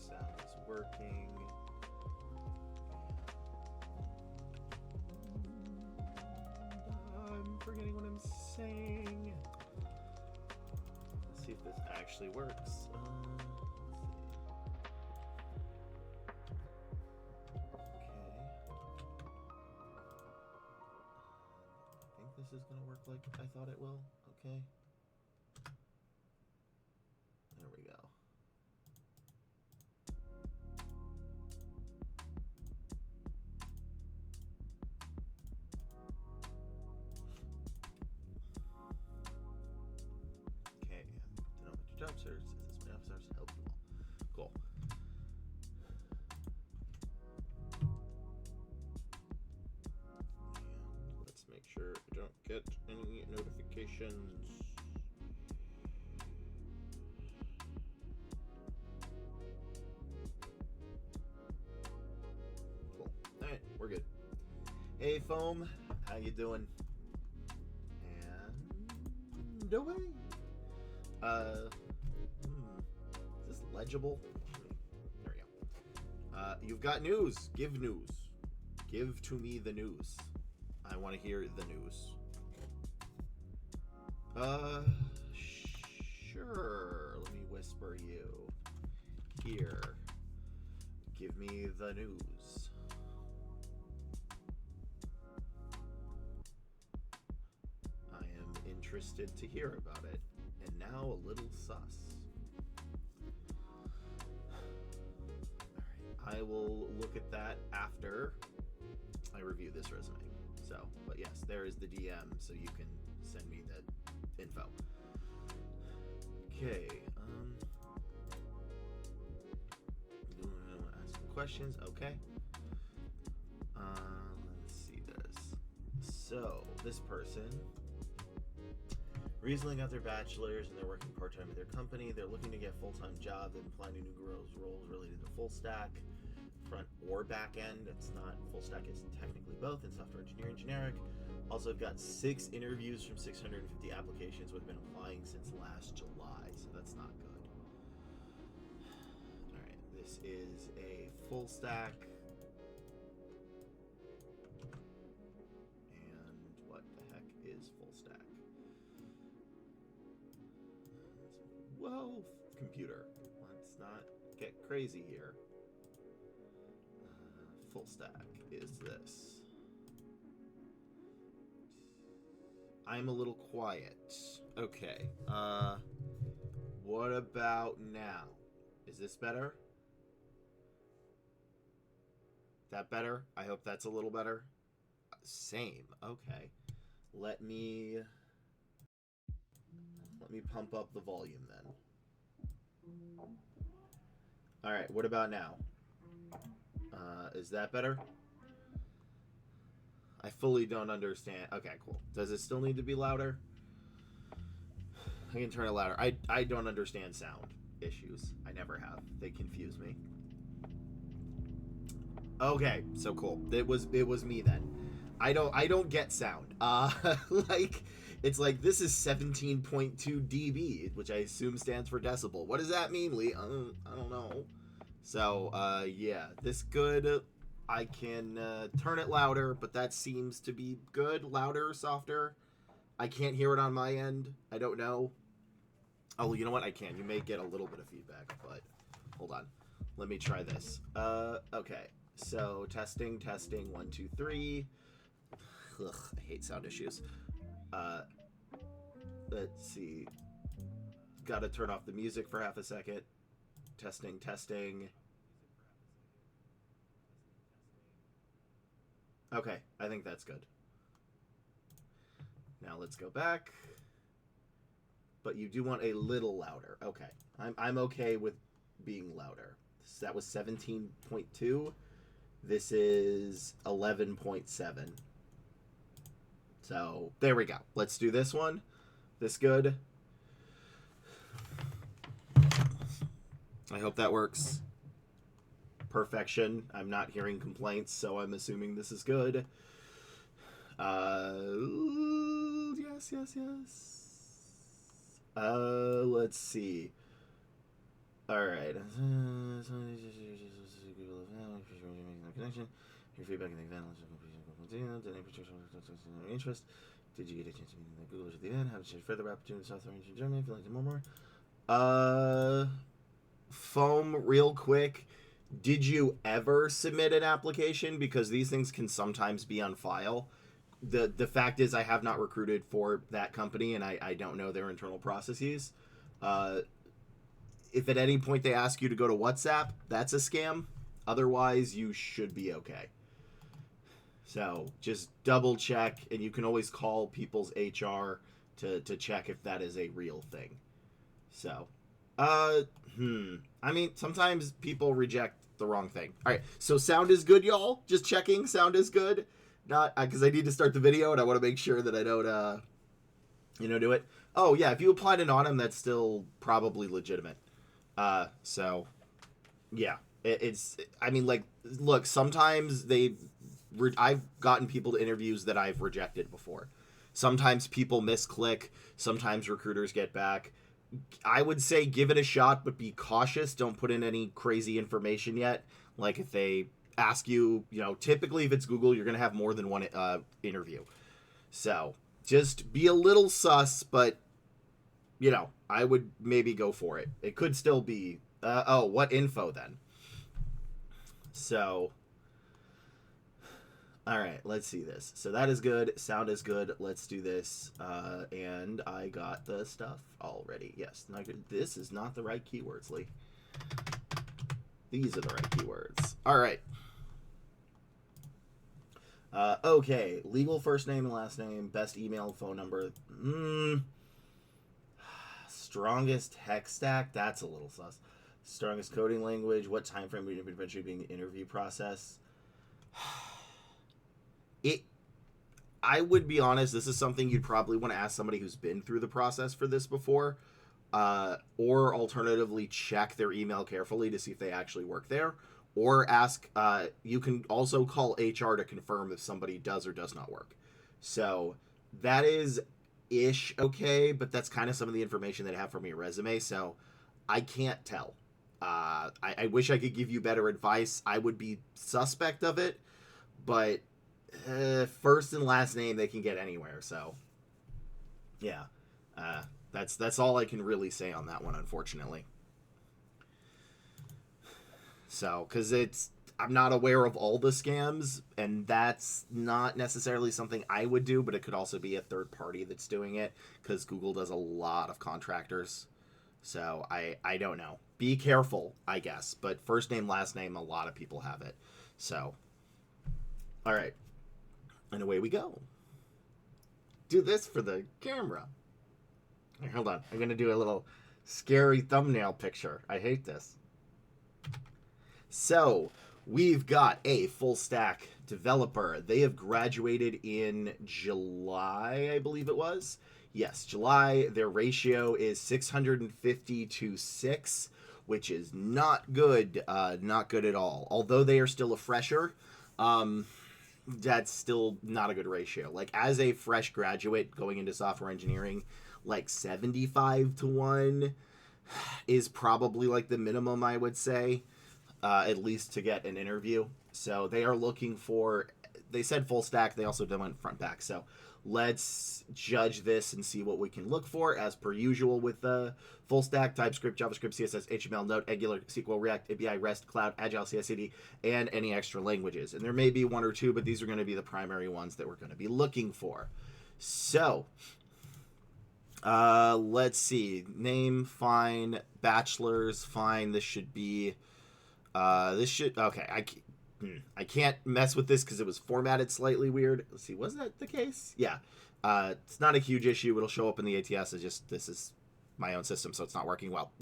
sound is working. I'm forgetting what I'm saying. Let's see if this actually works. Let's see. This is gonna work like I thought it will. Okay. There we go. Okay. To know what your job search is. This my officers help you all. Cool. Let's make sure I don't get any notifications. Cool. Alright, we're good. Hey Foam, how you doing? And away. Is this legible? There we go. You've got news. Give news. Give to me the news. I want to hear the news. Sure. Let me whisper you. Here. Give me the news. I am interested to hear about it. And now a little sus. Alright. I will look at that after I review this resume. So, but yes, there is the DM, so you can send me the info. Okay, ask some questions, okay. Let's see this. So, this person recently got their bachelor's and they're working part-time at their company. They're looking to get a full-time job. They've been applying to new roles related to full stack, front or back end. It's not full stack, it's technically both, and software engineering generic. Also, I've got 6 interviews from 650 applications with been applying since last July, so that's not good. Alright, this is a full stack. And what the heck is full stack? Whoa, computer. Let's not get crazy here. Full stack is this. I'm a little quiet. Okay. What about now? Is this better? That better? I hope that's a little better. Same. Okay. Let me pump up the volume then. All right. What about now? Is that better? I fully don't understand. Okay, cool. Does it still need to be louder? I can turn it louder. I don't understand sound issues. I never have. They confuse me. Okay, so cool. It was me then. I don't get sound. Like it's like this is 17.2 dB, which I assume stands for decibel. What does that mean, Lee? I don't know. So, yeah, this good. I can turn it louder, but that seems to be good. Louder, softer. I can't hear it on my end. I don't know. Oh, you know what? I can. You may get a little bit of feedback, but hold on. Let me try this. Okay. So, testing. 1, 2, 3. Ugh, I hate sound issues. Let's see. Gotta turn off the music for half a second. Testing. Okay, I think that's good. Now let's go back. But you do want a little louder. Okay, I'm okay with being louder. So that was 17.2. This is 11.7. So there we go. Let's do this one. This good. I hope that works. Perfection. I'm not hearing complaints, so I'm assuming this is good. Yes. Let's see. All right. Connection. Your feedback and interest. Did you get a chance to meet the Googlers at the event? How to share further opportunities in South Orange, Germany? Feel like more. Foam, real quick. Did you ever submit an application? Because these things can sometimes be on file. The fact is, I have not recruited for that company, and I don't know their internal processes. If at any point they ask you to go to WhatsApp, that's a scam. Otherwise, you should be okay. So just double check, and you can always call people's HR to check if that is a real thing. So, I mean, sometimes people reject the wrong thing. All right, so sound is good, y'all. Just checking, sound is good. Not because I need to start the video, and I want to make sure that I don't, do it. Oh yeah, if you applied anonymous, that's still probably legitimate. So, yeah, it's. I mean, like, look, sometimes I've gotten people to interviews that I've rejected before. Sometimes people misclick. Sometimes recruiters get back. I would say give it a shot, but be cautious. Don't put in any crazy information yet. Like if they ask you, typically if it's Google, you're going to have more than one interview. So just be a little sus, but, I would maybe go for it. It could still be, what info then? So, all right, let's see this. So that is good. Sound is good. Let's do this. And I got the stuff already. Yes, not good. This is not the right keywords, Lee. These are the right keywords. All right. Okay. Legal first name and last name. Best email, phone number. Strongest tech stack. That's a little sus. Strongest coding language. What time frame would eventually be in the interview process? I would be honest, this is something you'd probably want to ask somebody who's been through the process for this before, or alternatively check their email carefully to see if they actually work there, or ask, you can also call HR to confirm if somebody does or does not work. So that is ish okay, but that's kind of some of the information they have from your resume, so I can't tell. I wish I could give you better advice. I would be suspect of it, but first and last name they can get anywhere, so yeah, that's all I can really say on that one, unfortunately. So because I'm not aware of all the scams, and that's not necessarily something I would do, but it could also be a third party that's doing it, because Google does a lot of contractors. So I don't know, be careful, I guess, but first name, last name, a lot of people have it. So all right. And away we go. Do this for the camera. Here, hold on. I'm going to do a little scary thumbnail picture. I hate this. So, we've got a full stack developer. They have graduated in July, I believe it was. Yes, July. Their ratio is 650 to 6, which is not good. Not good at all. Although they are still a fresher, that's still not a good ratio. Like, as a fresh graduate going into software engineering, like 75 to 1 is probably like the minimum, I would say, at least to get an interview. So they are looking for, they said full stack, they also went front back. So let's judge this and see what we can look for, as per usual with the full stack: TypeScript, JavaScript, CSS, HTML, Node, Angular, SQL, React, API, REST, Cloud, Agile, CI/CD, and any extra languages. And there may be one or two, but these are going to be the primary ones that we're going to be looking for. So let's see. Name, fine. Bachelor's, fine. This should be okay. I can't mess with this because it was formatted slightly weird. Let's see, was that the case? Yeah. It's not a huge issue. It'll show up in the ATS. It's just, this is my own system, so it's not working well.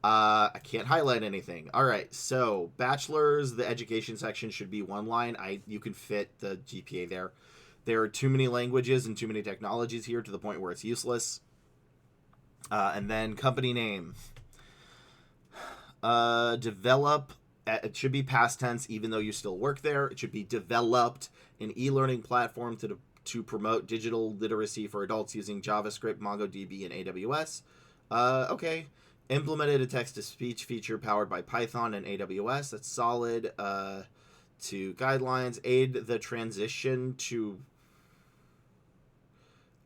I can't highlight anything. All right, so bachelor's, the education section should be one line. You can fit the GPA there. There are too many languages and too many technologies here to the point where it's useless. And then company name. Develop. It should be past tense, even though you still work there. It should be developed an e-learning platform to promote digital literacy for adults using JavaScript, MongoDB, and AWS. Okay. Implemented a text-to-speech feature powered by Python and AWS. That's solid. To guidelines, aid the transition to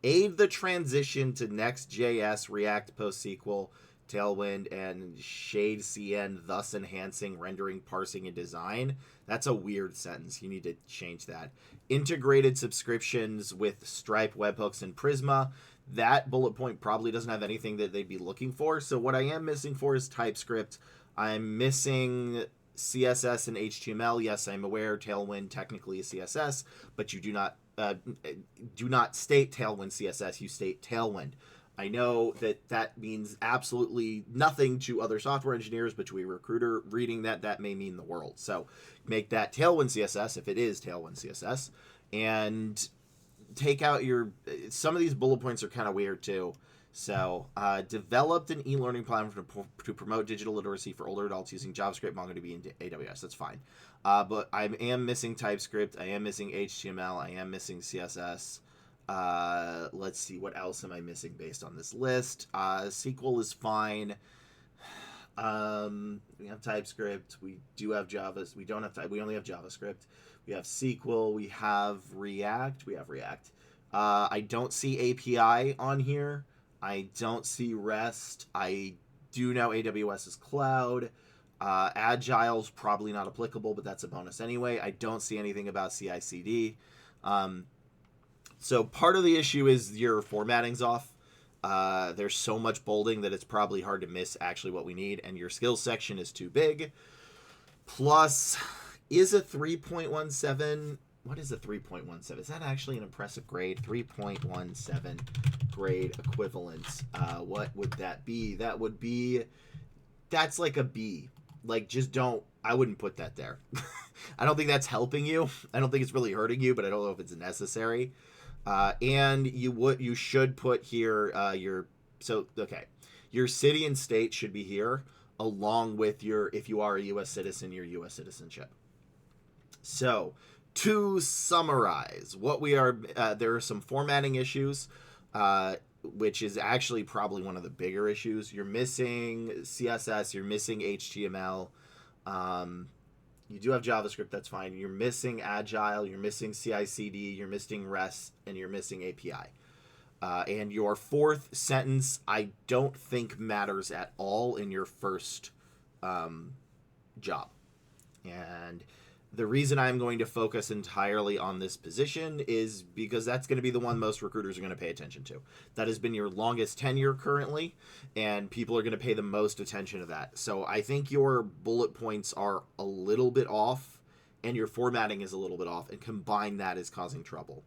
Next.js, React, PostSQL, Tailwind, and Shade CN, thus enhancing rendering, parsing, and design. That's a weird sentence. You need to change that. Integrated subscriptions with Stripe, webhooks, and Prisma. That bullet point probably doesn't have anything that they'd be looking for. So what I am missing for is TypeScript. I'm missing CSS and HTML. Yes, I'm aware Tailwind technically is CSS, but you do not state Tailwind CSS. You state Tailwind. I know that means absolutely nothing to other software engineers, but to a recruiter reading that may mean the world. So make that Tailwind CSS if it is Tailwind CSS, and take out some of these bullet points are kind of weird too. So developed an e-learning platform to promote digital literacy for older adults using JavaScript, MongoDB, and AWS. That's fine. But I am missing TypeScript. I am missing HTML. I am missing CSS. Let's see, what else am I missing based on this list? SQL is fine. We have TypeScript. We do have Java. We don't have we only have JavaScript. We have SQL. We have React. I don't see API on here. I don't see REST. I do know AWS is cloud. Agile's probably not applicable, but that's a bonus anyway. I don't see anything about CI/CD. So part of the issue is your formatting's off. There's so much bolding that it's probably hard to miss actually what we need, and your skills section is too big. Plus, is a 3.17... What is a 3.17? Is that actually an impressive grade? 3.17 grade equivalence. What would that be? That's like a B. Like, just don't, I wouldn't put that there. I don't think that's helping you. I don't think it's really hurting you, but I don't know if it's necessary. And you should put here your city and state should be here, along with if you are a U.S. citizen, your U.S. citizenship. So, to summarize, there are some formatting issues, which is actually probably one of the bigger issues. You're missing CSS, you're missing HTML, you do have JavaScript, that's fine. You're missing Agile, you're missing CI/CD, you're missing REST, and you're missing API. And your fourth sentence, I don't think matters at all in your first job. And the reason I'm going to focus entirely on this position is because that's going to be the one most recruiters are going to pay attention to. That has been your longest tenure currently, and people are going to pay the most attention to that. So I think your bullet points are a little bit off, and your formatting is a little bit off, and combined that is causing trouble.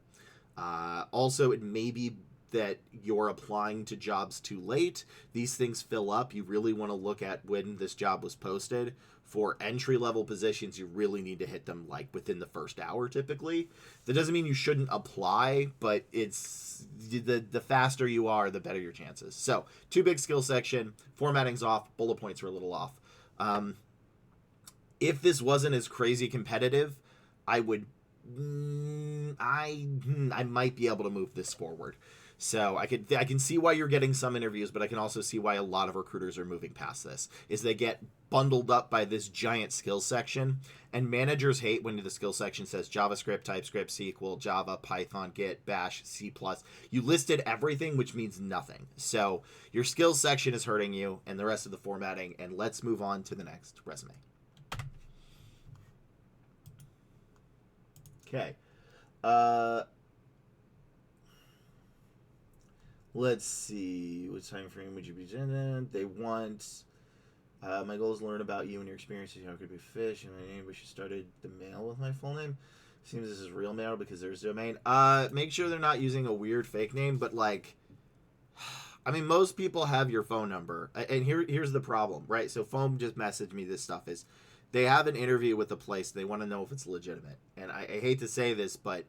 Also, it may be that you're applying to jobs too late. These things fill up. You really want to look at when this job was posted. For entry-level positions, you really need to hit them like within the first hour typically. That doesn't mean you shouldn't apply, but it's the faster you are, the better your chances. So, too big skill section, formatting's off, bullet points are a little off. If this wasn't as crazy competitive, I might be able to move this forward. So I can see why you're getting some interviews, but I can also see why a lot of recruiters are moving past this. Is they get bundled up by this giant skills section, and managers hate when the skills section says JavaScript, TypeScript, SQL, Java, Python, Git, Bash, C++. You listed everything, which means nothing. So your skills section is hurting you, and the rest of the formatting. And let's move on to the next resume. Okay. Let's see. Which time frame would you be in? They want... my goal is to learn about you and your experiences. How could be fish? And my name, we should started the mail with my full name. Seems this is real mail because there's domain. Make sure they're not using a weird fake name, but like... I mean, most people have your phone number. And here's the problem, right? So Foam just messaged me this stuff is... They have an interview with the place. They want to know if it's legitimate. And I hate to say this, but...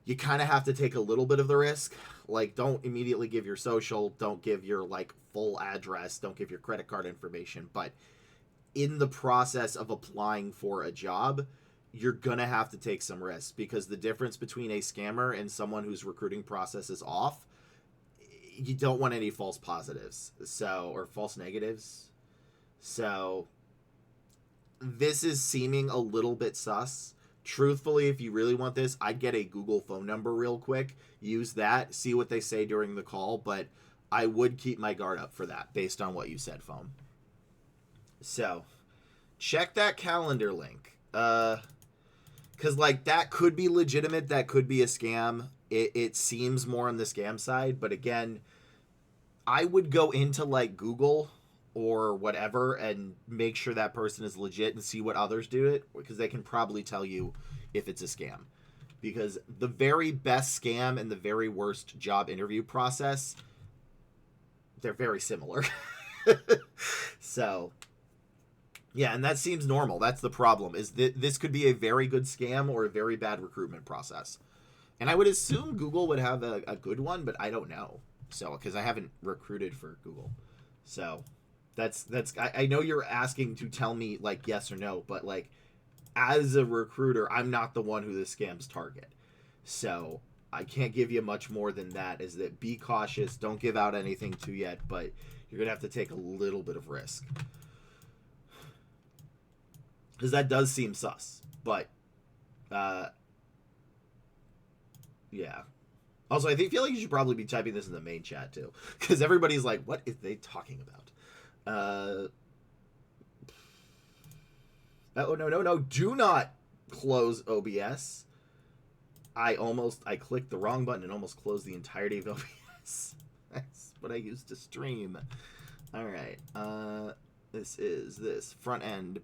You kind of have to take a little bit of the risk. Like, don't immediately give your social. Don't give your, like, full address. Don't give your credit card information. But in the process of applying for a job, you're going to have to take some risks. Because the difference between a scammer and someone whose recruiting process is off, you don't want any false positives, so, or false negatives. So this is seeming a little bit sus. Truthfully, if you really want this, I'd get a Google phone number real quick, use that, see what they say during the call, but I would keep my guard up for that based on what you said, phone. So check that calendar link. Because, like, that could be legitimate, that could be a scam. It seems more on the scam side, but again, I would go into, like, Google or whatever and make sure that person is legit and see what others do it, because they can probably tell you if it's a scam. Because the very best scam and the very worst job interview process, they're very similar. So, yeah, and that seems normal. That's the problem, is that this could be a very good scam or a very bad recruitment process. And I would assume Google would have a good one, but I don't know. So, because I haven't recruited for Google. So, I know you're asking to tell me, like, yes or no, but, like, as a recruiter, I'm not the one who the scams target. So, I can't give you much more than that, is that be cautious, don't give out anything too yet, but you're going to have to take a little bit of risk. Because that does seem sus, but, yeah. Also, I feel like you should probably be typing this in the main chat, too. Because everybody's like, what is they talking about? Oh, no. Do not close OBS. I clicked the wrong button and almost closed the entirety of OBS. That's what I used to stream. All right. This front-end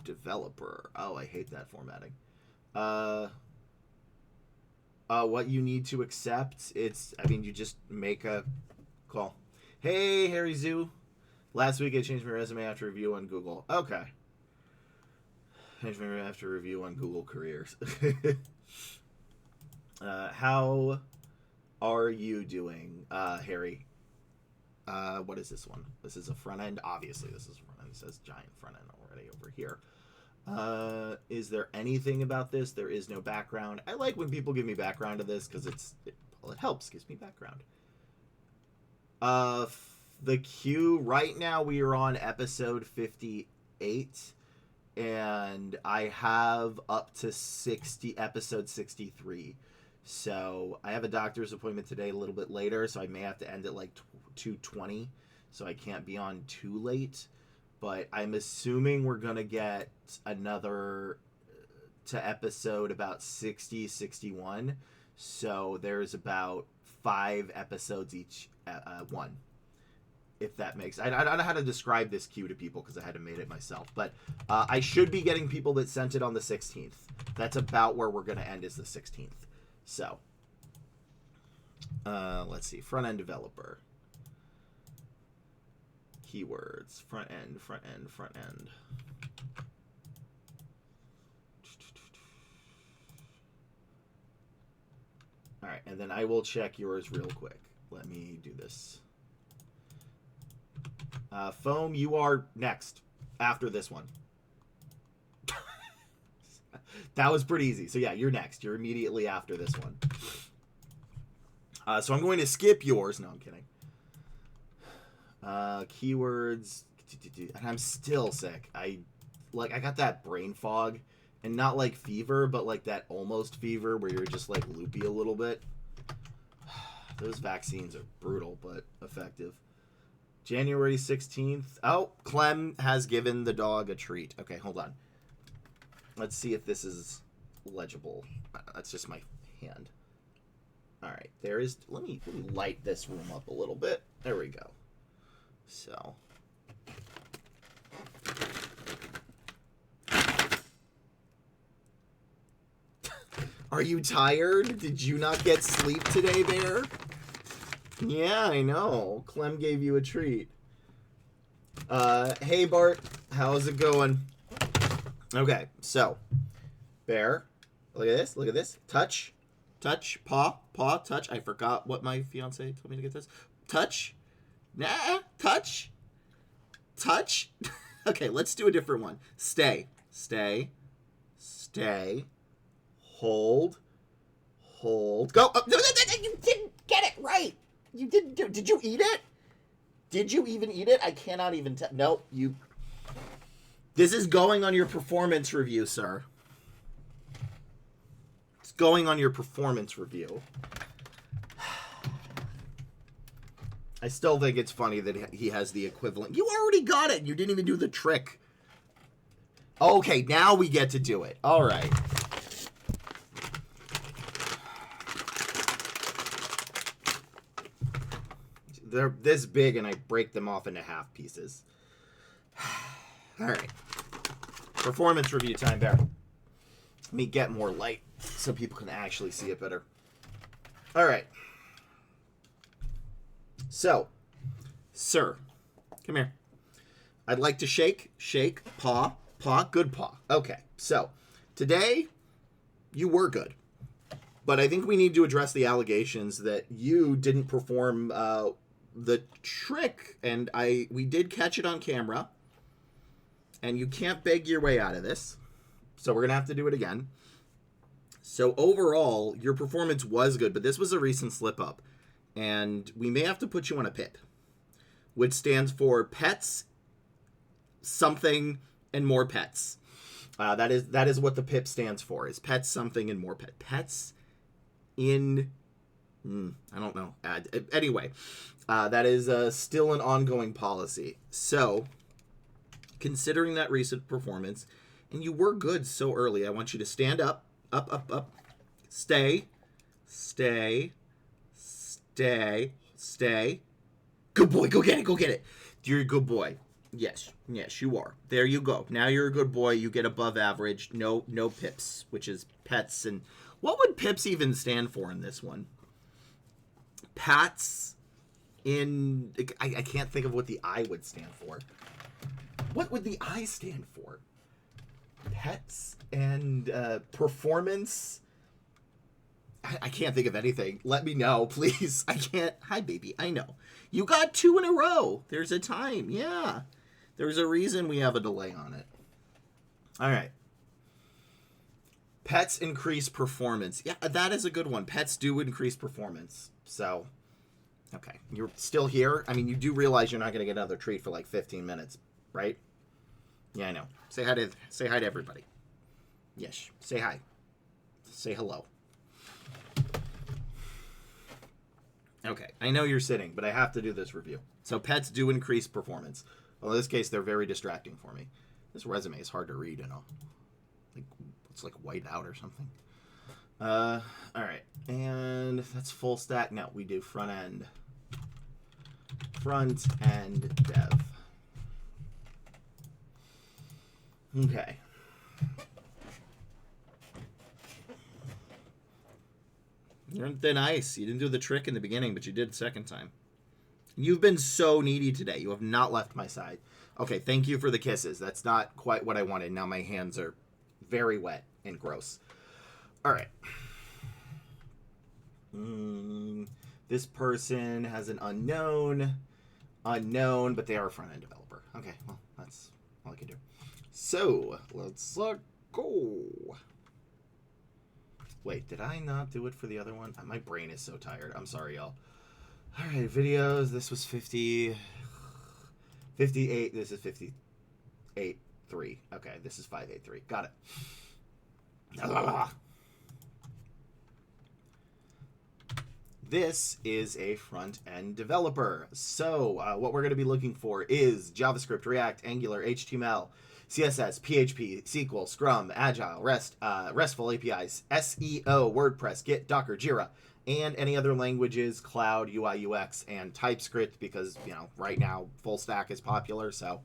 developer. Oh, I hate that formatting. What you need to accept, you just make a call. Hey, Harry Zoo. Last week I changed my resume after review on Google. Okay. Changed my resume after review on Google Careers. How are you doing, Harry? What is this one? This is a front end. Obviously, this is front end. It says giant front end already over here. Is there anything about this? There is no background. I like when people give me background to this because it helps. Gives me background. The queue right now, we are on episode 58, and I have up to episode 63. So I have a doctor's appointment today a little bit later, so I may have to end at like 2:20, so I can't be on too late. But I'm assuming we're going to get another to episode about 60, 61. So there's about 5 episodes each one. If that makes... I don't know how to describe this queue to people because I had to make it myself. But I should be getting people that sent it on the 16th. That's about where we're going to end, is the 16th. So, let's see. Front-end developer. Keywords. Front end. All right, and then I will check yours real quick. Let me do this. Foam, you are next after this one. That was pretty easy. So yeah, you're next. You're immediately after this one. So I'm going to skip yours. No, I'm kidding. Keywords. And I'm still sick. I got that brain fog, and not like fever, but like that almost fever where you're just like loopy a little bit. Those vaccines are brutal, but effective. January 16th. Oh, Clem has given the dog a treat. Okay, hold on. Let's see if this is legible. That's just my hand. All right, there is... Let me light this room up a little bit. There we go. So... Are you tired? Did you not get sleep today, Bear? Yeah, I know. Clem gave you a treat. Hey, Bart. How's it going? Okay, so. Bear. Look at this. Look at this. Touch. Touch. Paw. Paw. Touch. I forgot what my fiance told me to get this. Touch. Nah. Touch. Touch. Okay, let's do a different one. Stay. Stay. Stay. Hold. Hold. Go. Oh, no, you didn't get it right. You didn't do. Did you eat it? Did you even eat it? I cannot even tell. Nope. You. This is going on your performance review, sir. It's going on your performance review. I still think it's funny that he has the equivalent. You already got it. You didn't even do the trick. Okay, now we get to do it. All right. They're this big, and I break them off into half pieces. All right. Performance review time, Bear. Let me get more light so people can actually see it better. All right. So, sir, come here. I'd like to shake, paw, good paw. Okay, so today you were good. But I think we need to address the allegations that you didn't perform the trick, and we did catch it on camera. And you can't beg your way out of this. So we're going to have to do it again. So overall, your performance was good, but this was a recent slip-up. And we may have to put you on a PIP, which stands for Pets, Something, and More Pets. That is what the PIP stands for, is Pets, Something, and More Pets. Pets in... I don't know. Anyway, that is still an ongoing policy. So... considering that recent performance, and you were good so early, I want you to stand up, up, stay. Good boy, go get it. You're a good boy. Yes, you are. There you go. Now you're a good boy. You get above average. No pips, which is pets. And what would pips even stand for in this one? Pats in... I can't think of what the I would stand for. What would the I stand for? Pets and performance? I can't think of anything. Let me know, please. I can't. Hi, baby. I know. You got 2 in a row. There's a time. Yeah. There's a reason we have a delay on it. All right. Pets increase performance. Yeah, that is a good one. Pets do increase performance. So, okay. You're still here. I mean, you do realize you're not going to get another treat for like 15 minutes. Right? Yeah, I know. Say hi to everybody. Yes. Say hi. Say hello. Okay. I know you're sitting, but I have to do this review. So pets do increase performance. Well, in this case, they're very distracting for me. This resume is hard to read, you know. Like, it's like white out or something. All right. And that's full stack. No, we do front end. Front end dev. Okay. You're on thin ice. You didn't do the trick in the beginning, but you did the second time. You've been so needy today. You have not left my side. Okay, thank you for the kisses. That's not quite what I wanted. Now my hands are very wet and gross. All right. This person has an unknown, but they are a front-end developer. Okay, well, that's all I can do. So, let's go. Wait, did I not do it for the other one? My brain is so tired. I'm sorry, y'all. All right, videos. This was 50, 58. This is 58, 3. Okay, this is 583. Got it. This is a front-end developer. So, what we're going to be looking for is JavaScript, React, Angular, HTML, CSS, PHP, SQL, Scrum, Agile, RESTful APIs, SEO, WordPress, Git, Docker, Jira, and any other languages, Cloud, UI, UX, and TypeScript, because, you know, right now full stack is popular, so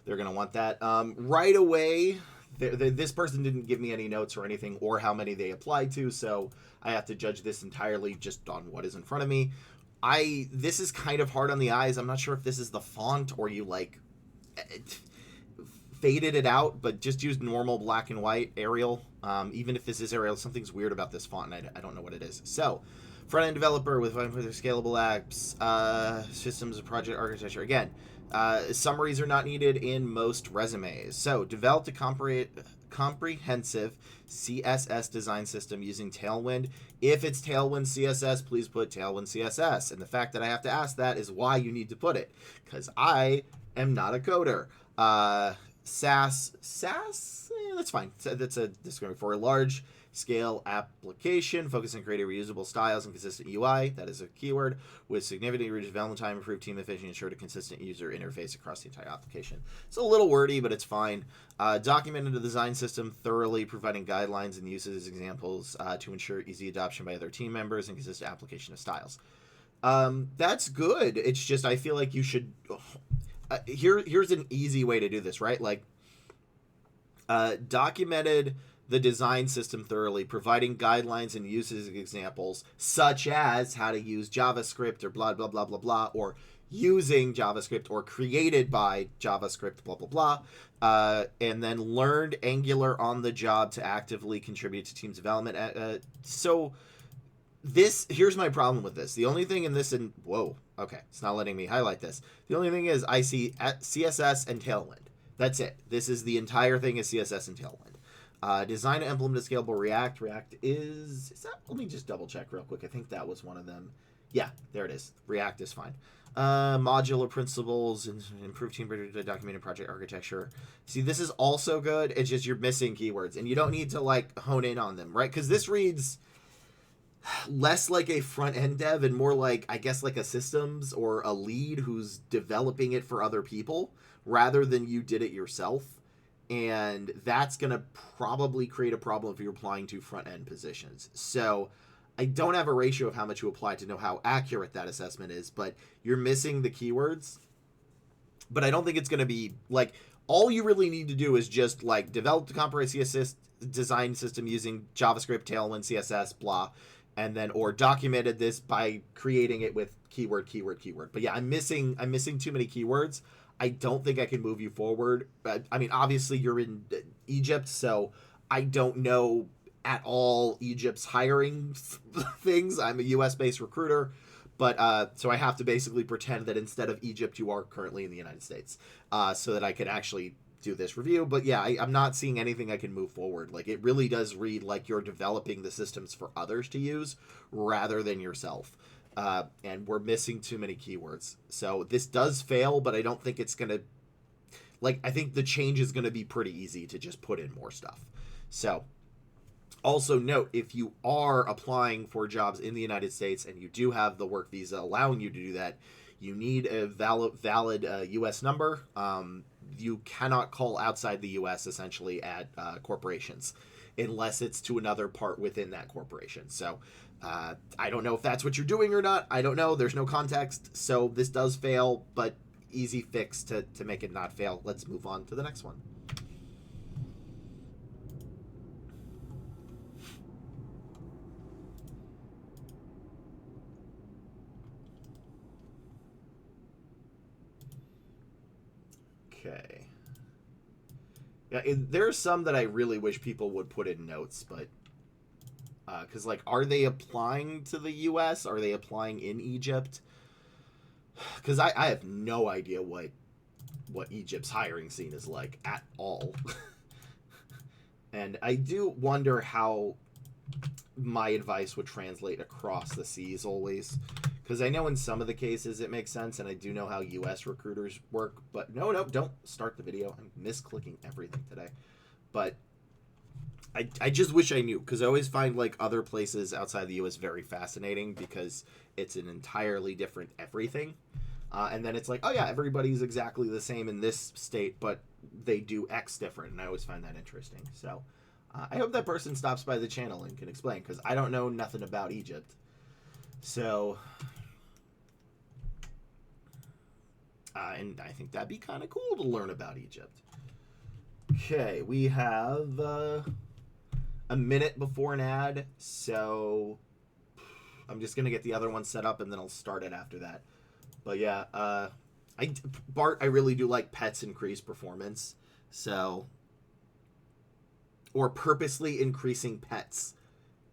they're going to want that. Right away, this person didn't give me any notes or anything or how many they applied to, so I have to judge this entirely just on what is in front of me. This is kind of hard on the eyes. I'm not sure if this is the font or you, like... faded it out, but just used normal black and white Arial. Even if this is Arial, something's weird about this font, and I don't know what it is. So, front-end developer with scalable apps, systems of project architecture. Again, summaries are not needed in most resumes. So, developed a comprehensive CSS design system using Tailwind. If it's Tailwind CSS, please put Tailwind CSS. And the fact that I have to ask that is why you need to put it, because I am not a coder. SAS, that's fine. That's a disclaimer for a large scale application, focus on creating reusable styles and consistent UI. That is a keyword with significantly reduced development time, improved team efficiency, ensure a consistent user interface across the entire application. It's a little wordy, but it's fine. Documented the design system thoroughly, providing guidelines and uses examples to ensure easy adoption by other team members and consistent application of styles. That's good. It's just I feel like you should. Here's an easy way to do this, right? Like, documented the design system thoroughly, providing guidelines and uses examples, such as how to use JavaScript or blah, blah, blah, blah, blah, or using JavaScript or created by JavaScript, blah, blah, blah, and then learned Angular on the job to actively contribute to team development. So here's my problem with this. The only thing in this, whoa, okay, it's not letting me highlight this. The only thing is I see CSS and Tailwind. That's it. This is the entire thing is CSS and Tailwind. Design and implement a scalable React. React is that? Let me just double check real quick. I think that was one of them. Yeah, there it is. React is fine. Modular principles and improve team documented project architecture. See, this is also good. It's just you're missing keywords, and you don't need to like hone in on them, right? Because this reads less like a front end dev and more like, I guess, like a systems or a lead who's developing it for other people rather than you did it yourself. And that's going to probably create a problem if you're applying to front end positions. So I don't have a ratio of how much you apply to know how accurate that assessment is, but you're missing the keywords. But I don't think it's going to be like, all you really need to do is just like develop the comprehensive design system using JavaScript, Tailwind, CSS, blah, and then or documented this by creating it with keyword. But yeah, I'm missing too many keywords. I don't think I can move you forward. I mean, obviously you're in Egypt, so I don't know at all Egypt's hiring things. I'm a US-based recruiter, but so I have to basically pretend that instead of Egypt, you are currently in the United States, so that I could actually do this review. But yeah, I'm not seeing anything I can move forward. Like, it really does read like you're developing the systems for others to use rather than yourself. And we're missing too many keywords. So this does fail, but I don't think it's going to, like, I think the change is going to be pretty easy to just put in more stuff. So also note, if you are applying for jobs in the United States and you do have the work visa allowing you to do that, you need a valid U.S. number. You cannot call outside the U.S. essentially at corporations unless it's to another part within that corporation. So I don't know if that's what you're doing or not. I don't know. There's no context. So this does fail, but easy fix to make it not fail. Let's move on to the next one. Okay. Yeah, there are some that I really wish people would put in notes, but because, like, are they applying to the U.S.? Are they applying in Egypt? Because I have no idea what Egypt's hiring scene is like at all. And I do wonder how my advice would translate across the seas always. Because I know in some of the cases it makes sense, and I do know how U.S. recruiters work. But no, don't start the video. I'm misclicking everything today. But I just wish I knew, because I always find like other places outside the U.S. very fascinating because it's an entirely different everything. And then it's like, oh yeah, everybody's exactly the same in this state, but they do X different. And I always find that interesting. So I hope that person stops by the channel and can explain, because I don't know nothing about Egypt. So, and I think that'd be kind of cool to learn about Egypt. Okay, we have a minute before an ad, so I'm just gonna get the other one set up and then I'll start it after that. But yeah, Bart, I really do like pets increase performance, so, or purposely increasing pets.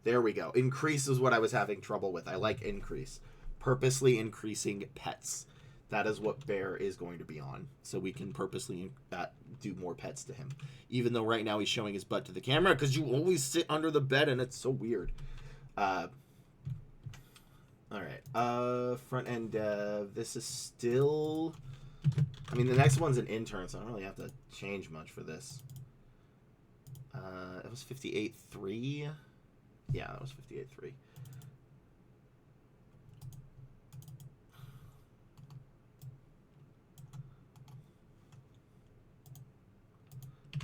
There we go. Increase is what I was having trouble with. I like increase. Purposely increasing pets. That is what Bear is going to be on, so we can purposely do more pets to him. Even though right now he's showing his butt to the camera, because you always sit under the bed, and it's so weird. All right. Front end dev. This is still... I mean, the next one's an intern, so I don't really have to change much for this. It was 58.3. Yeah, that was 58.3.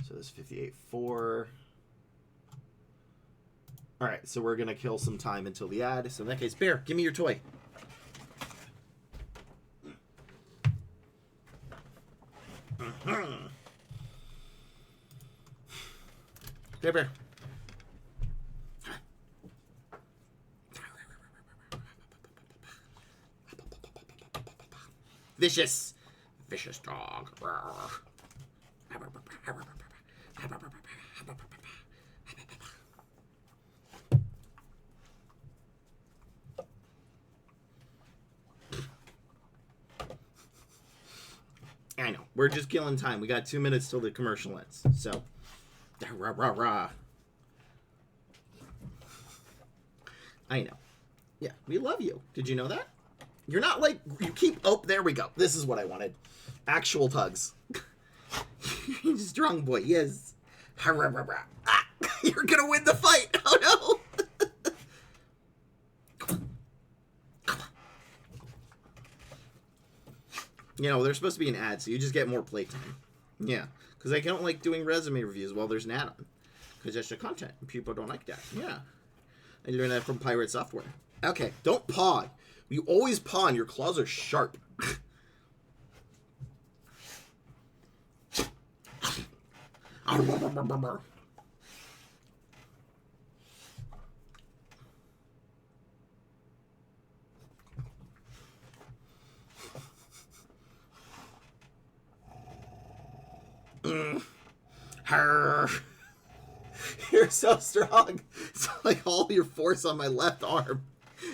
So this 58.4. All right, so we're going to kill some time until the ad. So in that case, Bear, give me your toy. Bear, Bear. Vicious. Vicious dog. I know. We're just killing time. We got 2 minutes till the commercial ends. So, rah, rah, rah. I know. Yeah, we love you. Did you know that? You're not like, you keep, oh, there we go. This is what I wanted. Actual tugs. Strong boy, yes. Rah, rah, rah. Ah, you're gonna win the fight. Oh no. You know, there's supposed to be an ad, so you just get more playtime. Yeah, because I don't like doing resume reviews while there's an ad on. Because extra content. People don't like that. Yeah. I learned that from Pirate Software. Okay, don't paw. You always paw and your claws are sharp. You're so strong. It's like all your force on my left arm.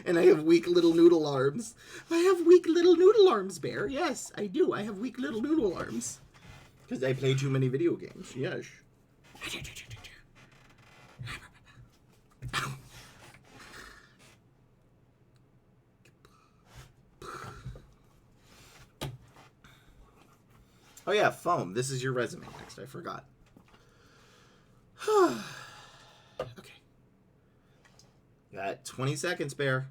And I have weak little noodle arms. I have weak little noodle arms, Bear. Yes, I do. I have weak little noodle arms. Because I play too many video games. Yes. Oh yeah, foam. This is your resume next. I forgot. Okay. Got 20 seconds, Bear.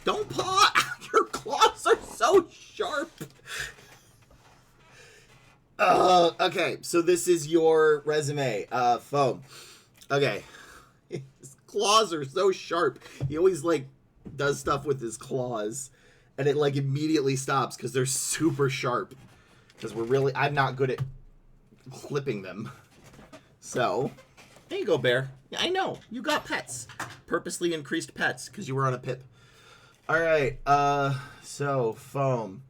Don't paw! Your claws are so sharp! Okay, so this is your resume, foam. Okay. His claws are so sharp. He always, like, does stuff with his claws, and it, like, immediately stops because they're super sharp. Because I'm not good at clipping them. So, there you go, Bear. Yeah, I know. You got pets. Purposely increased pets because you were on a pip. Alright, so, foam.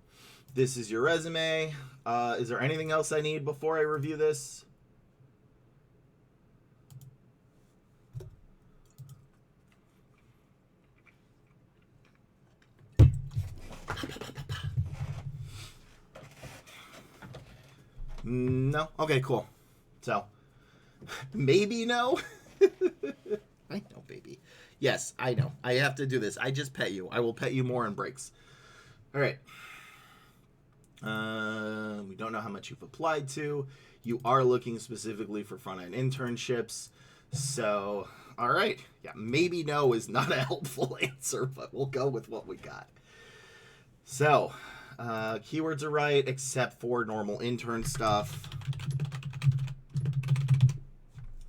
This is your resume. Is there anything else I need before I review this? No? Okay, cool. So, maybe no? I know, baby. Yes, I know. I have to do this. I just pet you. I will pet you more on breaks. All right. We don't know how much you've applied to. You are looking specifically for front-end internships. So, all right. Yeah, maybe no is not a helpful answer, but we'll go with what we got. So, keywords are right, except for normal intern stuff.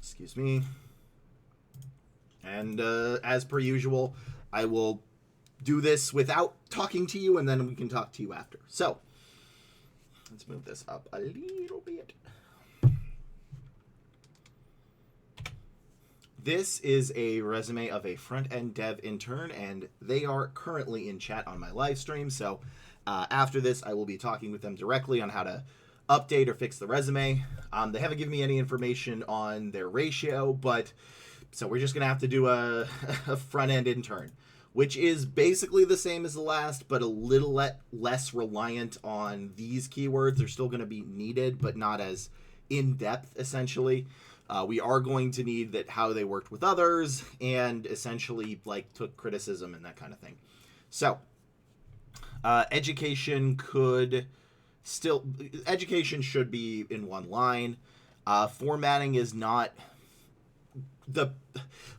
Excuse me. And as per usual, I will do this without talking to you, and then we can talk to you after. So, let's move this up a little bit. This is a resume of a front-end dev intern, and they are currently in chat on my live stream, so After this, I will be talking with them directly on how to update or fix the resume. They haven't given me any information on their ratio, but so we're just going to have to do a front-end intern, which is basically the same as the last, but a little less reliant on these keywords. They're still going to be needed, but not as in-depth, essentially. We are going to need that how they worked with others and essentially like took criticism and that kind of thing. So education should be in one line. Formatting is not the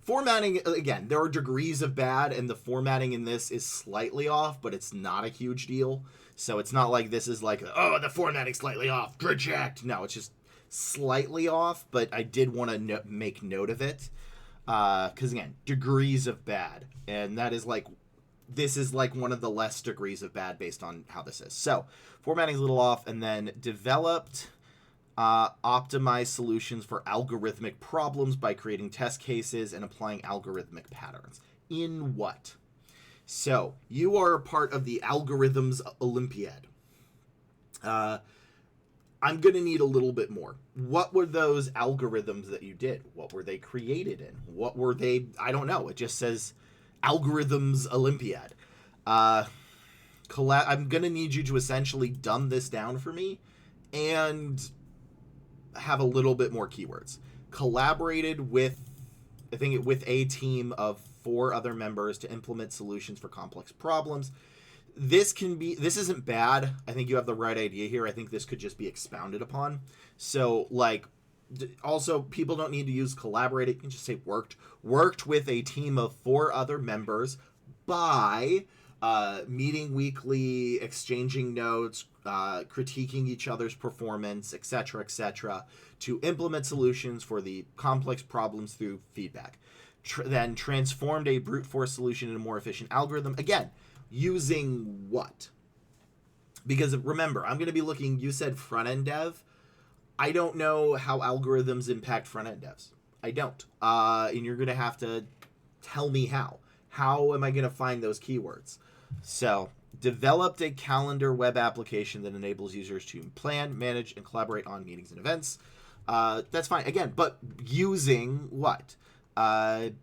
formatting. Again, there are degrees of bad, and the formatting in this is slightly off, but it's not a huge deal. So it's not like this is like, oh, the formatting's slightly off, reject. No, it's just slightly off, but I did want to make note of it. Because again, degrees of bad, and that is like, this is like one of the less degrees of bad based on how this is. So formatting is a little off, and then developed optimized solutions for algorithmic problems by creating test cases and applying algorithmic patterns. In what? So you are a part of the Algorithms Olympiad. I'm going to need a little bit more. What were those algorithms that you did? What were they created in? What were they? I don't know. It just says Algorithms Olympiad. I'm going to need you to essentially dumb this down for me and have a little bit more keywords. Collaborated with, with a team of 4 other members to implement solutions for complex problems. This isn't bad. I think you have the right idea here. I think this could just be expounded upon. So, like, also, people don't need to use collaborated. You can just say worked with a team of 4 other members by meeting weekly, exchanging notes, critiquing each other's performance, etc., to implement solutions for the complex problems through feedback. Then transformed a brute force solution into a more efficient algorithm. Again, using what? Because remember, I'm going to be looking, you said front-end dev. I don't know how algorithms impact front-end devs. I don't. And you're going to have to tell me how. How am I going to find those keywords? So, developed a calendar web application that enables users to plan, manage, and collaborate on meetings and events. That's fine. Again, but using what?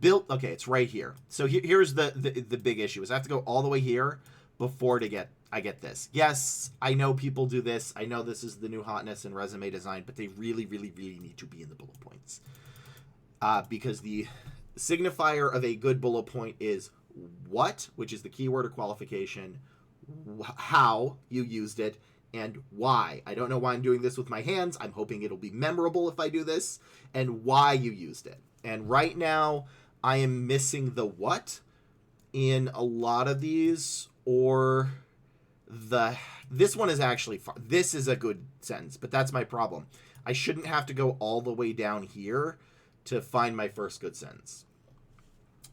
Built. Okay, it's right here. So here's the big issue is I have to go all the way here before I get this. Yes, I know people do this. I know this is the new hotness in resume design, but they really, really, really need to be in the bullet points. Because the signifier of a good bullet point is what, which is the keyword or qualification, how you used it, and why. I don't know why I'm doing this with my hands. I'm hoping it'll be memorable if I do this, and why you used it. And right now, I am missing the what in a lot of these, or this one is actually far. This is a good sentence, but that's my problem. I shouldn't have to go all the way down here to find my first good sentence.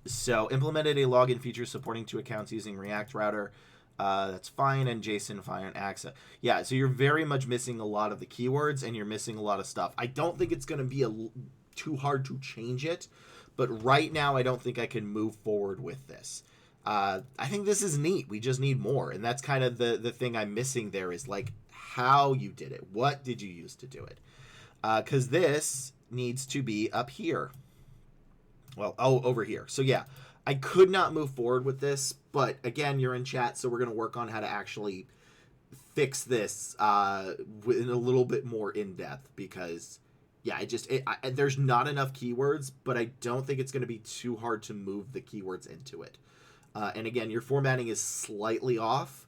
So, implemented a login feature supporting 2 accounts using React Router. That's fine, and JSON fine and AXA. Yeah, so you're very much missing a lot of the keywords, and you're missing a lot of stuff. I don't think it's going to be too hard to change it, but right now I don't think I can move forward with this. I think this is neat. We just need more, and that's kind of the thing I'm missing there is like how you did it. What did you use to do it? Because this needs to be up here. Well, over here. So yeah, I could not move forward with this, but again, you're in chat, so we're going to work on how to actually fix this in a little bit more in depth because yeah, there's not enough keywords, but I don't think it's going to be too hard to move the keywords into it. And again, your formatting is slightly off,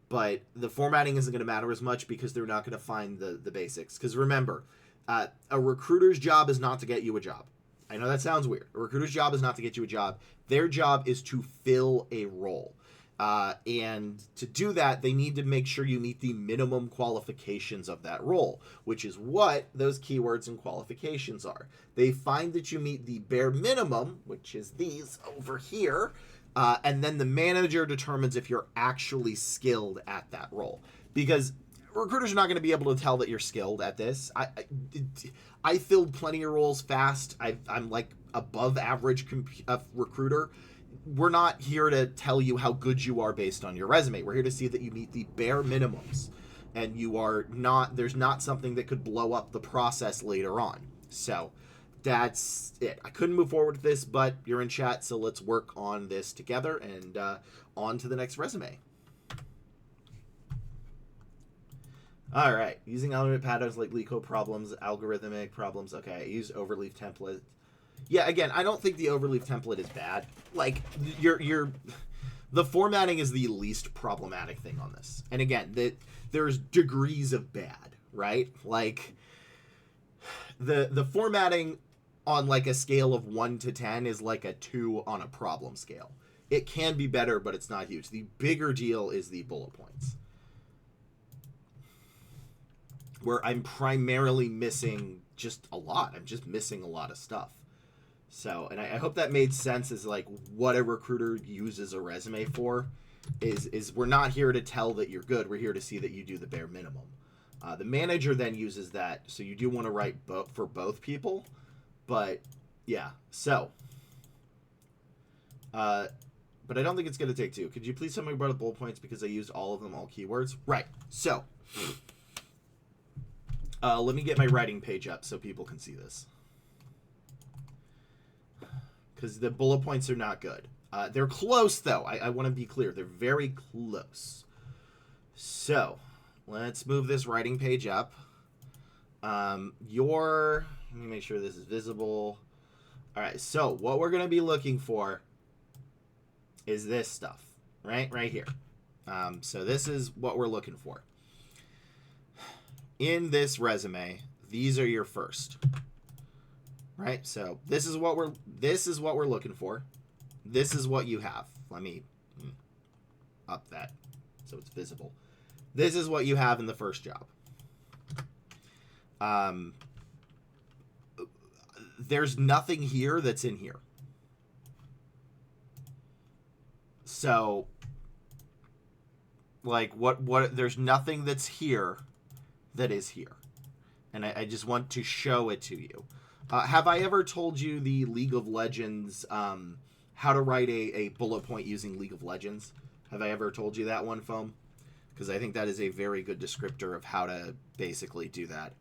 but the formatting isn't going to matter as much because they're not going to find the basics. Because remember, a recruiter's job is not to get you a job. I know that sounds weird. A recruiter's job is not to get you a job. Their job is to fill a role. And to do that, they need to make sure you meet the minimum qualifications of that role, which is what those keywords and qualifications are. They find that you meet the bare minimum, which is these over here, and then the manager determines if you're actually skilled at that role. Because recruiters are not going to be able to tell that you're skilled at this. I filled plenty of roles fast. I'm like above average recruiter. we're not here to tell you how good you are based on your resume. We're here to see that you meet the bare minimums, and you are not, there's not something that could blow up the process later on. So that's it. I couldn't move forward with this, but you're in chat, so let's work on this together, and on to the next resume. All right, using element patterns like LeetCode problems, algorithmic problems. Okay, I use overleaf template. Yeah, again, I don't think the overleaf template is bad. Like, the formatting is the least problematic thing on this. And again, there's degrees of bad, right? Like, the formatting on like a scale of 1 to 10 is like a 2 on a problem scale. It can be better, but it's not huge. The bigger deal is the bullet points, where I'm primarily missing just a lot. I'm just missing a lot of stuff. So, and I hope that made sense as like what a recruiter uses a resume for is we're not here to tell that you're good. We're here to see that you do the bare minimum. The manager then uses that. So you do want to write for both people, but yeah. So, but I don't think it's going to take 2. Could you please tell me about the bullet points because I used all of them, all keywords? Right. So, let me get my writing page up so people can see this. Because the bullet points are not good. They're close, though. I want to be clear. They're very close. So, let's move this writing page up. Let me make sure this is visible. All right, so what we're going to be looking for is this stuff, right? Right here. So this is what we're looking for. In this resume, these are your first. Right? So this is what we're looking for. This is what you have. Let me up that so it's visible. This is what you have in the first job. There's nothing here that's in here. So like what there's nothing that's here that is here. And I just want to show it to you. Have I ever told you the League of Legends, how to write a bullet point using League of Legends? Have I ever told you that one, Foam? Because I think that is a very good descriptor of how to basically do that.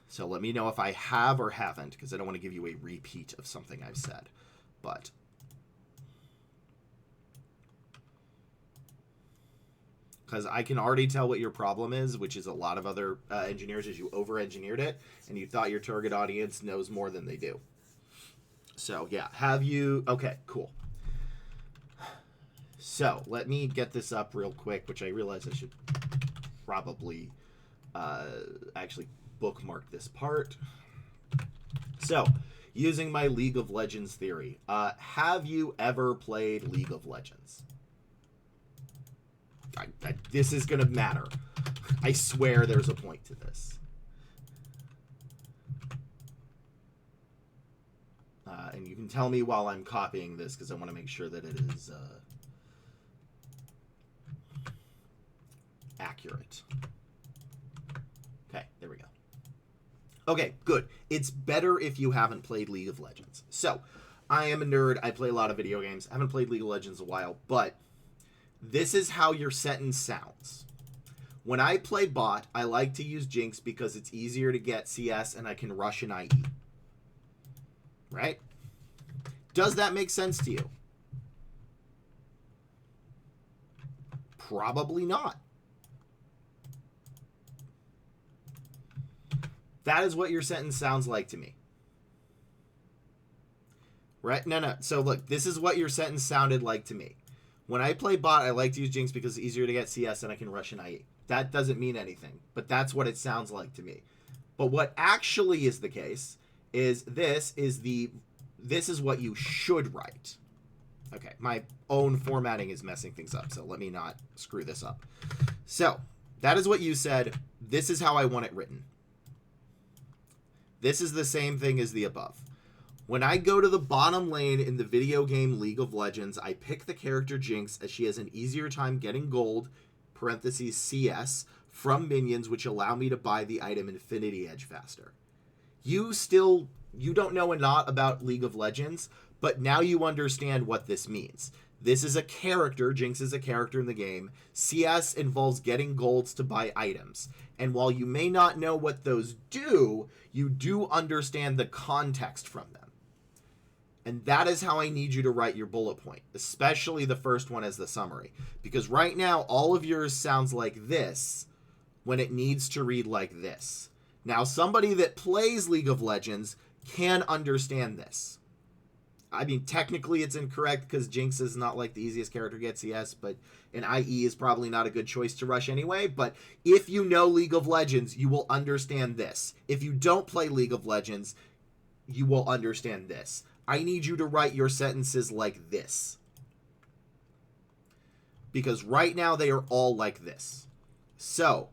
So let me know if I have or haven't, because I don't want to give you a repeat of something I've said. But because I can already tell what your problem is, which is a lot of other engineers, is you over-engineered it, and you thought your target audience knows more than they do. So, yeah. Have you... Okay, cool. So, let me get this up real quick, which I realize I should probably actually bookmark this part. So, using my League of Legends theory, have you ever played League of Legends? This is going to matter. I swear there's a point to this. And you can tell me while I'm copying this, because I want to make sure that it is accurate. Okay, there we go. Okay, good. It's better if you haven't played League of Legends. So, I am a nerd. I play a lot of video games. I haven't played League of Legends in a while, but this is how your sentence sounds. When I play bot, I like to use Jinx because it's easier to get CS and I can rush an IE. Right? Does that make sense to you? Probably not. That is what your sentence sounds like to me. Right? No. So look, this is what your sentence sounded like to me. When I play bot, I like to use Jinx because it's easier to get CS and I can rush an IE. That doesn't mean anything, but that's what it sounds like to me. But what actually is the case is this is what you should write. Okay, my own formatting is messing things up, so let me not screw this up. So, that is what you said. This is how I want it written. This is the same thing as the above. When I go to the bottom lane in the video game League of Legends, I pick the character Jinx as she has an easier time getting gold, parentheses CS, from minions, which allow me to buy the item Infinity Edge faster. You don't know a lot about League of Legends, but now you understand what this means. This is a character. Jinx is a character in the game. CS involves getting golds to buy items. And while you may not know what those do, you do understand the context from them. And that is how I need you to write your bullet point, especially the first one as the summary. Because right now, all of yours sounds like this when it needs to read like this. Now, somebody that plays League of Legends can understand this. I mean, technically it's incorrect because Jinx is not like the easiest character to get CS, but an IE is probably not a good choice to rush anyway. But if you know League of Legends, you will understand this. If you don't play League of Legends, you will understand this. I need you to write your sentences like this. Because right now they are all like this. So,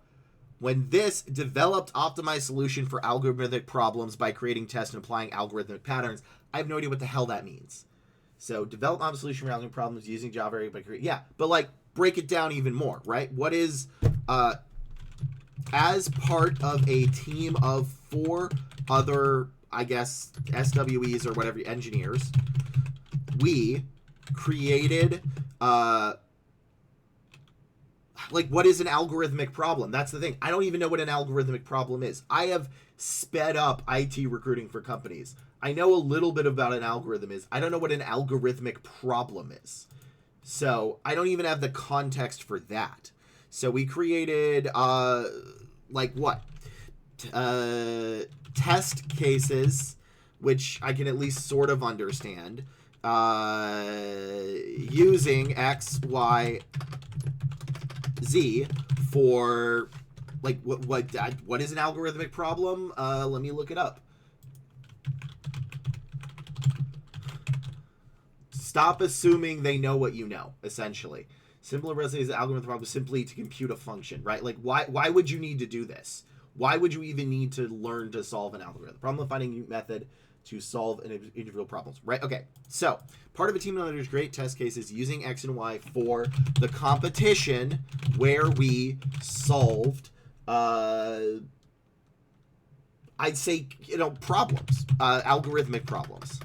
when this developed optimized solution for algorithmic problems by creating tests and applying algorithmic patterns, I have no idea what the hell that means. So, develop optimized solution for algorithmic problems using Java by creating... Yeah, but like, break it down even more, right? What is... as part of a team of 4 other, I guess, SWEs or whatever, engineers, we created... like, what is an algorithmic problem? That's the thing. I don't even know what an algorithmic problem is. I have sped up IT recruiting for companies. I know a little bit about an algorithm is. I don't know what an algorithmic problem is. So I don't even have the context for that. So we created, like what? Test cases, which I can at least sort of understand, using X, Y, Z for, like, what is an algorithmic problem? Let me look it up. Stop assuming they know what you know, essentially. Simple resume is an algorithm problem simply to compute a function, right? Like, why would you need to do this? Why would you even need to learn to solve an algorithm? Problem of finding a new method to solve individual problems, right? Okay, so part of a team manager's great test cases using X and Y for the competition where we solved, I'd say, problems, algorithmic problems.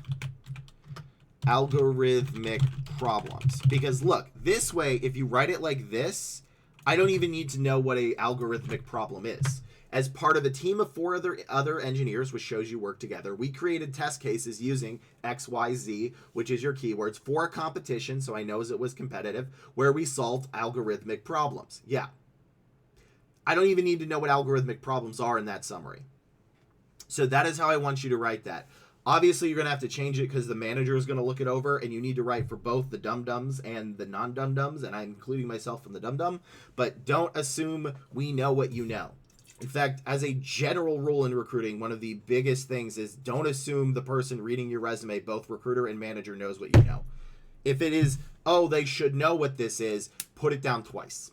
Algorithmic problems. Because look, this way, if you write it like this, I don't even need to know what a algorithmic problem is. As part of a team of 4 other engineers, which shows you work together, we created test cases using X, Y, Z, which is your keywords, for a competition, so I know it was competitive, where we solved algorithmic problems. Yeah. I don't even need to know what algorithmic problems are in that summary. So that is how I want you to write that. Obviously, you're going to have to change it because the manager is going to look it over, and you need to write for both the dum-dums and the non-dum-dums, and I'm including myself in the dum-dum. But don't assume we know what you know. In fact, as a general rule in recruiting, one of the biggest things is don't assume the person reading your resume, both recruiter and manager, knows what you know. If it is, oh, they should know what this is, put it down twice.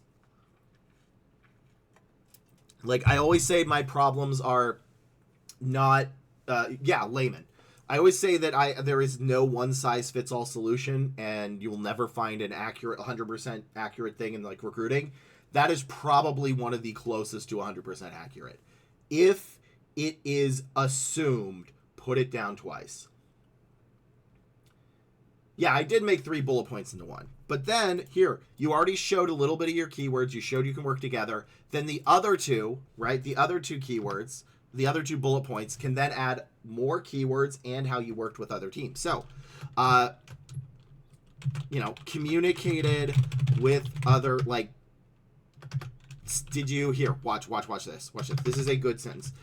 Like, I always say my problems are not, layman. I always say that there is no one-size-fits-all solution, and you'll never find an accurate, 100% accurate thing in, like, recruiting. That is probably one of the closest to 100% accurate. If it is assumed, put it down twice. Yeah, I did make 3 bullet points into one. But then, here, you already showed a little bit of your keywords. You showed you can work together. Then the other 2, right, the other 2 keywords, the other 2 bullet points can then add more keywords and how you worked with other teams. So, communicated with other, like, did you, here, watch this. This is a good sentence.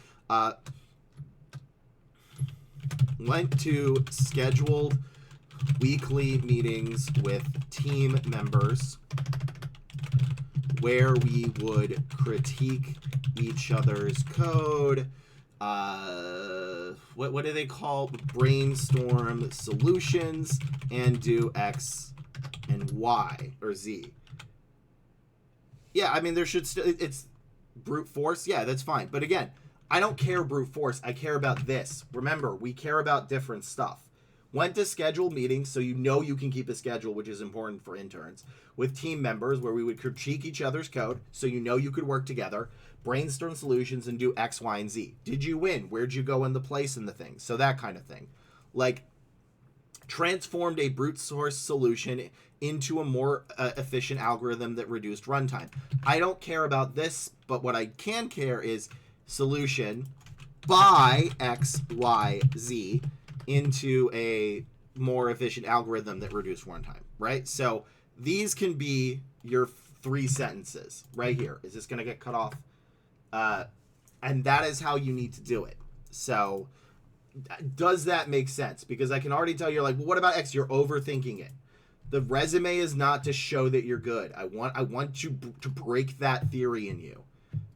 Went to scheduled weekly meetings with team members where we would critique each other's code. What do they call? Brainstorm solutions and do X and Y or Z. Yeah, I mean, there should still, it's brute force. Yeah, that's fine. But again, I don't care brute force. I care about this. Remember, we care about different stuff. Went to scheduled meetings, so you know you can keep a schedule, which is important for interns, with team members where we would critique each other's code, so you know you could work together, brainstorm solutions, and do X, Y, and Z. Did you win? Where'd you go in the place in the thing? So that kind of thing. Like, transformed a brute source solution into a more efficient algorithm that reduced runtime. I don't care about this, but what I can care is solution by X, Y, Z into a more efficient algorithm that reduced runtime, right? So these can be your 3 sentences right here. Is this going to get cut off? And that is how you need to do it. So does that make sense? Because I can already tell you're like, well, what about X? You're overthinking it. The resume is not to show that you're good. I want you to break that theory in you.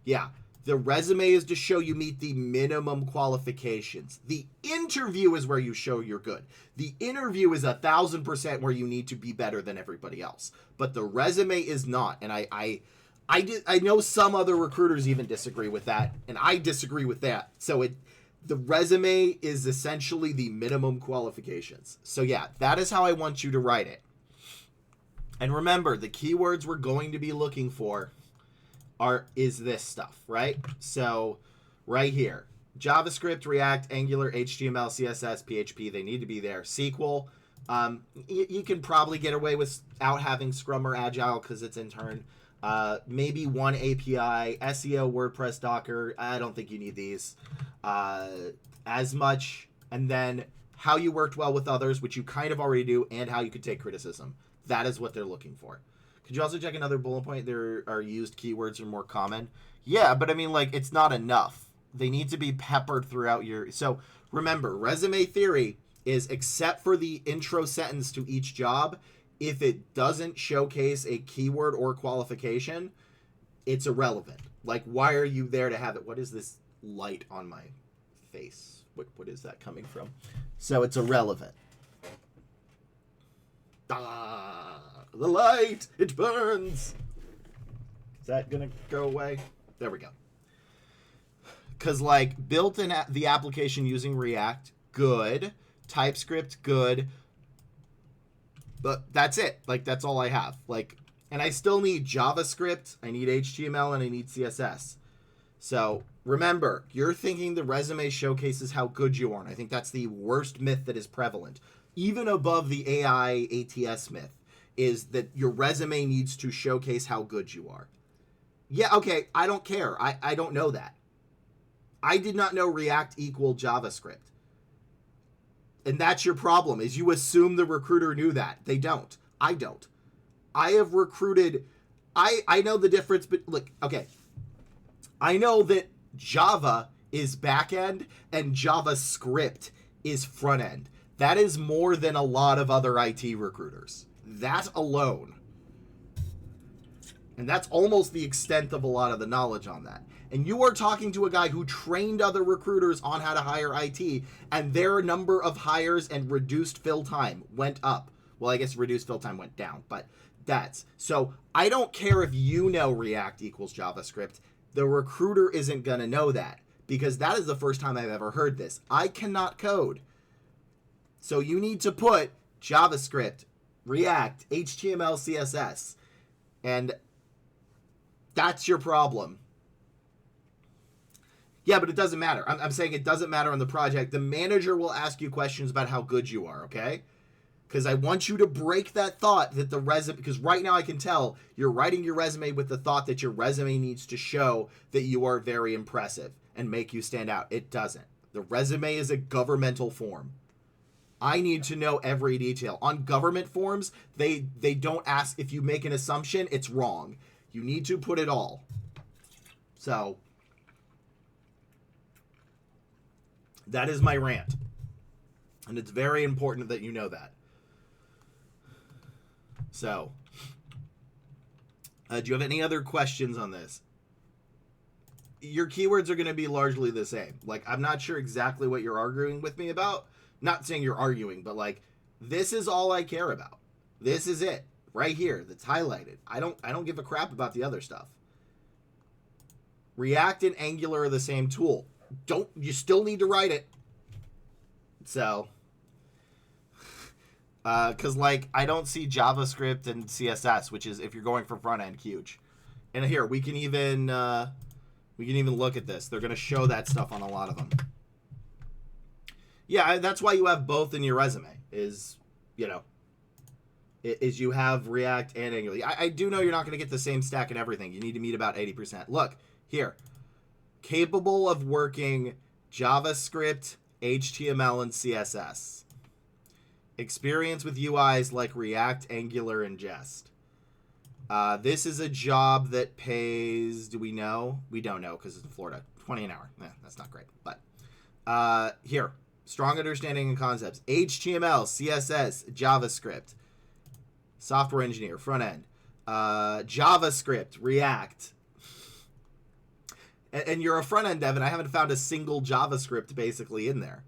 Yeah, the resume is to show you meet the minimum qualifications. The interview is where you show you're good. The interview is 1,000% where you need to be better than everybody else. But the resume is not. And I know some other recruiters even disagree with that, and I disagree with that. So the resume is essentially the minimum qualifications. So yeah, that is how I want you to write it. And remember, the keywords we're going to be looking for is this stuff, right? So right here, JavaScript, React, Angular, HTML, CSS, PHP, they need to be there. SQL, you can probably get away without having Scrum or Agile because it's intern. Maybe one API, SEO, WordPress, Docker. I don't think you need these as much. And then how you worked well with others, which you kind of already do, and how you could take criticism. That is what they're looking for. Could you also check another bullet point? There are used keywords are more common. Yeah, but I mean, like, it's not enough. They need to be peppered throughout your... So remember, resume theory is except for the intro sentence to each job, if it doesn't showcase a keyword or qualification, it's irrelevant. Like, why are you there to have it? What is this light on my face? What is that coming from? So it's irrelevant. The light, it burns. Is that gonna go away? There we go. Because, like, built in the application using React, good. TypeScript, good. But that's it. Like, that's all I have. Like, and I still need JavaScript, I need HTML, and I need CSS. So remember, you're thinking the resume showcases how good you are. And I think that's the worst myth that is prevalent. Even above the AI ATS myth is that your resume needs to showcase how good you are. Yeah, okay, I don't care. I don't know that. I did not know React equaled JavaScript. And that's your problem, is you assume the recruiter knew that. They don't. I don't. I have recruited... I know the difference, but look, okay. I know that Java is back-end and JavaScript is front-end. That is more than a lot of other IT recruiters. That alone. And that's almost the extent of a lot of the knowledge on that. And you are talking to a guy who trained other recruiters on how to hire IT, and their number of hires and reduced fill time went up. Well, I guess reduced fill time went down, but that's... So I don't care if you know React equals JavaScript. The recruiter isn't going to know that, because that is the first time I've ever heard this. I cannot code. So you need to put JavaScript, React, HTML, CSS, and that's your problem. Yeah, but it doesn't matter. I'm saying it doesn't matter on the project. The manager will ask you questions about how good you are, okay? Because I want you to break that thought that the resume... Because right now I can tell you're writing your resume with the thought that your resume needs to show that you are very impressive and make you stand out. It doesn't. The resume is a governmental form. I need to know every detail. On government forms, they don't ask if you make an assumption, it's wrong. You need to put it all. So... that is my rant. And it's very important that you know that. So, do you have any other questions on this? Your keywords are going to be largely the same. Like, I'm not sure exactly what you're arguing with me about. Not saying you're arguing, but like, this is all I care about. This is it. Right here. That's highlighted. I don't give a crap about the other stuff. React and Angular are the same tool. You still need to write it. So, because like I don't see JavaScript and CSS, which is if you're going for front end, huge. And here we can even look at this. They're going to show that stuff on a lot of them. Yeah, that's why you have both in your resume. Is you know, is you have React and Angular. I do know you're not going to get the same stack and everything. You need to meet about 80%. Look, here. Capable of working JavaScript, HTML, and CSS. Experience with UIs like React, Angular, and Jest. This is a job that pays, do we know? We don't know because it's in Florida. 20 an hour. That's not great. But here, strong understanding and concepts. HTML, CSS, JavaScript. Software engineer, front end. JavaScript, React. And you're a front end dev, and I haven't found a single JavaScript basically in there.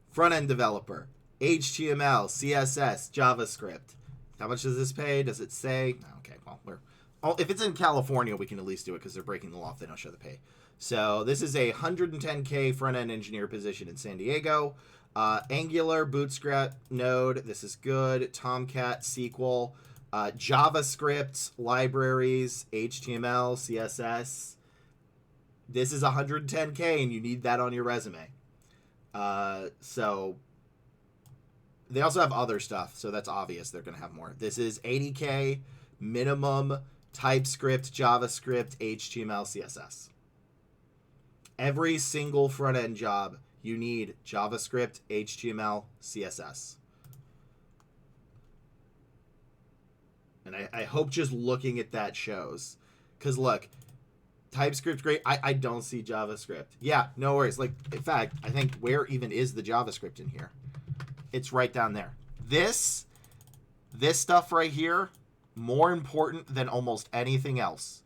Front end developer, HTML, CSS, JavaScript. How much does this pay? Does it say? Okay, well, if it's in California, we can at least do it because they're breaking the law if they don't show the pay. So this is a 110K front end engineer position in San Diego. Angular, Bootstrap, Node. This is good. Tomcat, SQL, JavaScript, libraries, HTML, CSS. This is 110K, and you need that on your resume. So they also have other stuff, so that's obvious they're going to have more. This is 80K minimum, TypeScript, JavaScript, HTML, CSS. Every single front-end job, you need JavaScript, HTML, CSS. And I hope just looking at that shows. Because, look, TypeScript, great. I don't see JavaScript. Yeah, no worries. Like, in fact, I think where even is the JavaScript in here? It's right down there. This stuff right here, more important than almost anything else.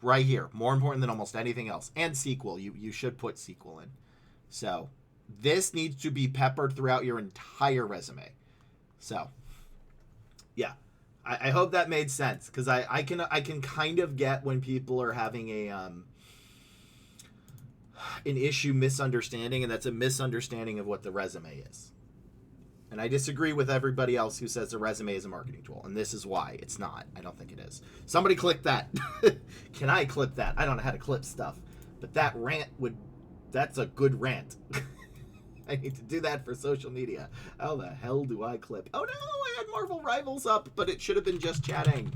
Right here, more important than almost anything else. And SQL, you should put SQL in. So this needs to be peppered throughout your entire resume. So yeah, I hope that made sense, because I can kind of get when people are having an issue misunderstanding, and that's a misunderstanding of what the resume is. And I disagree with everybody else who says the resume is a marketing tool. And this is why it's not. I don't think it is. Somebody click that. Can I clip that? I don't know how to clip stuff. But that rant that's a good rant. I need to do that for social media. How the hell do I clip? Oh no, I had Marvel Rivals up, but it should have been just chatting.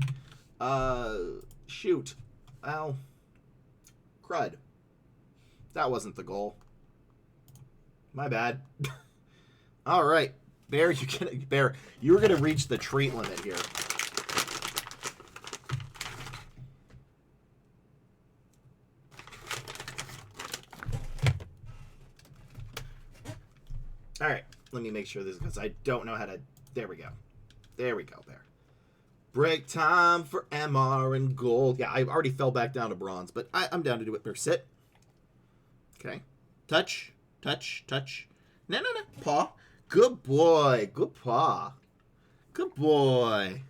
Shoot. Well, crud. That wasn't the goal. My bad. All right. Bear, you were gonna reach the treat limit here. All right, let me make sure this, because I don't know how to. There we go, Bear. Break time for MR and gold. Yeah, I already fell back down to bronze, but I'm down to do it. Bear, sit. Okay, touch. No. Paw. Good boy. Good paw. Good boy.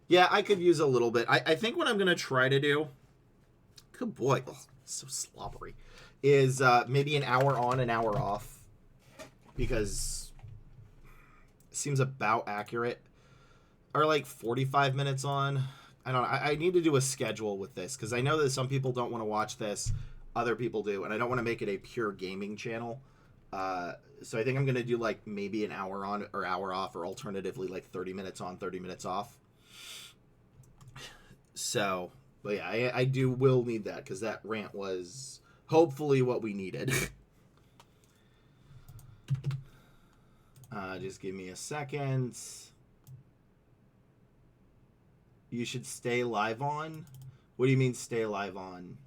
Yeah, I could use a little bit. I think what I'm going to try to do... Good boy. Oh, so slobbery. Is maybe an hour on, an hour off. Because it seems about accurate. Or like 45 minutes on. I don't know. I need to do a schedule with this, because I know that some people don't want to watch this. Other people do. And I don't want to make it a pure gaming channel. So I think I'm going to do like maybe an hour on or hour off, or alternatively like 30 minutes on, 30 minutes off. So, but yeah, I will need that, because that rant was hopefully what we needed. Just give me a second. You should stay live on? What do you mean stay live on?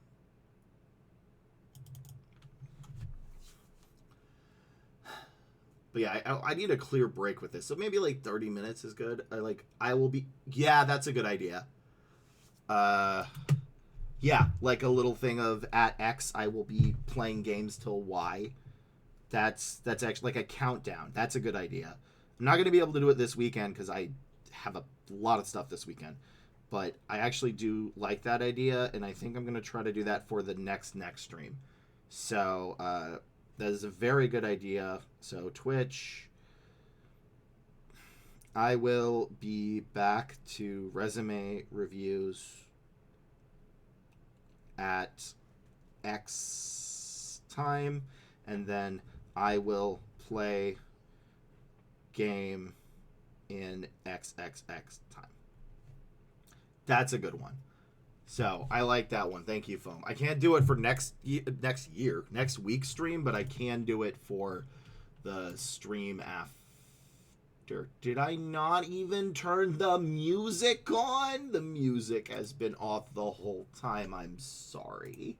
But yeah, I need a clear break with this. So maybe like 30 minutes is good. I will be... Yeah, that's a good idea. Yeah, like a little thing of at X, I will be playing games till Y. That's actually like a countdown. That's a good idea. I'm not going to be able to do it this weekend because I have a lot of stuff this weekend. But I actually do like that idea, and I think I'm going to try to do that for the next stream. So, that is a very good idea. So, Twitch. I will be back to resume reviews at X time, and then I will play game in XXX time. That's a good one. So I like that one. Thank you, Foam. I can't do it for next week's stream, but I can do it for the stream after. Did I not even turn the music on? The music has been off the whole time. I'm sorry.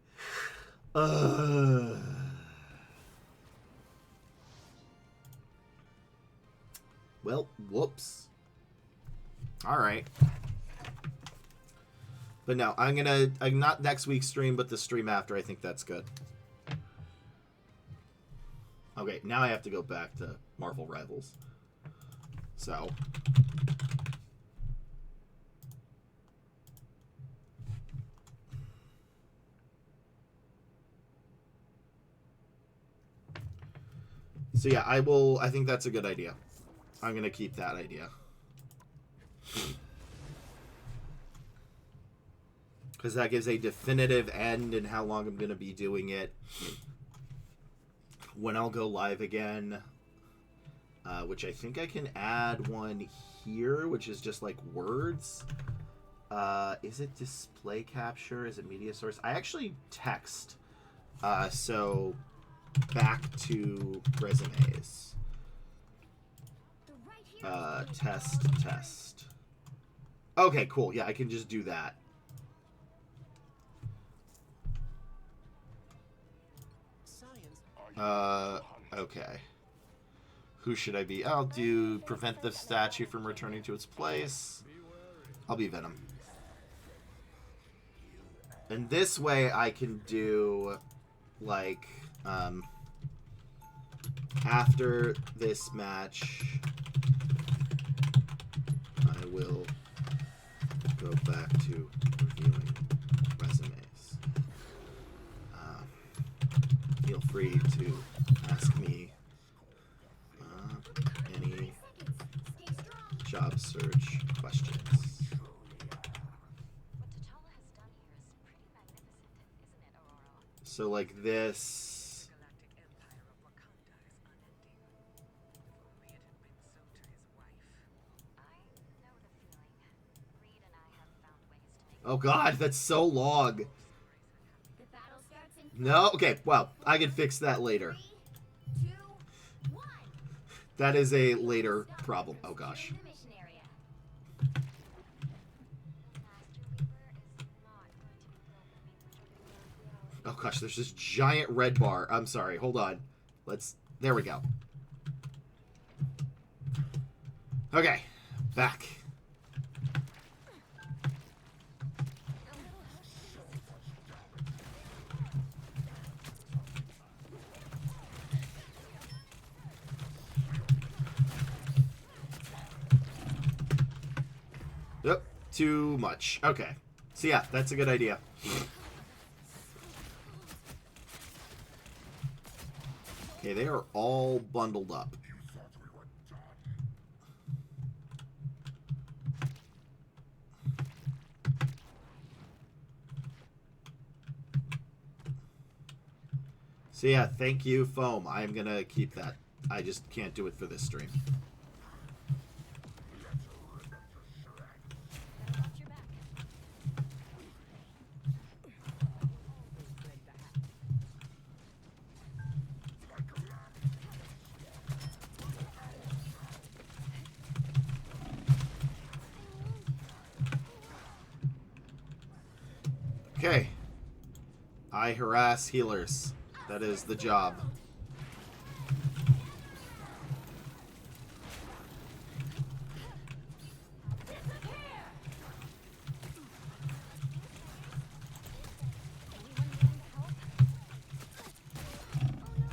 Well, whoops. All right. But no, I'm not next week's stream, but the stream after. I think that's good. Okay, now I have to go back to Marvel Rivals. So. So yeah, I think that's a good idea. I'm going to keep that idea. Because that gives a definitive end in how long I'm going to be doing it. When I'll go live again. Which I think I can add one here, which is just like words. Is it display capture? Is it media source? I actually text. So back to resumes. Test. Okay, cool. Yeah, I can just do that. Okay. Who should I be? I'll do prevent the statue from returning to its place. I'll be Venom. And this way I can do, like, after this match, I will go back to reviewing resumes. Feel free to ask me any job search questions. So like this. Oh god, that's so long. No? Okay, well, I can fix that later. That is a later problem. Oh gosh. Oh gosh, there's this giant red bar. I'm sorry, hold on. There we go. Okay, back. Yep, too much. Okay. So yeah, that's a good idea. Okay, they are all bundled up. So yeah, thank you, Foam. I'm gonna keep that. I just can't do it for this stream. Okay. I harass healers. That is the job.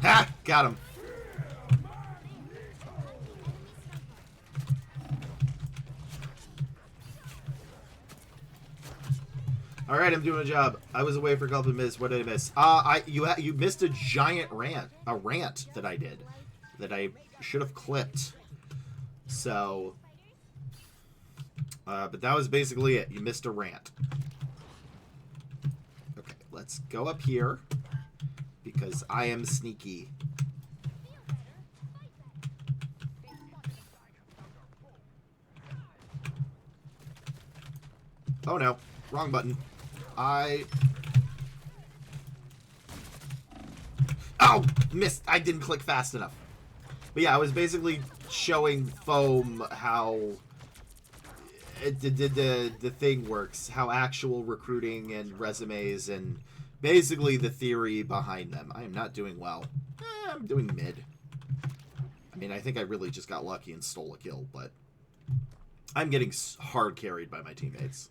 Ha! Got him. All right, I'm doing a job. I was away for a couple of minutes. What did I miss? You missed a giant rant that I did that I should have clipped. So, but that was basically it. You missed a rant. Okay, let's go up here because I am sneaky. Oh no. Wrong button. Oh! Missed. I didn't click fast enough. But yeah, I was basically showing Foam how the thing works. How actual recruiting and resumes and basically the theory behind them. I am not doing well. I'm doing mid. I mean, I think I really just got lucky and stole a kill, but I'm getting hard carried by my teammates.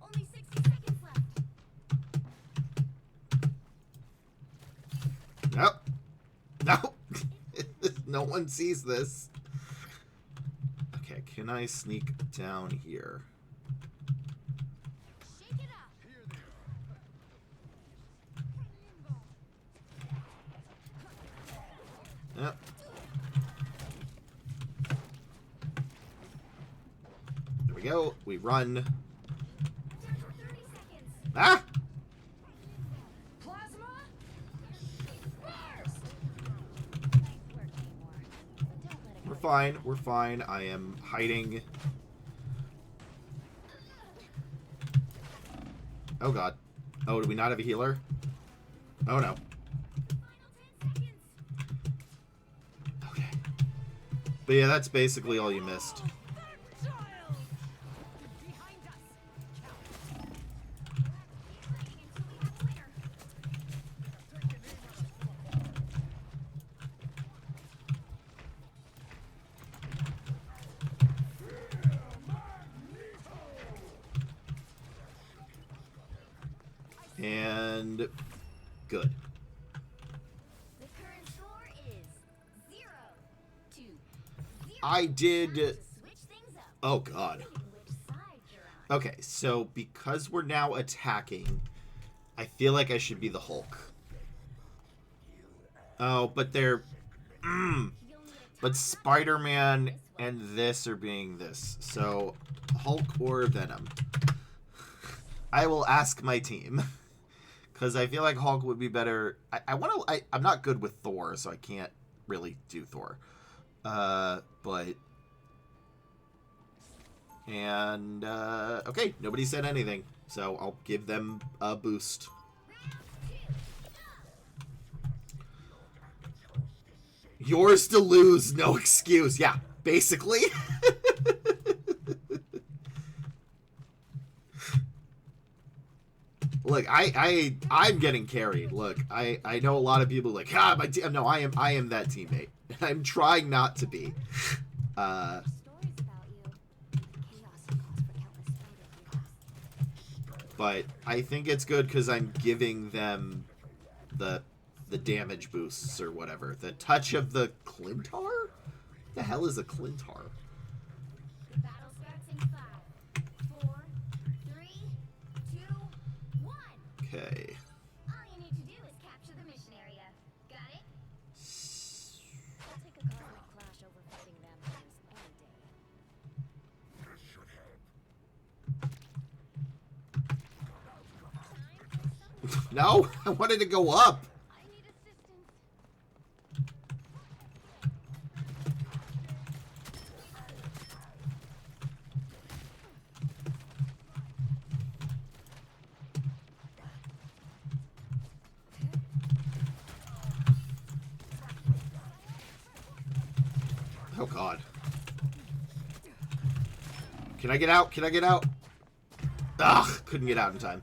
Only 60 seconds left. Nope. Nope. No one sees this. Okay, can I sneak down here? Shake it up. Yep. There we go. We run. 30 seconds. Ah! Plasma. Burst. We're fine. We're fine. I am hiding. Oh god. Oh, do we not have a healer? Oh no. Final 10 seconds. Okay. But yeah, that's basically all you missed. Behind us. Until we have a winner. And good. The current score is 0-2. I did. Switch things up. Oh god. Which side you're on. Okay, so because we're now attacking, I feel like I should be the Hulk. Oh, but they're... You'll need a But top Spider-Man and this are being this. So, Hulk or Venom? I will ask my team. Because I feel like Hulk would be better. I'm not good with Thor, so I can't really do Thor. But... And, okay, nobody said anything. So, I'll give them a boost. Yours to lose, no excuse. Yeah, basically. Look, I'm getting carried. Look, I know a lot of people like, my team. No, I am that teammate. I'm trying not to be. stories about you. Chaos and cause for countless photo views. But I think it's good because I'm giving them the damage boosts or whatever. The touch of the Clintar? What the hell is a Clintar? The battle starts in 5, 4, 3, 2, 1. Okay. All you need to do is capture the mission area. Got it? I'll take a cosmic clash over fighting vampires any day. No, I wanted to go up. I need assistance. Oh god. Can I get out? Can I get out? Ugh, couldn't get out in time.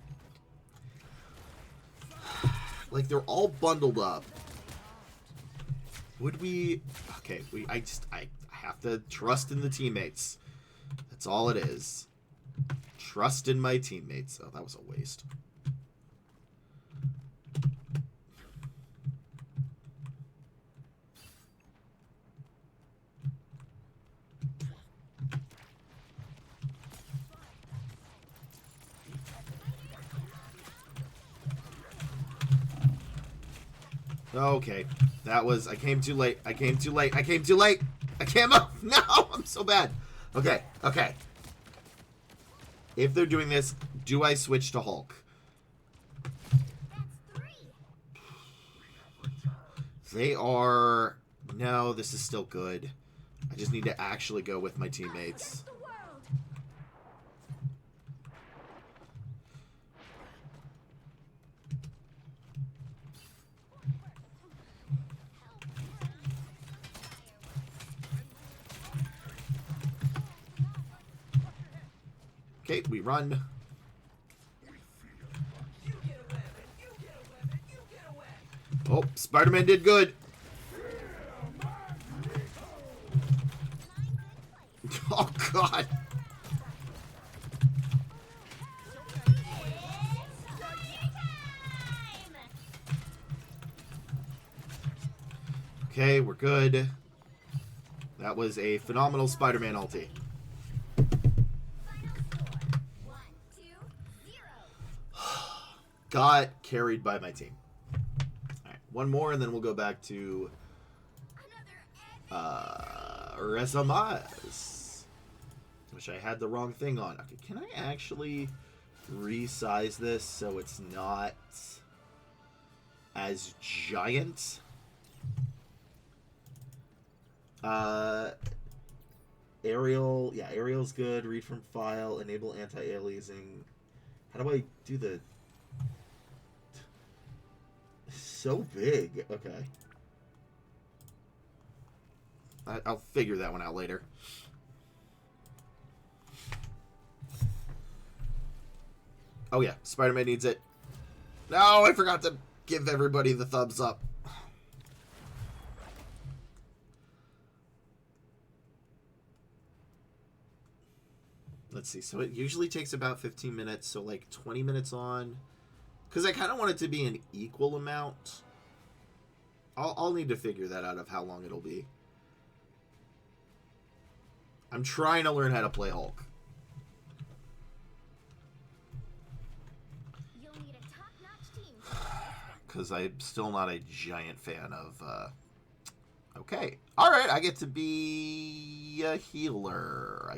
Like, they're all bundled up. Would we... Okay, I have to trust in the teammates. That's all it is. Trust in my teammates. Oh, that was a waste. Okay, that was... I came too late. I came too late. I came too late. I came up. No, I'm so bad. Okay, okay. If they're doing this, do I switch to Hulk? That's 3. They are... No, this is still good. I just need to actually go with my teammates. Okay, we run. Oh, Spider-Man did good. Oh, God. Okay, we're good. That was a phenomenal Spider-Man ulti. Got carried by my team. Alright, one more and then we'll go back to Resamaz. Which I had the wrong thing on. Okay, can I actually resize this so it's not as giant? Aerial, yeah, Aerial's good. Read from file, enable anti-aliasing. How do I do the... So big. Okay. I'll figure that one out later. Oh yeah, Spider-Man needs it. No, I forgot to give everybody the thumbs up. Let's see. So it usually takes about 15 minutes, so like 20 minutes on. Because I kind of want it to be an equal amount. I'll need to figure that out of how long it'll be. I'm trying to learn how to play Hulk. You'll need a top-notch team. Because I'm still not a giant fan of... Okay. Alright, I get to be a healer.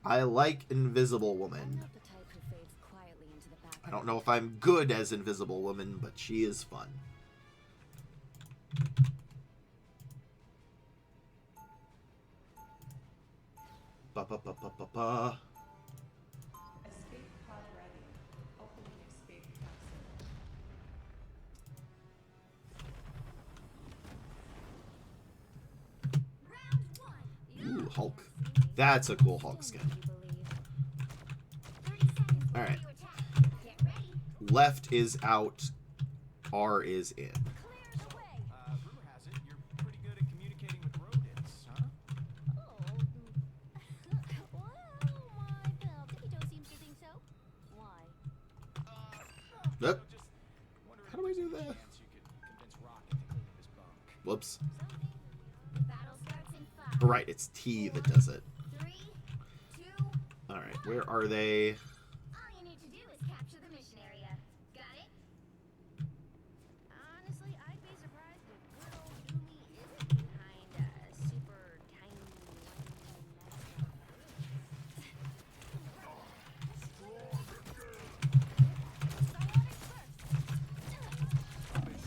I like Invisible Woman. I don't know if I'm good as Invisible Woman, but she is fun. Ba-ba-ba-ba-ba-ba. Escape pod ready. Opening escape capsule. Round one. Ooh, Hulk. That's a cool Hulk skin. 30 seconds. Alright. Get ready. Left is out. R is in. Clear the way. Rumor has it you're pretty good at communicating with rodents, huh? Oh. Well, my pal Tippy Toe seems to think so. Why? Yep. Just wondering How do I do that? chance you could convince Rocket to clean this bunk. Whoops. Something. Battle starts in 5. Right, it's T that does it. 3, 2. Alright, where are they? All you need to do is capture the mission area. Got it? Honestly, I'd be surprised if good old Yumi isn't behind a super tiny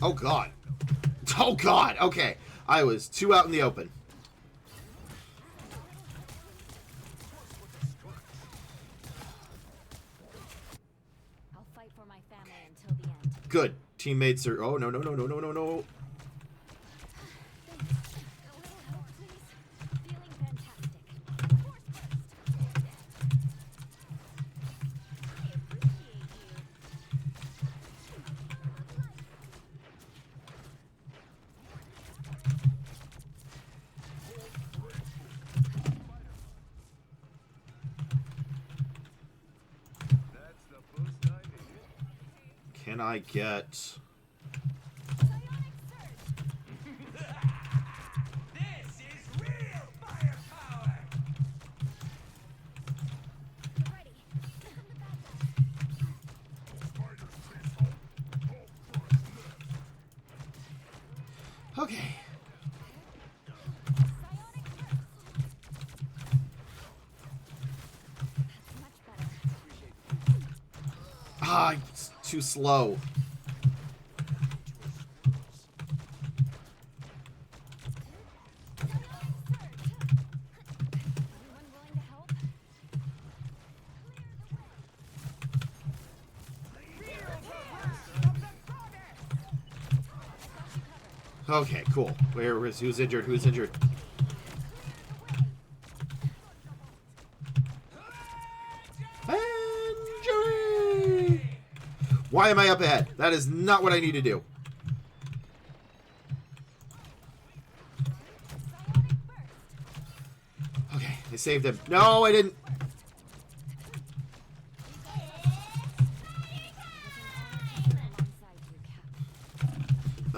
Oh god. Oh god, okay. I was too out in the open. I'll fight for my family until the end. Good. Teammates are... Oh, no, no, no, no, no, no, no. A little help, please. Feeling fantastic. Force burst. I appreciate you. That's the boost I needed. Can I get... Psionic surge. This is real firepower! Get ready. Here come the bad guys. Okay. Psionic burst. That's much better. Ah, it's too slow. Okay, cool. Who's injured? Who's injured? Injury! Why am I up ahead? That is not what I need to do. Okay, I saved him. No, I didn't.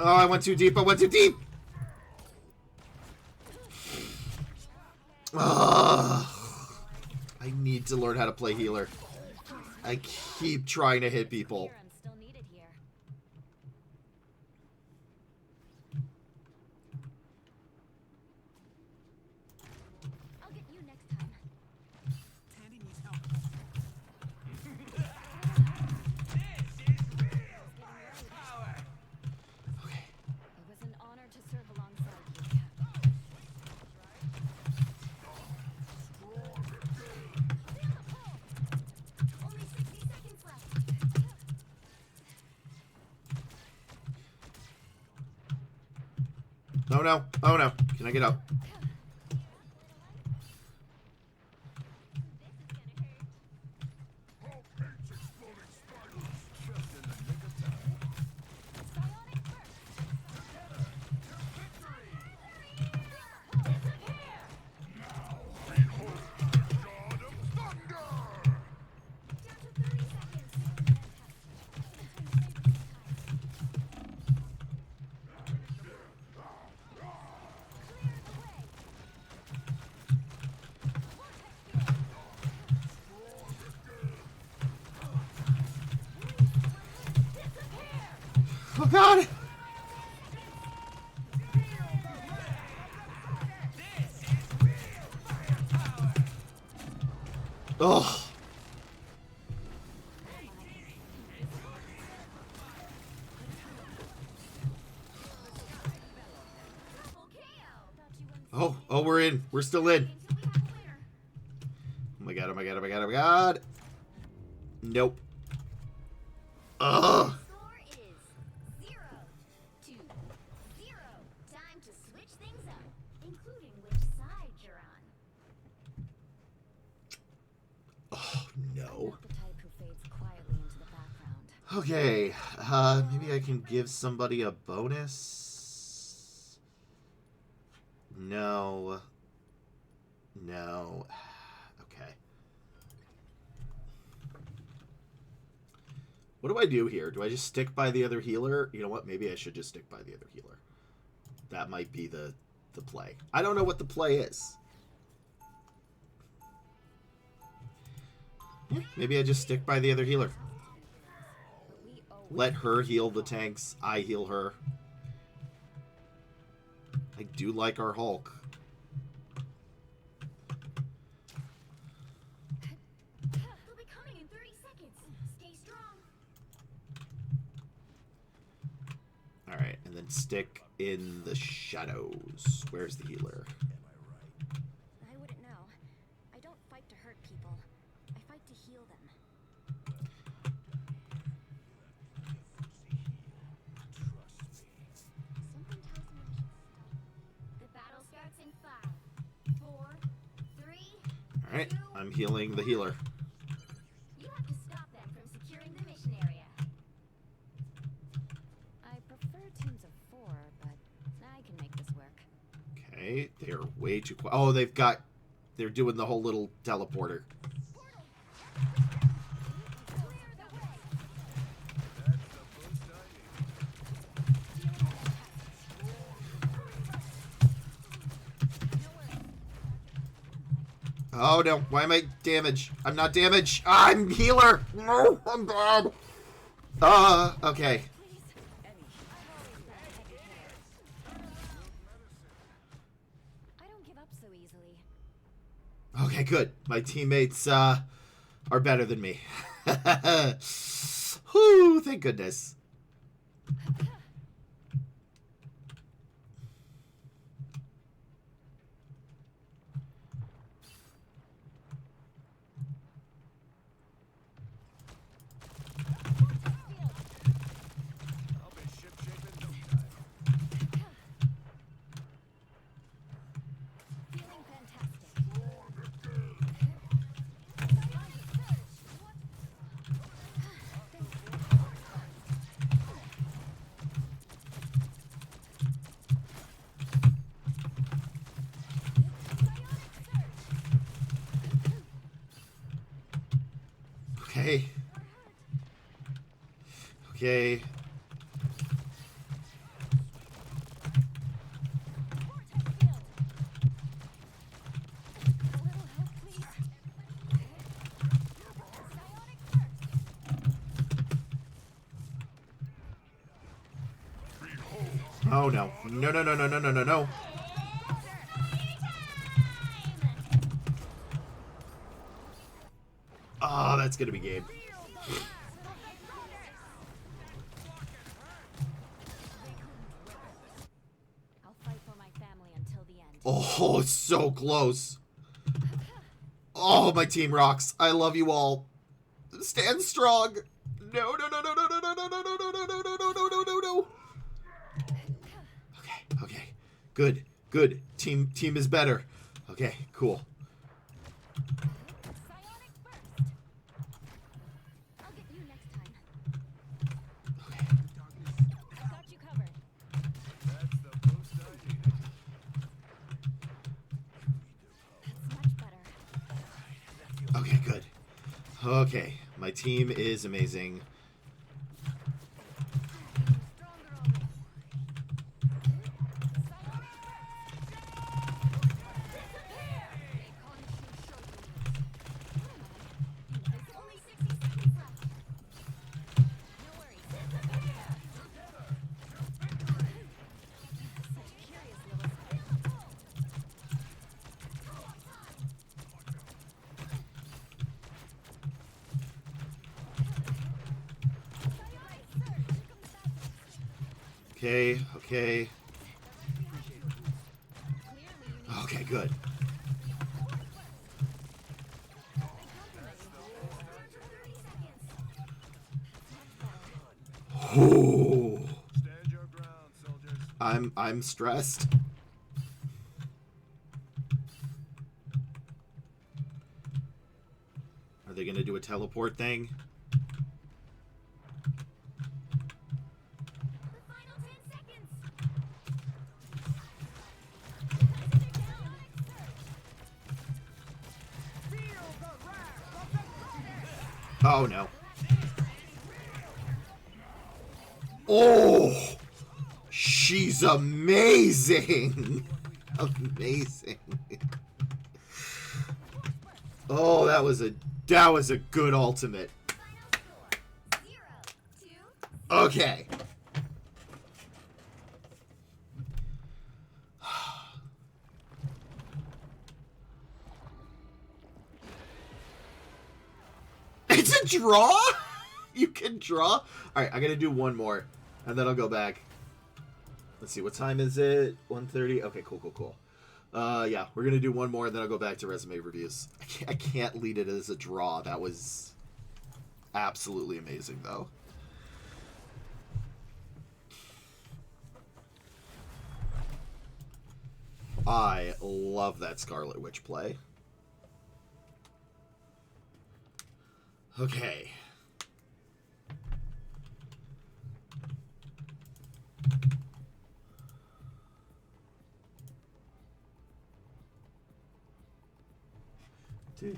Oh, I went too deep. I went too deep. Ugh. I need to learn how to play healer. I keep trying to hit people. I'm still needed here. I'll get you next time. Tandy needs help. Okay. It was an honor to serve alongside you, Cap. Only 60 seconds left. Oh no. Oh no. Can I get up? Oh god! Oh. Oh, we're in. We're still in. Oh my god, oh my god, oh my god, oh my god. Nope. Ugh. Score is 0-0. Time to switch things up, including which side you're on. Oh no. Not the type who fades quietly into the background. Okay, maybe I can give somebody a bonus? No. No. Okay. What do I do here? Do I just stick by the other healer? You know what? Maybe I should just stick by the other healer. That might be the play. I don't know what the play is. Yeah, maybe I just stick by the other healer. Let her heal the tanks. I heal her. I do like our Hulk. They'll be coming in 30 seconds. Stay strong. Alright, and then stick in the shadows. Where's the healer? I wouldn't know. I don't fight to hurt people. I fight to heal them. Something tells me I should stop. The battle starts in 5, 4, 3. Alright, I'm healing the healer. You have to stop them from securing the mission area. I prefer teams of 4, but I can make this work. Okay, they're way too quiet. Oh, they're doing the whole little teleporter. Oh no, why am I damaged? I'm not damaged. I'm healer. No, I'm bad. Okay. I don't give up so easily. Okay, good. My teammates are better than me. Whew, thank goodness. I'll be shipshape in no time. Okay. Oh no. No, no, no, no, no, no, no, no. Oh, that's gonna be Gabe. I'll fight for my family until the end. Oh, it's so close. Oh, my team rocks. I love you all. Stand strong. No, no, no, no, no, no, no, no, no, no, no, no, no, no, no, no, no, no. Okay, okay. Good, good. Team is better. Okay, cool. Psionic burst. I'll get you next time. Okay. I got you covered. That's the boost I needed. That's much better. Okay, good. Okay, my team is amazing. Okay, okay. Okay, good. Ooh. Stand your ground, soldiers. I'm stressed. Are they gonna do a teleport thing? Oh no. Oh, she's amazing. Amazing. Oh, that was a good ultimate. Okay. It's a draw? You can draw? Alright, I gotta do one more. And then I'll go back. Let's see, what time is it? 1:30? Okay, cool, cool, cool. Yeah, we're gonna do one more, and then I'll go back to resume reviews. I can't lead it as a draw. That was absolutely amazing, though. I love that Scarlet Witch play. Okay. Pick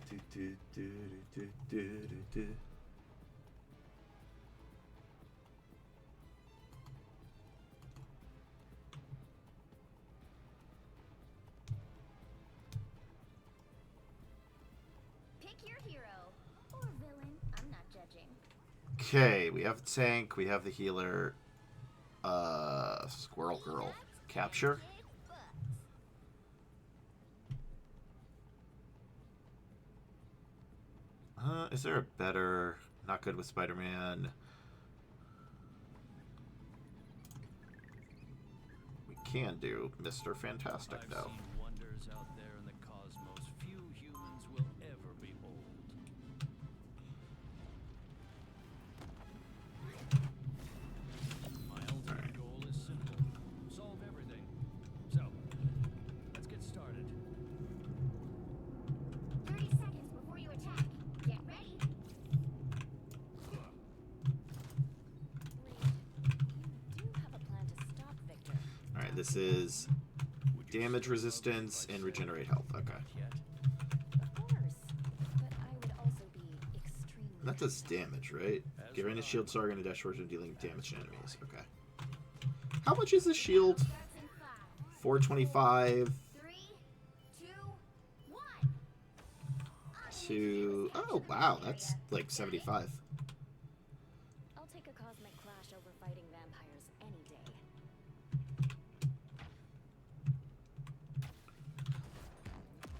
your hero or villain. I'm not judging. Okay, we have the tank, we have the healer. Squirrel Girl. Capture. Is there a better... Not good with Spider-Man. We can do Mr. Fantastic, I've though. seen wonders out there in the cosmos few humans will ever behold. My ultimate goal is simple. Solve everything. So, let's get started. 30 seconds before you attack. Get ready. You do have a plan to stop Victor. Alright, this is damage resistance and regenerate health. Okay. Yet, Of course. But I would also be extremely That does damage, right? as Giving a shield so are going to dash forward and dealing damage to enemies. Okay. How much is the shield? Starts in 5, 425 3, 2, 1. to... Oh, wow. That's like 75. I'll take a cosmic clash over fighting vampires any day.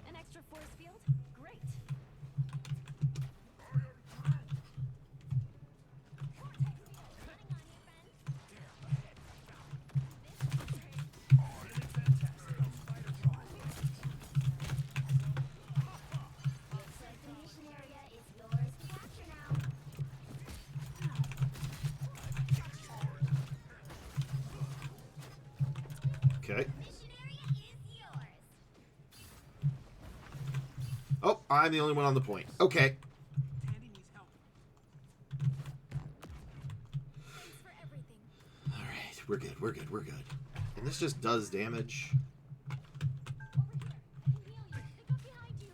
An extra force field? Great. Looks like the mission area is yours to capture now. Okay. Mission area is yours. Oh, I'm the only one on the point. Okay. Tandy needs help. Thanks for everything. All right. We're good. We're good. We're good. And this just does damage. Over here. I can heal you. Pick up behind you.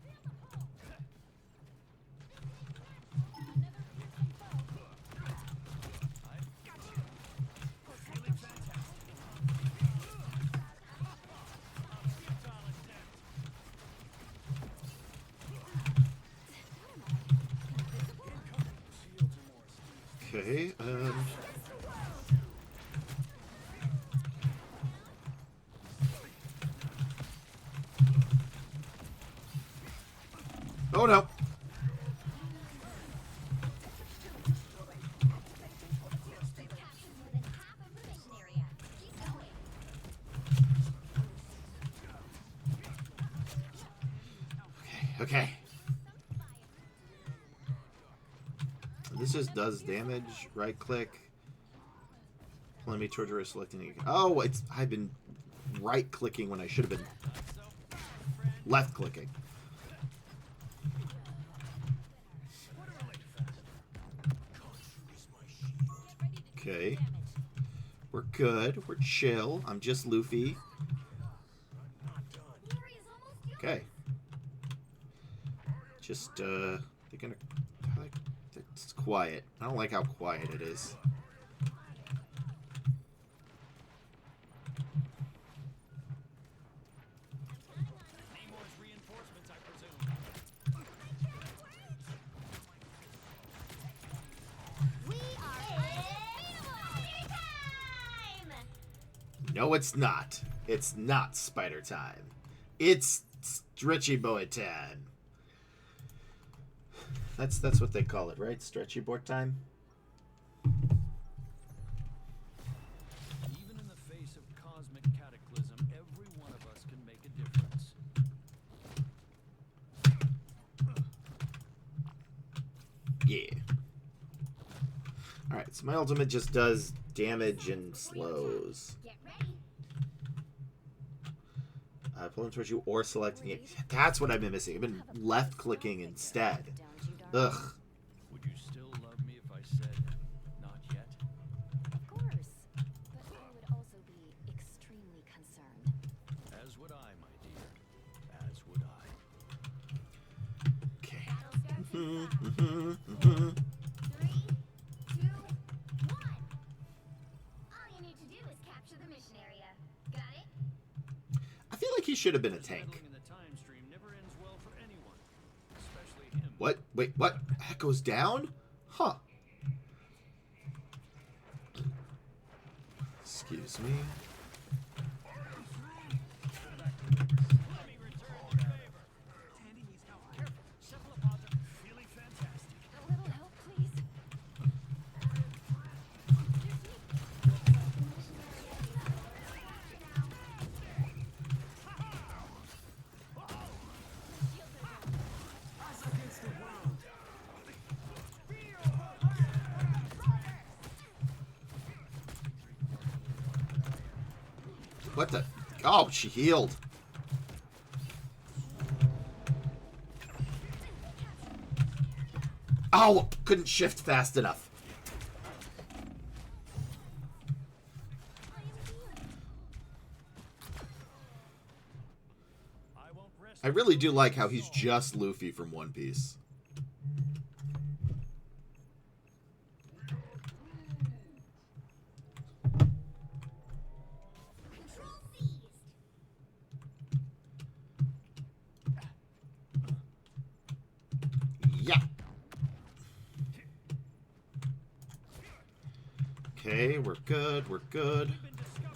Feel the pull. Another fearsome foe. I've got you. Feeling fantastic. Futile attempt. Shields are more astute. Okay. Oh, no. Captured more than half of the mission area. Keep going. Okay. Okay. This just does damage. Right click. Pulling me towards or selecting it. Oh, it's I've been right clicking when I should have been left clicking. Okay. We're good. We're chill. I'm just Luffy. Glory is almost yours. Okay. Just they're gonna it's quiet. I don't like how quiet it is. Namor's reinforcements, I presume. We are unbeatable! Time! No, it's not. It's not spider time. It's stretchy boy time. That's what they call it, right? Stretchy boy time. Even in the face of cosmic cataclysm, every one of us can make a difference. Yeah. All right. So my ultimate just does damage and slows. Get ready. Pulling towards you or selecting it. That's what I've been missing. I've been left clicking instead. Ugh. Would you still love me if I said not yet? Of course. But I would also be extremely concerned. As would I, my dear. As would I. Okay. Battle starts in 5, Mm-hmm. 3, 2, 1. All you need to do is capture the mission area. Got it? I feel like he should have been a tank. Meddling in the time stream never ends well for anyone, especially him. What? Wait, what? That goes down? Huh. Excuse me. Let me return your favor. Tandy needs help. Careful. Cephalopods are feeling fantastic. A little help, please. What the? Oh, she healed. Oh, couldn't shift fast enough. I won't rest I really do like how he's just Luffy from One Piece. Control seized. Yeah. Okay, we're good. We're good. Been discovered.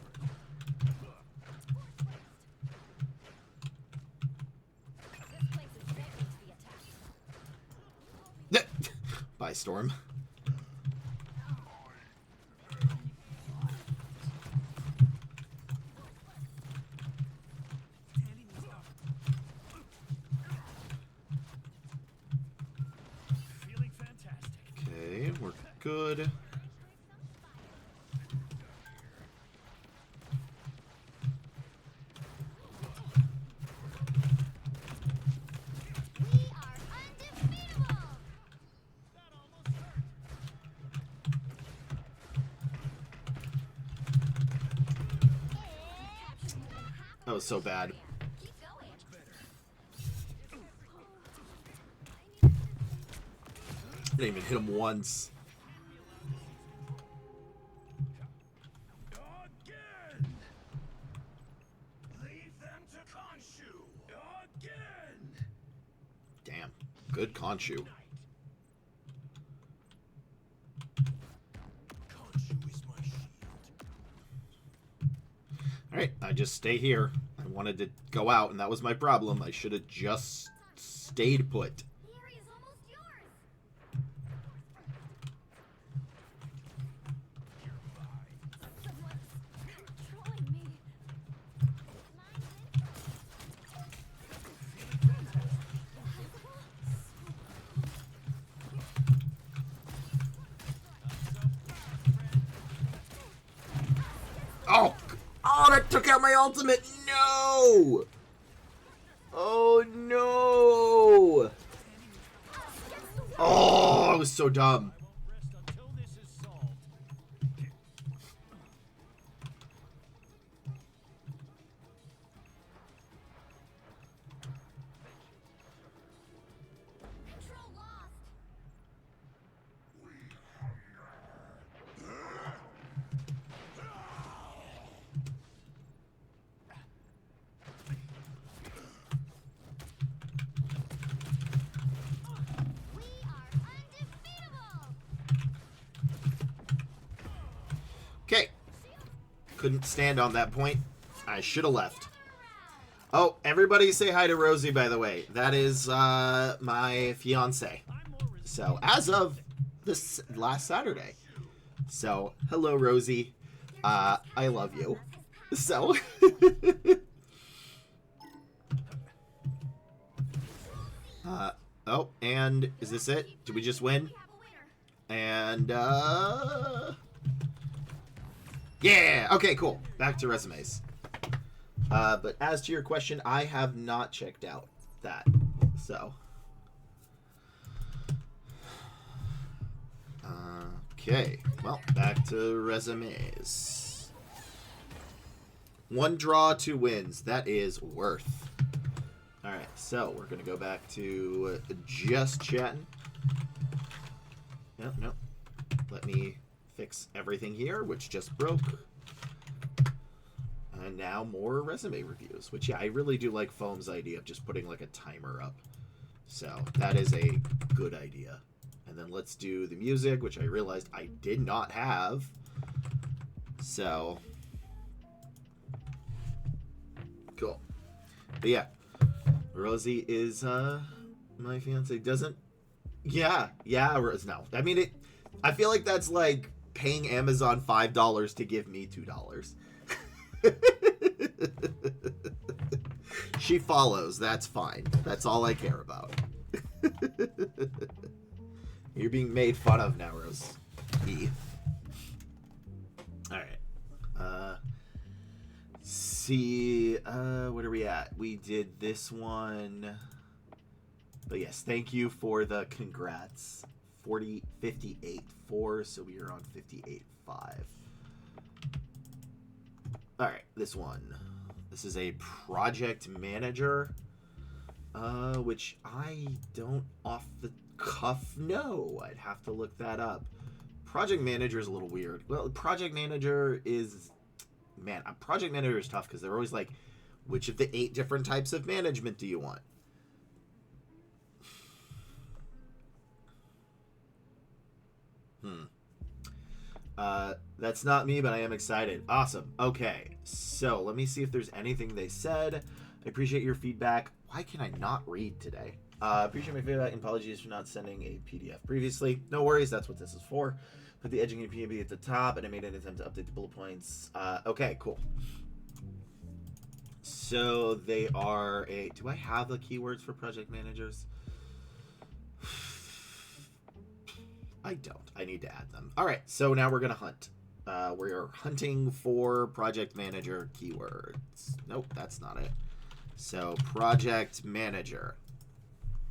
This place is ready to be attacked. Bye, Storm. Tandy needs help. Feeling fantastic. Okay, we're good. We are undefeatable. That almost hurt. That was so bad. Keep going. I didn't even hit him once. Again! Leave them to Khonshu! Again! Damn. Good Khonshu. Khonshu is my shield. Alright, I just stay here. I wanted to go out, and that was my problem. I should have just stayed put. The area is almost yours. Someone's controlling me. Oh! Oh, that took out my ultimate! No! Oh, no! Oh, I was so dumb. I won't rest until this is solved. Control lost. We are undefeatable. Okay. Couldn't stand on that point. I should have left. Oh, everybody say hi to Rosie, by the way. That is my fiance. I'm more So, as of this last Saturday. So, hello, Rosie. I love you. So, oh, and is this it? Did we just win? We have a winner. And, yeah! Okay, cool. Back to resumes. But as to your question, I have not checked out that. So. Okay. Well, back to resumes. 1 draw, 2 wins. That is worth. Alright, so we're going to go back to just chatting. No. Let me fix everything here, which just broke. And now more resume reviews, which, yeah, I really do like Foam's idea of just putting, like, a timer up. So that is a good idea. And then let's do the music, which I realized I did not have. So, cool. But yeah, Rosie is my fiance. Doesn't, yeah, Rose. No, I mean it. I feel like that's like paying Amazon $5 to give me $2. She follows. That's fine. That's all I care about. You're being made fun of now, Rose. E. Alright. See, what are we at? We did this one. But yes, thank you for the congrats. 58.4, so we are on 58.5. Alright, this one. This is a project manager. Which I don't off the cuff know. I'd have to look that up. Project manager is a little weird. Well, project manager is, man, a project manager is tough because they're always like, which of the 8 different types of management do you want? That's not me, but I am excited. Awesome. Okay, so let me see if there's anything they said. I appreciate your feedback. Why can I not read today? Appreciate my feedback and apologies for not sending a PDF previously. No worries, that's what this is for. Put the edging in PNB at the top, and I made an attempt to update the bullet points. Okay, cool. So they are a... Do I have the keywords for project managers? I don't. I need to add them. All right, so now we're going to hunt. We're hunting for project manager keywords. Nope, that's not it. So project manager,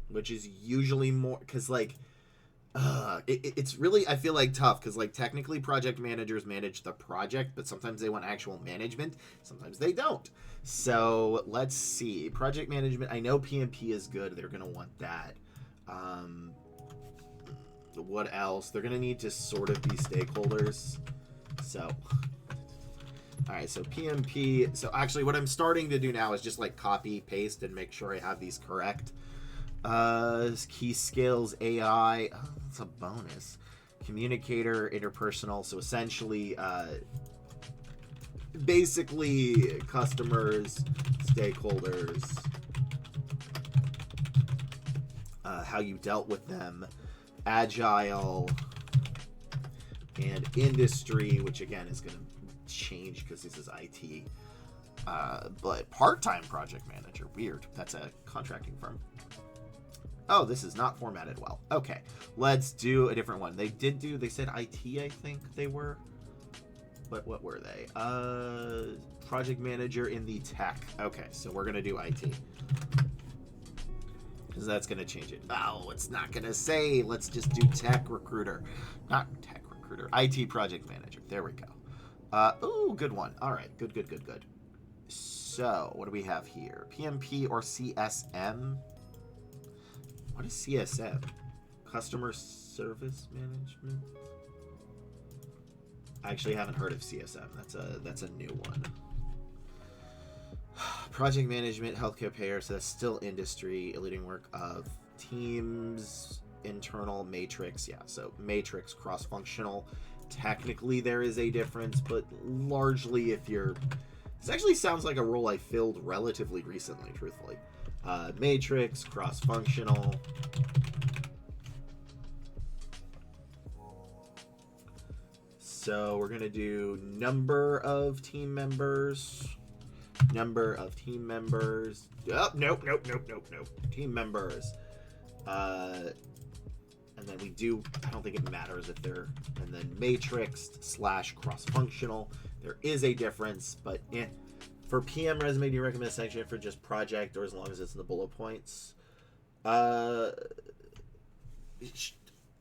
which is usually more... Because, like... it's really, I feel like, tough because, like, technically project managers manage the project, but sometimes they want actual management, sometimes they don't. So let's see. Project management, I know PMP is good. They're going to want that. What else? They're going to need to sort of be stakeholders. So, all right, so PMP. So actually what I'm starting to do now is just like copy, paste, and make sure I have these correct. Key skills, AI, oh, that's a bonus. Communicator, interpersonal, so essentially, basically customers, stakeholders, how you dealt with them, agile, and industry, which again is going to change because this is IT. But part-time project manager, weird. That's a contracting firm. Oh, this is not formatted well. Okay, let's do a different one. They said IT, I think they were. But what were they? Project manager in the tech. Okay, so we're going to do IT. Because that's going to change it. Oh, it's not going to say. Let's just do tech recruiter. Not tech recruiter. IT project manager. There we go. Ooh, good one. All right, good. So, what do we have here? PMP or CSM? What is CSM? Customer Service Management? I actually haven't heard of CSM. That's a new one. Project management, healthcare payer, so that's still industry, leading work of teams, internal, matrix, yeah, so matrix, cross-functional. Technically there is a difference, but largely if you're... This actually sounds like a role I filled relatively recently, truthfully. Matrix, cross-functional. So we're going to do number of team members. Number of team members. Oh, nope. Team members. And then we do, I don't think it matters if they're, and then matrix / cross-functional. There is a difference, but For PM resume, do you recommend a section for just project or as long as it's in the bullet points? It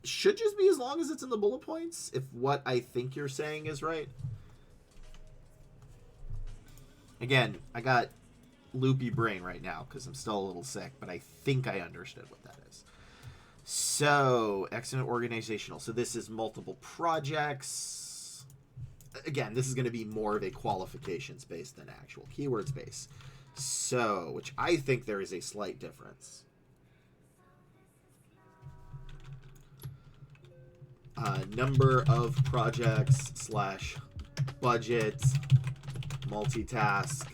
should just be as long as it's in the bullet points, if what I think you're saying is right. Again, I got loopy brain right now because I'm still a little sick, but I think I understood what that is. So, excellent organizational. So this is multiple projects. Again, this is going to be more of a qualifications based than actual keywords based. So, which I think there is a slight difference. Number of projects / budget, multitask,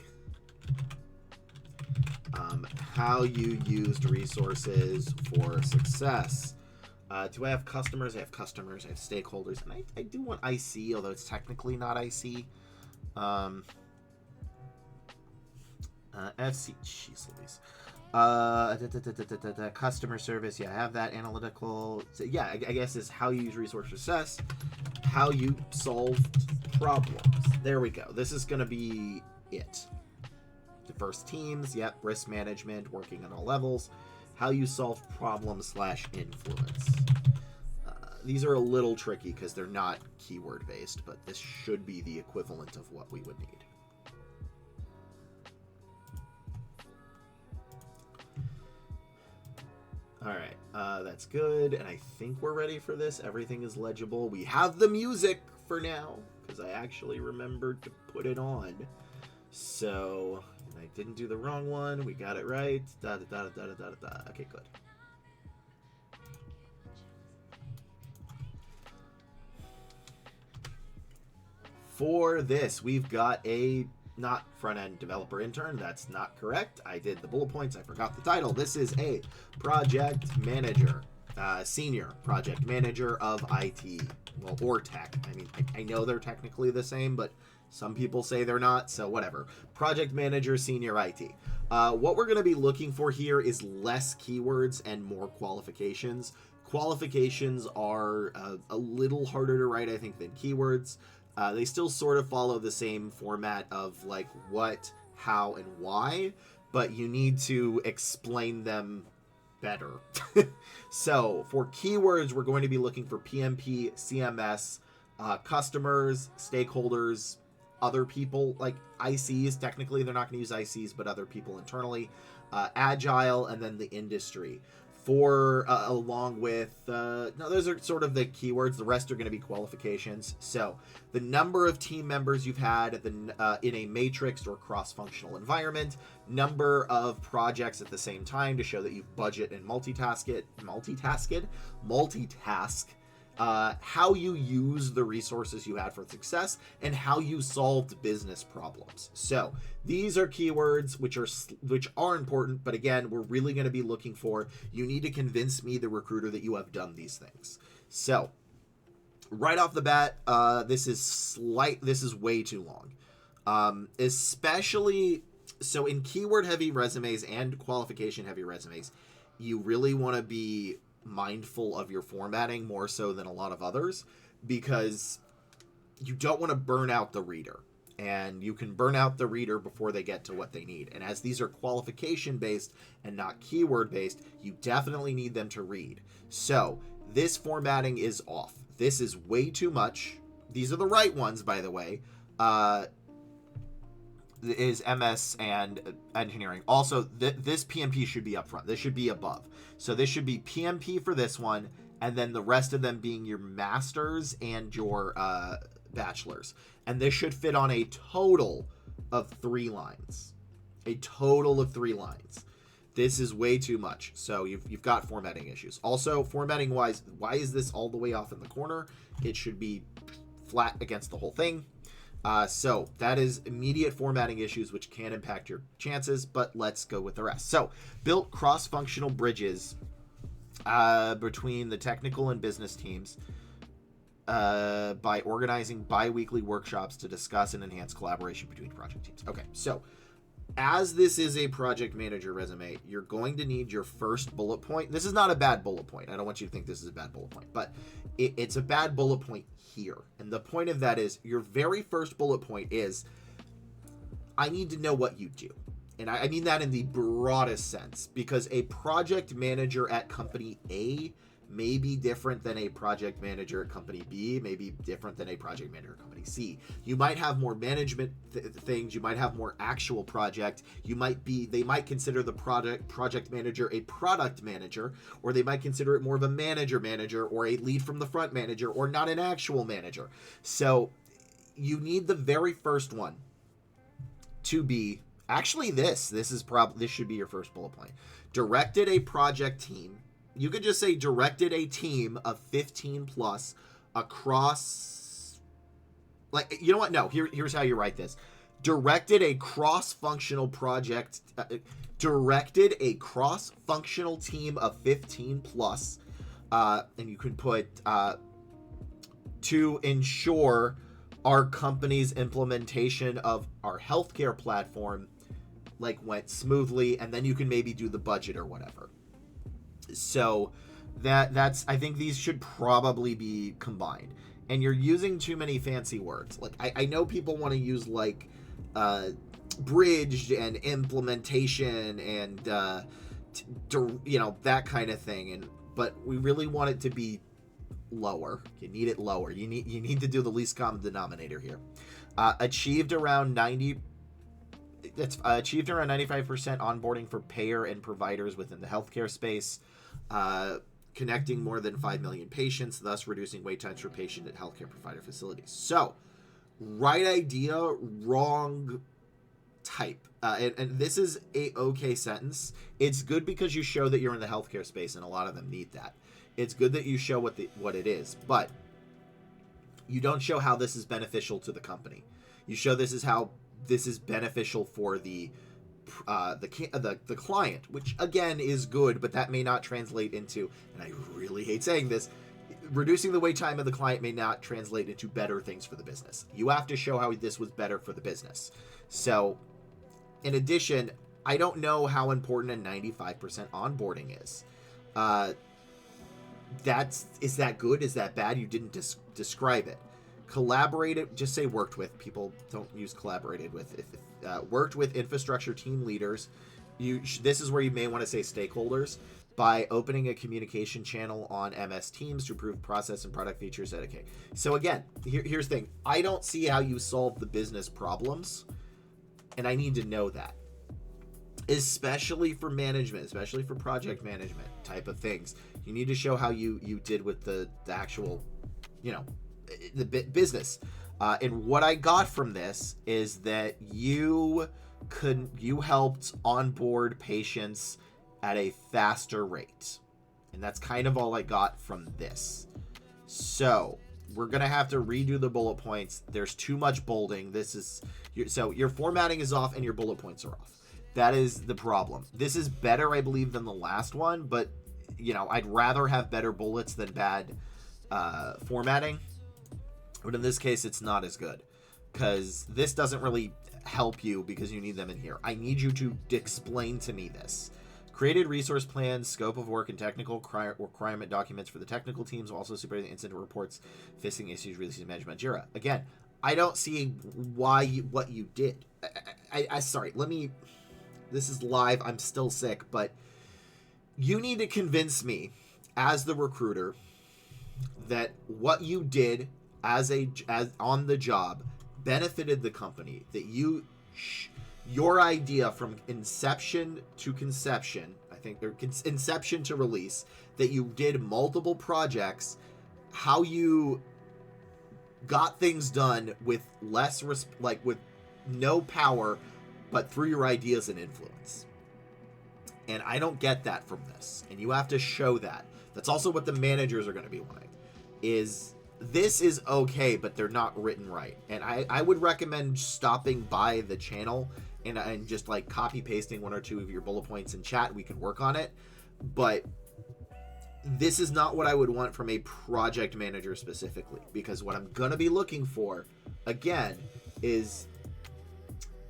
how you used resources for success. Do I have customers? I have customers. I have stakeholders. And I do want IC, although it's technically not IC. FC. Jeez Louise. Customer service. Yeah, I have that. Analytical. So yeah, I guess is how you use resource success. How you solved problems. There we go. This is going to be it. Diverse teams. Yep. Risk management. Working on all levels. How you solve problems / influence. These are a little tricky because they're not keyword based, but this should be the equivalent of what we would need. All right, that's good, and I think we're ready for this. Everything is legible. We have the music for now, because I actually remembered to put it on. So, and I didn't do the wrong one. We got it right. Da da da da da da da. Okay, good. For this, we've got a not front-end developer intern. That's not correct. I did the bullet points. I forgot the title. This is a project manager, senior project manager of IT, well, or tech. I mean, I know they're technically the same, but some people say they're not, so whatever. Project manager, senior IT. What we're going to be looking for here is less keywords and more qualifications. Qualifications are a little harder to write, I think, than keywords. They still sort of follow the same format of like what, how, and why, but you need to explain them better. So for keywords, we're going to be looking for PMP, CMS, customers, stakeholders, other people, like ICs. Technically, they're not going to use ICs, but other people internally, agile, and then the industry. For along with no, those are sort of the keywords. The rest are going to be qualifications. So the number of team members you've had at the in a matrix or cross-functional environment, number of projects at the same time to show that you budget and multitask, how you use the resources you had for success, and how you solved business problems. So these are keywords which are important, but again, we're really going to be looking for, you need to convince me, the recruiter, that you have done these things. So right off the bat, this is way too long. Especially so in keyword heavy resumes and qualification heavy resumes, you really want to be mindful of your formatting more so than a lot of others, because you don't want to burn out the reader, and you can burn out the reader before they get to what they need. And as these are qualification based and not keyword based, you definitely need them to read. So this formatting is off. This is way too much. These are the right ones, by the way. Is MS and engineering. Also, this PMP should be up front. This should be above. So this should be PMP for this one, and then the rest of them being your masters and your bachelors. And this should fit on a total of 3 lines. A total of 3 lines. This is way too much. So you've got formatting issues. Also, formatting wise, why is this all the way off in the corner? It should be flat against the whole thing. So that is immediate formatting issues, which can impact your chances, but let's go with the rest. So built cross-functional bridges between the technical and business teams by organizing bi-weekly workshops to discuss and enhance collaboration between project teams. Okay, so as this is a project manager resume, you're going to need your first bullet point. This is not a bad bullet point. I don't want you to think this is a bad bullet point, but it's a bad bullet point here. And the point of that is, your very first bullet point is, I need to know what you do. And I mean that in the broadest sense, because a project manager at company A may be different than a project manager at company B, may be different than a project manager at company C. You might have more management things, you might have more actual project, they might consider the project manager a product manager, or they might consider it more of a manager, or a lead from the front manager, or not an actual manager. So you need the very first one to be, actually this should be your first bullet point. Directed a project team. You could just say directed a team of 15 plus across, like, you know what? No, here's how you write this. Directed a cross-functional project, directed a cross-functional team of 15 plus, and you can put, to ensure our company's implementation of our healthcare platform, like, went smoothly, and then you can maybe do the budget or whatever. So that's, I think these should probably be combined. And you're using too many fancy words. Like, I know people want to use, like, bridged and implementation and, you know, that kind of thing. But we really want it to be lower. You need it lower. You need to do the least common denominator here. Achieved around 95% onboarding for payer and providers within the healthcare space. connecting more than 5 million patients, thus reducing wait times for patient at healthcare provider facilities. So, right idea, wrong type. And this is a okay sentence. It's good because you show that you're in the healthcare space, and a lot of them need that. It's good that you show what it is, but you don't show how this is beneficial to the company. You show this is how this is beneficial for the client, which again is good, but that may not translate into, and I really hate saying this, reducing the wait time of the client may not translate into better things for the business. You have to show how this was better for the business. So, in addition, I don't know how important a 95% onboarding is. Is that good? Is that bad? You didn't describe it. Collaborated, just say worked with. People don't use collaborated with. Worked with infrastructure team leaders. This is where you may want to say stakeholders, by opening a communication channel on MS Teams to improve process and product features. Okay. So again, here's the thing. I don't see how you solve the business problems, and I need to know that. Especially for management, especially for project management type of things. You need to show how you did with the actual, the business. And what I got from this is that you helped onboard patients at a faster rate. And that's kind of all I got from this. We're going to have to redo the bullet points. There's too much bolding. Your formatting is off and your bullet points are off. That is the problem. This is better, I believe, than the last one, but, I'd rather have better bullets than bad formatting. But in this case, it's not as good, because this doesn't really help you because you need them in here. I need you to explain to me this. Created resource plans, scope of work, and technical requirement documents for the technical teams, also supervising incident reports, fixing issues, releasing management Jira. Again, I don't see what you did. Sorry, this is live, I'm still sick, but you need to convince me as the recruiter that what you did as on the job benefited the company, that your idea from inception to conception, I think, or inception to release, that you did multiple projects, how you got things done with with no power, but through your ideas and influence. And I don't get that from this. And you have to show that. That's also what the managers are going to be wanting. This is okay, but they're not written right. And I would recommend stopping by the channel and just copy pasting one or two of your bullet points in chat. We can work on it. But this is not what I would want from a project manager specifically, because what I'm going to be looking for, again, is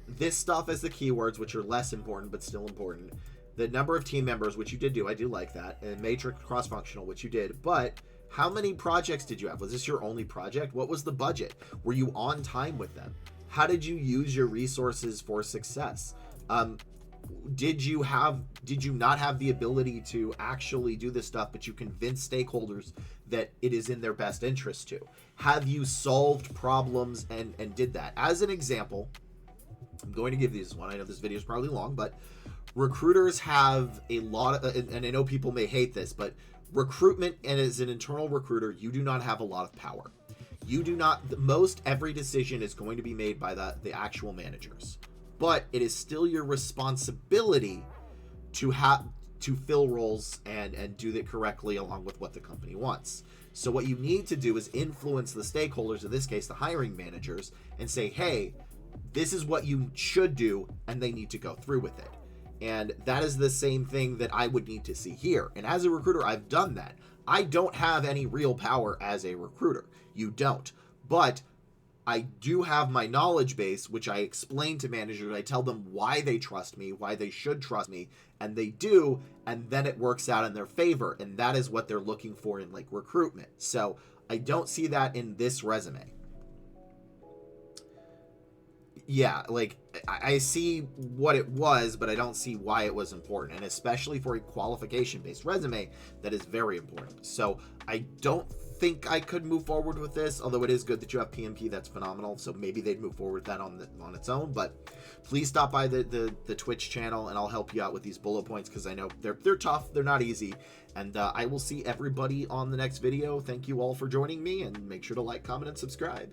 this stuff as the keywords, which are less important but still important. The number of team members, which you did do. I do like that. And matrix cross-functional, which you did. But how many projects did you have? Was this your only project? What was the budget? Were you on time with them? How did you use your resources for success? Did you not have the ability to actually do this stuff, but you convinced stakeholders that it is in their best interest to? Have you solved problems and did that? As an example, I'm going to give these one. I know this video is probably long, but recruiters have a lot of, and I know people may hate this, but recruitment, and as an internal recruiter, you do not have a lot of power. You do not, every decision is going to be made by the actual managers, but it is still your responsibility to fill roles and do that correctly along with what the company wants. So what you need to do is influence the stakeholders, in this case, the hiring managers, and say, hey, this is what you should do, and they need to go through with it. And that is the same thing that I would need to see here. And as a recruiter, I've done that. I don't have any real power as a recruiter. You don't. But I do have my knowledge base, which I explain to managers. I tell them why they trust me, why they should trust me, and they do, and then it works out in their favor. And that is what they're looking for in recruitment. So I don't see that in this resume. Yeah, I see what it was, but I don't see why it was important. And especially for a qualification-based resume, that is very important. So I don't think I could move forward with this, although it is good that you have PMP. That's phenomenal. So maybe they'd move forward with that on its own. But please stop by the Twitch channel, and I'll help you out with these bullet points, because I know they're tough. They're not easy. And I will see everybody on the next video. Thank you all for joining me, and make sure to like, comment, and subscribe.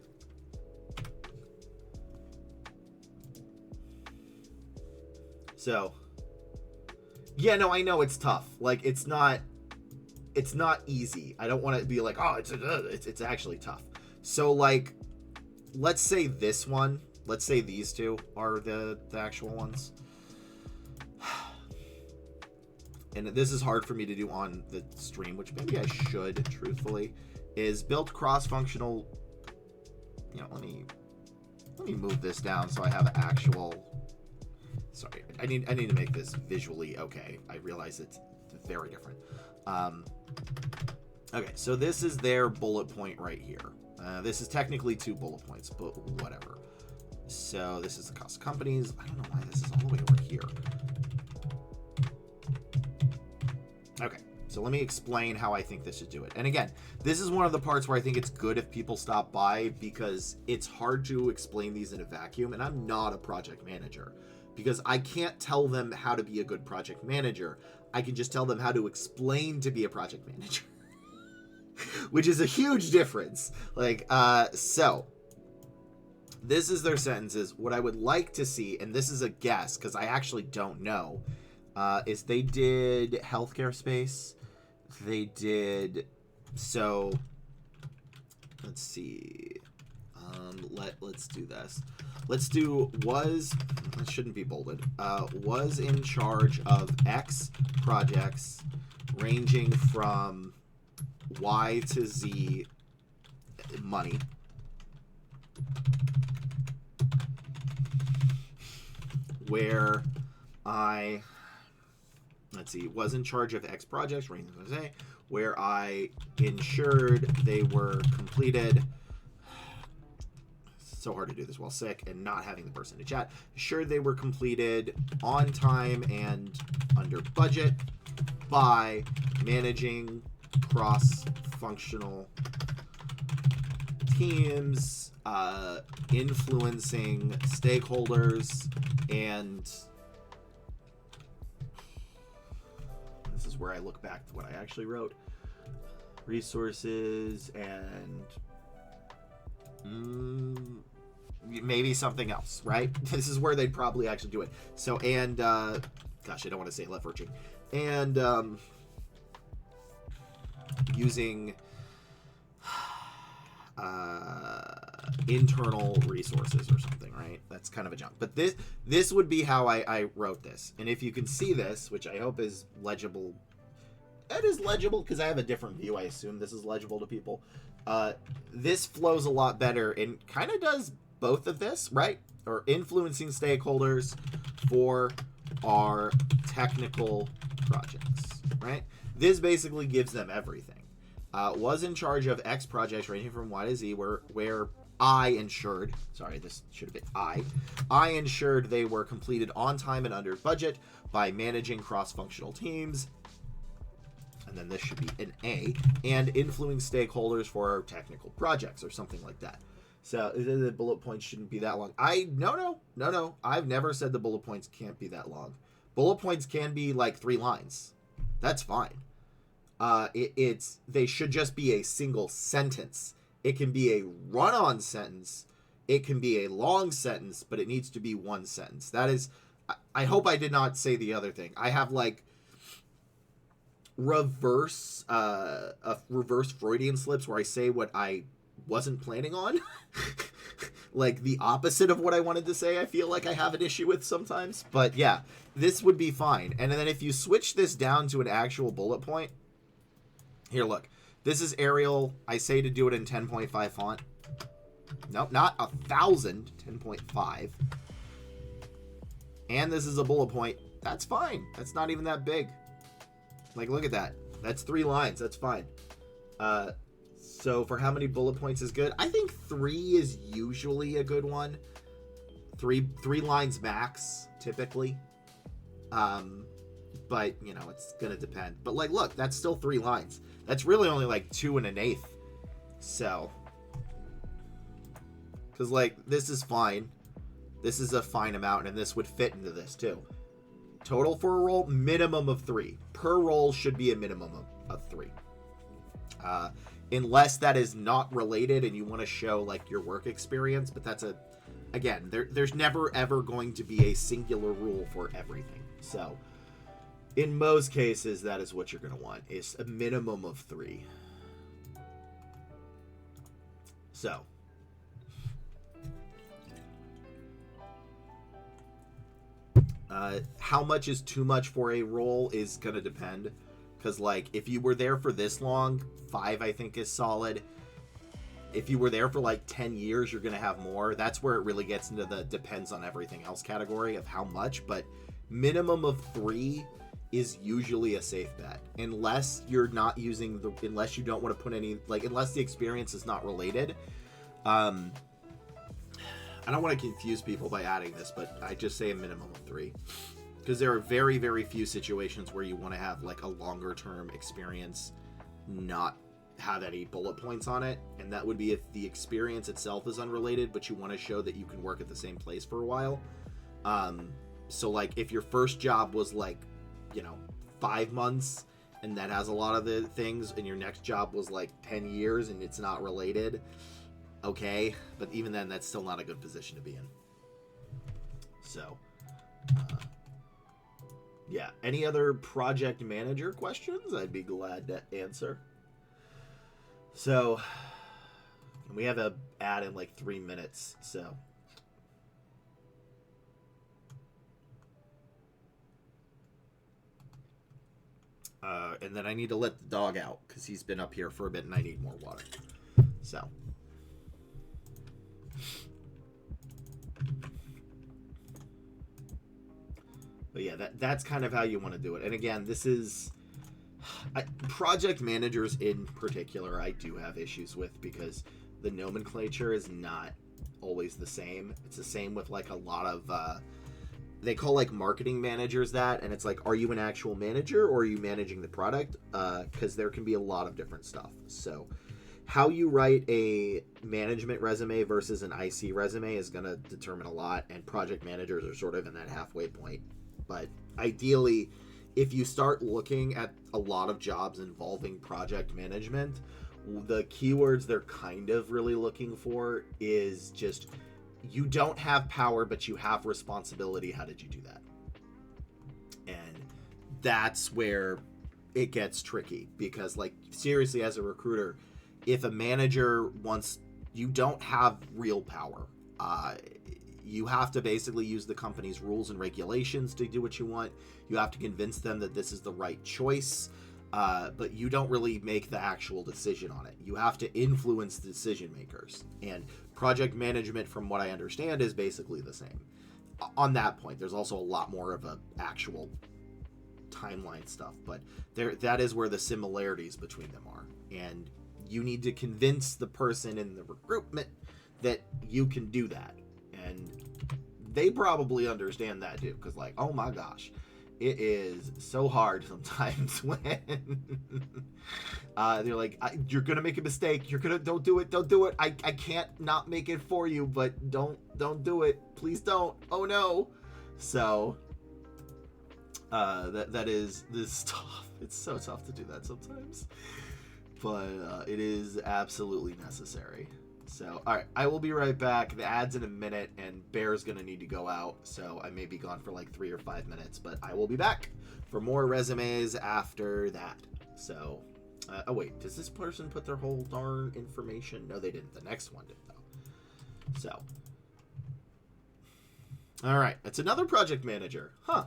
So, yeah, no, I know it's tough. Like, it's not easy. I don't want to be like, oh, it's actually tough. So, like, let's say this one, let's say these two are the actual ones. And this is hard for me to do on the stream, which maybe I should, truthfully, is build cross-functional, you know, let me move this down so I have actual, sorry, I need to make this visually okay. I realize it's very different. Okay, so this is their bullet point right here. This is technically 2 bullet points, but whatever. So this is the cost of companies. I don't know why this is all the way over here. Okay, so let me explain how I think this should do it. And again, this is one of the parts where I think it's good if people stop by, because it's hard to explain these in a vacuum, and I'm not a project manager, because I can't tell them how to be a good project manager. I can just tell them how to explain to be a project manager, which is a huge difference. Like, so this is their sentences. What I would like to see, and this is a guess because I actually don't know, is they did healthcare space. They did, so let's see. Let's do this. Let's do it shouldn't be bolded. Was in charge of X projects ranging from Y to Z money. Where let's see, was in charge of X projects, where I ensured they were completed. So hard to do this while sick and not having the person to chat. Ensured they were completed on time and under budget by managing cross-functional teams, influencing stakeholders, and this is where I look back to what I actually wrote. Resources and maybe something else, right? This is where they'd probably actually do it. So, and gosh, I don't want to say leveraging, and using internal resources or something, right? That's kind of a junk. But this would be how I wrote this. And if you can see this, which I hope is legible, it is legible because I have a different view. I assume this is legible to people. This flows a lot better and kind of does both of this, right? Or influencing stakeholders for our technical projects, right? This basically gives them everything. Was in charge of X projects ranging from Y to Z, where I ensured, sorry, this should have been I ensured they were completed on time and under budget by managing cross-functional teams. And then this should be an A, and influencing stakeholders for our technical projects or something like that. So the bullet points shouldn't be that long. No. I've never said the bullet points can't be that long. Bullet points can be like 3 lines. That's fine. They should just be a single sentence. It can be a run-on sentence. It can be a long sentence, but it needs to be one sentence. That is, I hope I did not say the other thing. I have like reverse Freudian slips where I say what I wasn't planning on. Like the opposite of what I wanted to say. I feel like I have an issue with sometimes. But yeah, this would be fine. And then if you switch this down to an actual bullet point, here, look. This is Arial. I say to do it in 10.5 font. Nope, not 1,000. 10.5. And this is a bullet point. That's fine. That's not even that big. Like, look at that. That's 3 lines. That's fine. So for how many bullet points is good? I think 3 is usually a good one. 3 lines max, typically. But, you know, it's going to depend. But, like, look, that's still 3 lines. That's really only, like, 2 1/8. So, because like this is fine. This is a fine amount, and this would fit into this too. Total for a roll, minimum of 3. Per roll should be a minimum of 3. Unless that is not related and you want to show like your work experience, but that's again, there's never ever going to be a singular rule for everything. So in most cases, that is what you're going to want, is a minimum of 3. So how much is too much for a role is going to depend. Because, like, if you were there for this long, 5, I think, is solid. If you were there for, like, 10 years, you're going to have more. That's where it really gets into the depends on everything else category of how much. But minimum of 3 is usually a safe bet. Unless you're not using unless you don't want to put any, like, unless the experience is not related. I don't want to confuse people by adding this, but I just say a minimum of 3. Because there are very, very few situations where you want to have like a longer term experience not have any bullet points on it. And that would be if the experience itself is unrelated, but you want to show that you can work at the same place for a while. So like if your first job was like, 5 months and that has a lot of the things, and your next job was like 10 years and it's not related, okay. But even then, that's still not a good position to be in. So, yeah. Any other project manager questions? I'd be glad to answer. So, we have a ad in like 3 minutes, so. And then I need to let the dog out because he's been up here for a bit and I need more water. So. But yeah, that's kind of how you want to do it. And again, this is project managers in particular, I do have issues with because the nomenclature is not always the same. It's the same with like a lot of they call like marketing managers that, and it's like, are you an actual manager or are you managing the product? Because there can be a lot of different stuff. So how you write a management resume versus an IC resume is going to determine a lot, and project managers are sort of in that halfway point. But ideally, if you start looking at a lot of jobs involving project management, the keywords they're kind of really looking for is just, you don't have power, but you have responsibility. How did you do that? And that's where it gets tricky, because like seriously, as a recruiter, if a manager wants, you don't have real power. You have to basically use the company's rules and regulations to do what you want. You have to convince them that this is the right choice, but you don't really make the actual decision on it. You have to influence the decision makers. And project management, from what I understand, is basically the same. On that point, there's also a lot more of a actual timeline stuff, but that is where the similarities between them are. And you need to convince the person in the recruitment that you can do that. And they probably understand that too, because like, oh my gosh, it is so hard sometimes when they're like, you're gonna make a mistake, don't do it, I can't not make it for you, but don't do it, please don't, oh no. So that is this tough. It's so tough to do that sometimes, but it is absolutely necessary. So, all right, I will be right back. The ad's in a minute, and Bear's going to need to go out, so I may be gone for like 3 or 5 minutes, but I will be back for more resumes after that. So, oh wait, does this person put their whole darn information? No, they didn't. The next one did, though. So, all right, it's another project manager. Huh.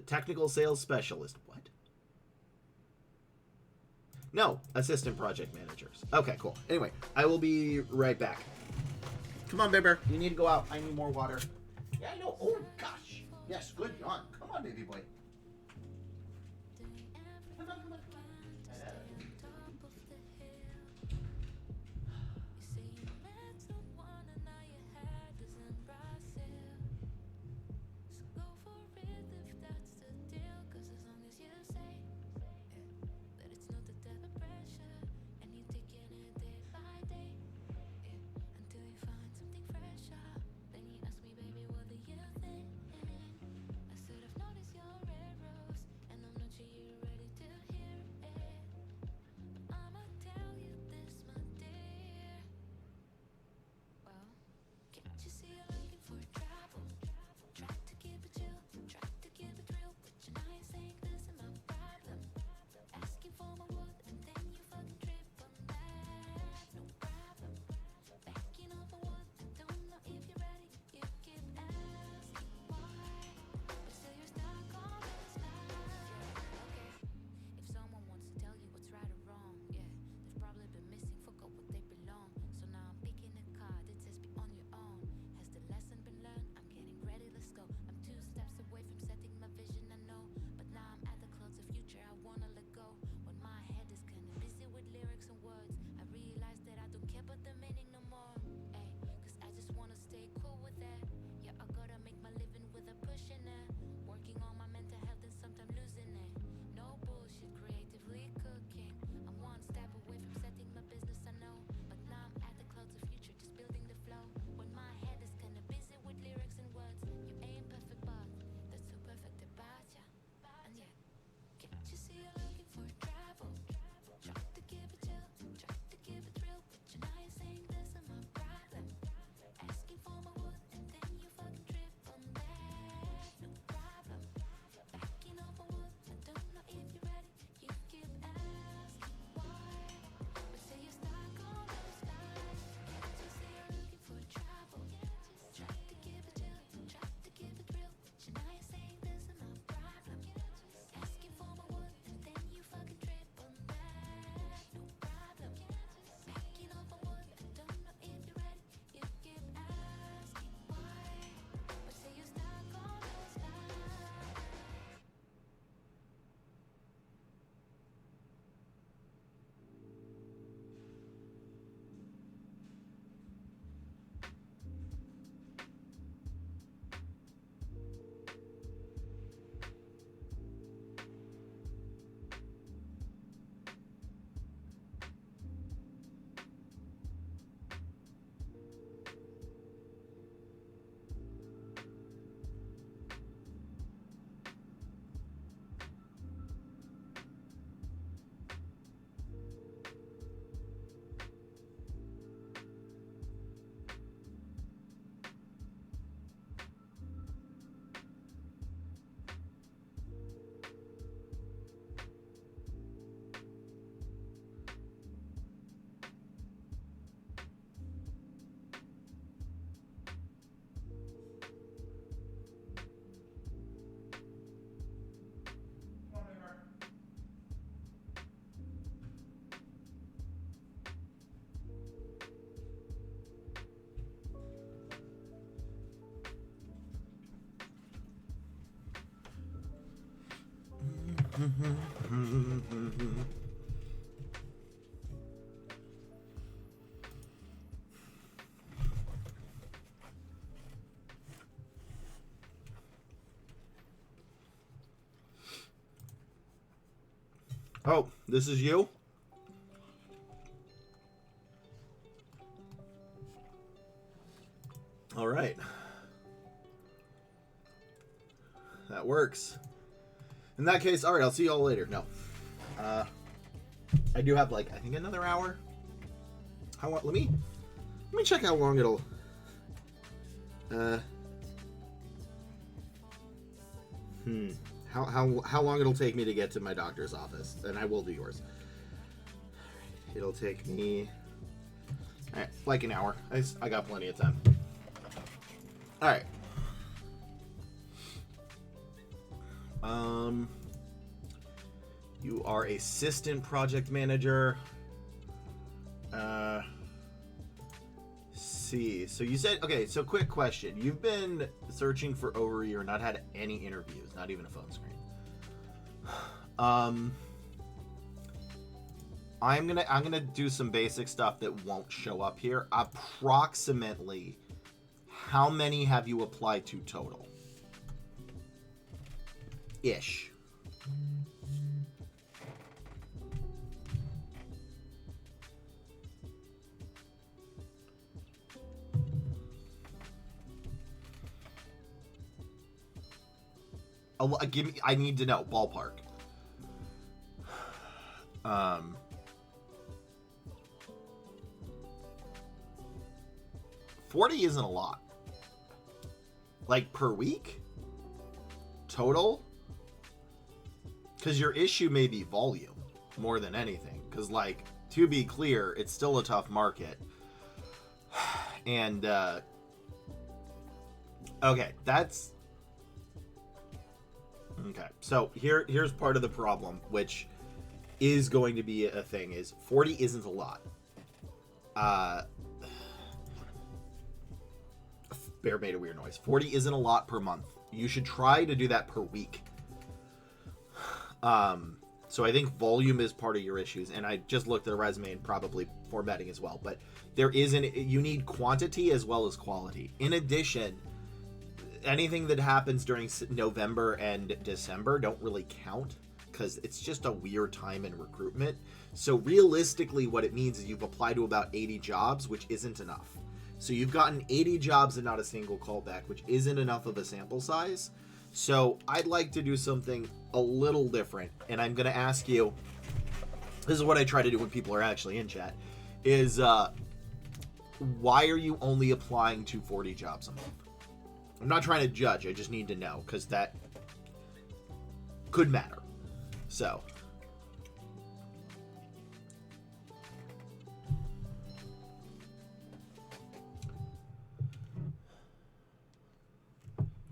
Technical sales specialist. What? No, assistant project managers. Okay, cool. Anyway, I will be right back. Come on, Bibber. You need to go out. I need more water. Yeah, I know. Oh, gosh. Yes, good yawn. Come on, baby boy. Come on, come on, come on. Oh, this is you? All right. That works. In that case, all right, I'll see you all later. No. I do have, like, I think another hour. How long? Let me check how long it'll... How long it'll take me to get to my doctor's office, and I will do yours. It'll take me, like an hour. I got plenty of time. All right. You are assistant project manager. See. So you said, okay, so quick question. You've been searching for over a year, not had any interviews, not even a phone screen. I'm gonna do some basic stuff that won't show up here. Approximately, how many have you applied to total? Ish. Give me. I need to know ballpark. 40 isn't a lot. Like per week? Total? Because your issue may be volume more than anything. Because, like, to be clear, it's still a tough market. And, okay, that's... Okay, so here's part of the problem, which is going to be a thing, is 40 isn't a lot. Bear made a weird noise. 40 isn't a lot per month. You should try to do that per week. So I think volume is part of your issues, and I just looked at a resume and probably formatting as well, but you need quantity as well as quality. In addition, anything that happens during November and December don't really count because it's just a weird time in recruitment. So realistically, what it means is you've applied to about 80 jobs, which isn't enough. So you've gotten 80 jobs and not a single callback, which isn't enough of a sample size. So I'd like to do something a little different, and I'm going to ask you, this is what I try to do when people are actually in chat, is why are you only applying to 40 jobs a month? I'm not trying to judge, I just need to know, because that could matter. So...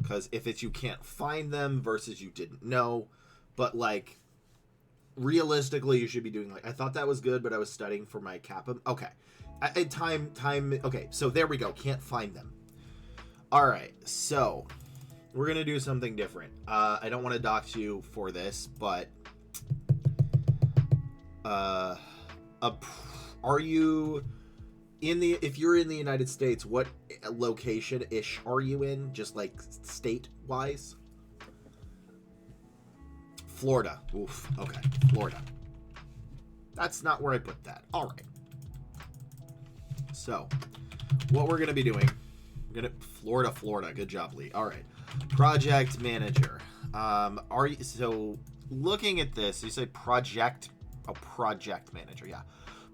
because if it's you can't find them versus you didn't know, but like realistically you should be doing like, I thought that was good, but I was studying for my Kappa. Okay. Okay, so there we go. Can't find them. All right, so we're gonna do something different. I don't want to dox you for this, but are you if you're in the United States, what location-ish are you in? Just like state-wise? Florida. Oof. Okay. Florida. That's not where I put that. All right. So, what we're going to be doing... Florida. Good job, Lee. All right. Project manager. Are you... So, looking at this, you say project manager. Yeah.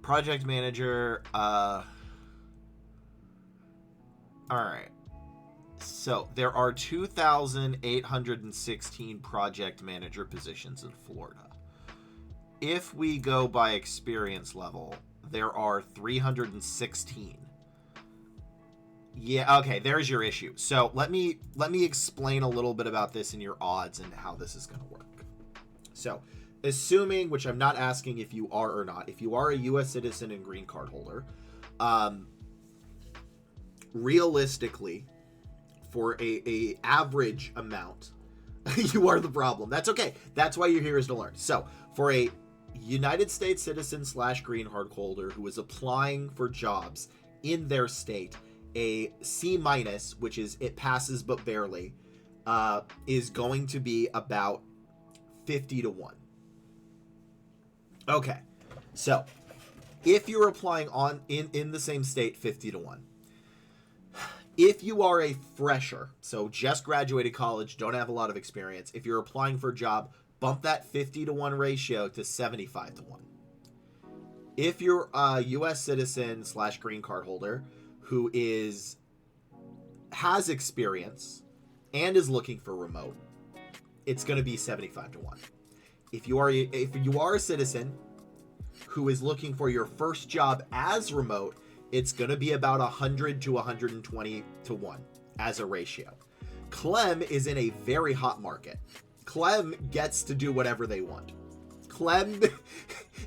Project manager, all right. So there are 2,816 project manager positions in Florida. If we go by experience level, there are 316. Yeah, okay, there's your issue. So let me explain a little bit about this and your odds and how this is going to work. So, assuming, which I'm not asking if you are or not, if you are a U.S. citizen and green card holder, realistically, for a average amount, you are the problem. That's okay. That's why you're here, is to learn. So, for a United States citizen / green card holder who is applying for jobs in their state, a C-, which is it passes but barely, is going to be about 50 to 1. Okay, so if you're applying on in the same state, 50 to 1. If you are a fresher, so just graduated college, don't have a lot of experience, if you're applying for a job, bump that 50 to 1 ratio to 75 to 1. If you're a U.S. citizen / green card holder who has experience and is looking for remote, it's going to be 75 to 1. If you are a citizen who is looking for your first job as remote, it's going to be about 100 to 120 to 1 as a ratio. Clem is in a very hot market. Clem gets to do whatever they want. Clem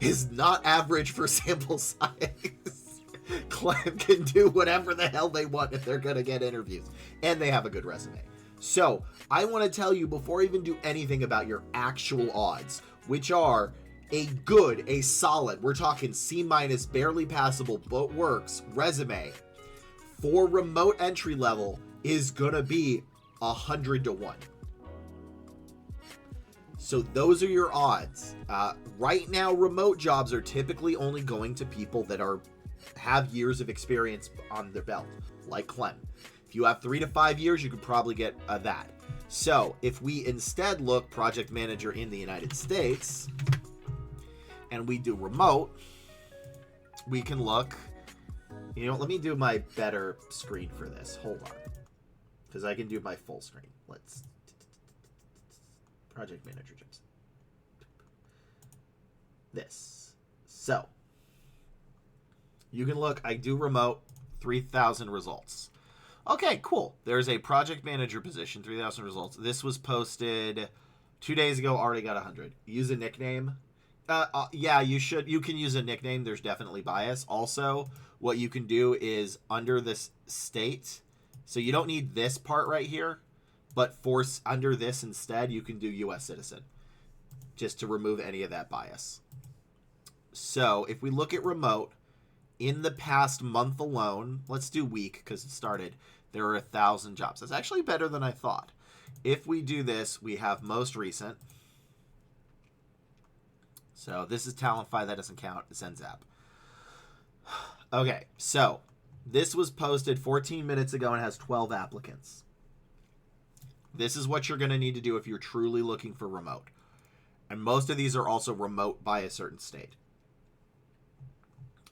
is not average for sample size. Clem can do whatever the hell they want if they're going to get interviews. And they have a good resume. So, I want to tell you before I even do anything about your actual odds, which are a solid, we're talking C-, barely passable, but works, resume, for remote entry level is going to be 100 to 1. So those are your odds. Right now, remote jobs are typically only going to people that have years of experience on their belt, like Clem. If you have 3 to 5 years, you could probably get that. So if we instead look project manager in the United States, and we do remote, we can look, you know, let me do my better screen for this. Hold on. Because I can do my full screen. Let's, project manager jobs. This. So, you can look, I do remote, 3,000 results. Okay, cool. There's a project manager position, 3,000 results. This was posted 2 days ago, already got 100. Use a nickname. Yeah, you should. You can use a nickname. There's definitely bias. Also, what you can do is under this state, so you don't need this part right here, but force under this instead, you can do U.S. citizen, just to remove any of that bias. So if we look at remote, in the past month alone, let's do week because it started, there are 1,000 jobs. That's actually better than I thought. If we do this, we have most recent. So this is Talentfy, that doesn't count, it's NZAP. Okay, so this was posted 14 minutes ago and has 12 applicants. This is what you're going to need to do if you're truly looking for remote. And most of these are also remote by a certain state.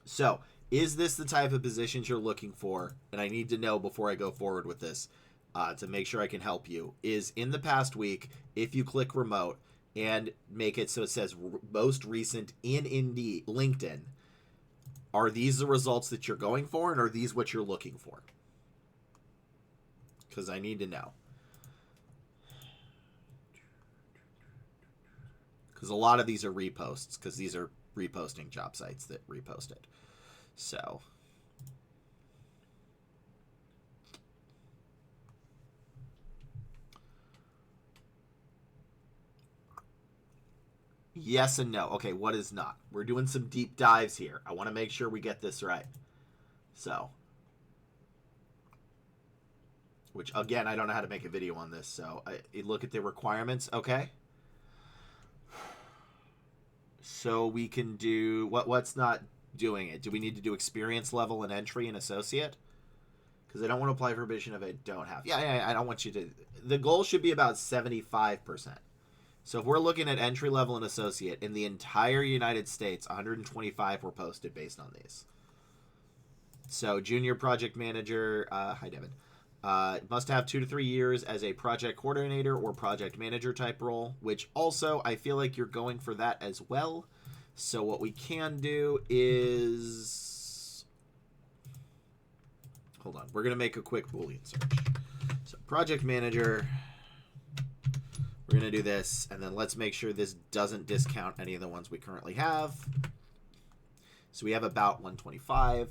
So, is this the type of positions you're looking for? And I need to know before I go forward with this to make sure I can help you. Is in the past week, if you click remote, and make it so it says most recent in Indeed, LinkedIn, are these the results that you're going for, and are these what you're looking for? Because I need to know. Because a lot of these are reposts, because these are reposting job sites that repost it. So... yes and no. Okay, what is not? We're doing some deep dives here. I want to make sure we get this right. So, which again, I don't know how to make a video on this. So, look at the requirements. Okay. So we can do what's not doing it. Do we need to do experience level and entry and associate? Because I don't want to apply for a position if I don't have. Yeah, I don't want you to. The goal should be about 75%. So if we're looking at entry level and associate, in the entire United States, 125 were posted based on these. So junior project manager, hi Devin, must have 2 to 3 years as a project coordinator or project manager type role, which also I feel like you're going for that as well. So what we can do is, hold on, we're going to make a quick Boolean search. So project manager... we're going to do this, and then let's make sure this doesn't discount any of the ones we currently have. So we have about 125.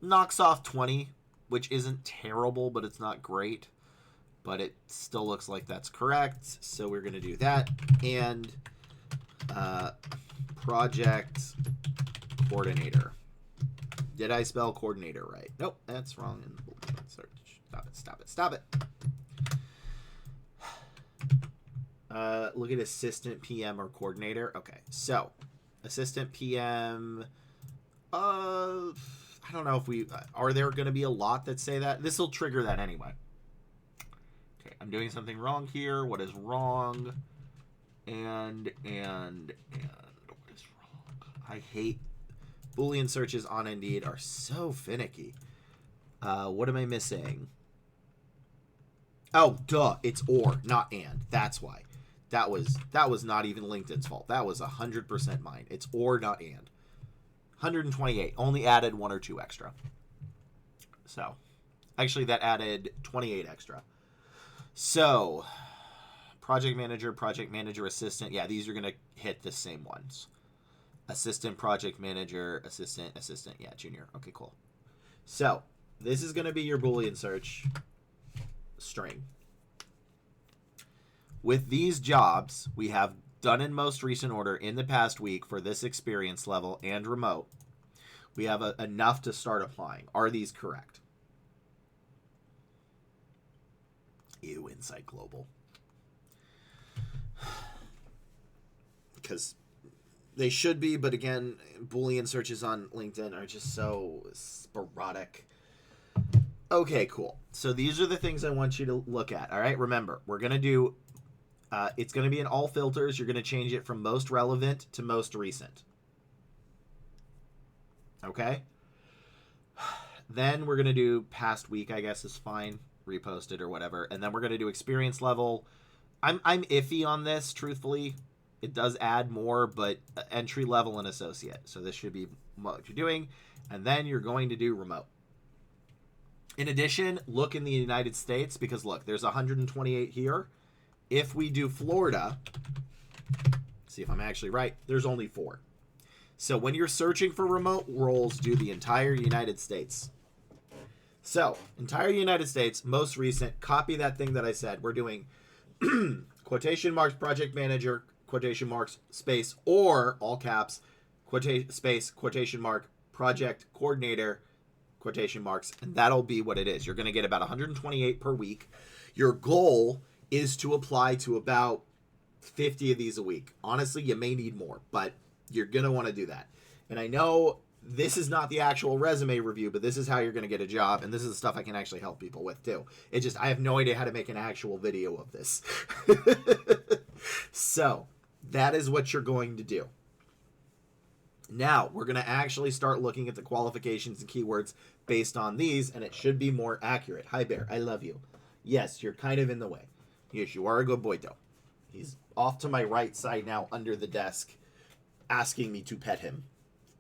Knocks off 20, which isn't terrible, but it's not great. But it still looks like that's correct. So we're going to do that. And project coordinator. Did I spell coordinator right? Nope, that's wrong in the Boolean search. Stop it, stop it, stop it. Look at assistant, PM, or coordinator. Okay, so assistant PM. I don't know if we are there going to be a lot that say that. This will trigger that anyway. Okay, I'm doing something wrong here. What is wrong? And what is wrong? I hate Boolean searches on Indeed are so finicky. What am I missing? Oh, duh, it's or, not and. That's why. That was not even LinkedIn's fault. That was 100% mine. It's or, not and. 128. Only added 1 or 2 extra. So, actually that added 28 extra. So, project manager, assistant. Yeah, these are going to hit the same ones. Assistant, project manager, assistant. Yeah, junior. Okay, cool. So, this is going to be your Boolean search string. With these jobs, we have done in most recent order in the past week for this experience level and remote. We have enough to start applying. Are these correct? Ew, Insight Global. Because they should be, but again, Boolean searches on LinkedIn are just so sporadic. Okay, cool. So these are the things I want you to look at. All right, remember, we're going to do, it's going to be in all filters. You're going to change it from most relevant to most recent. Okay? Then we're going to do past week, I guess is fine. Reposted or whatever. And then we're going to do experience level. I'm iffy on this, truthfully. It does add more, but entry level and associate. So this should be what you're doing. And then you're going to do remote. In addition, look in the United States, because look, there's 128 here. If we do Florida, see if I'm actually right, there's only 4. So when you're searching for remote roles, do the entire United States. So, entire United States, most recent, copy that thing that I said. We're doing quotation marks, project manager, quotation marks, space, or, all caps, space, quotation mark, project coordinator, quotation marks, and that'll be what it is. You're going to get about 128 per week. Your goal is to apply to about 50 of these a week. Honestly, you may need more, but you're going to want to do that. And I know this is not the actual resume review, but this is how you're going to get a job, and this is the stuff I can actually help people with, too. It just, I have no idea how to make an actual video of this. So, that is what you're going to do. Now, we're going to actually start looking at the qualifications and keywords based on these, and it should be more accurate. Hi, Bear. I love you. Yes, you're kind of in the way. Yes, you are a good boy, though. He's off to my right side now under the desk, asking me to pet him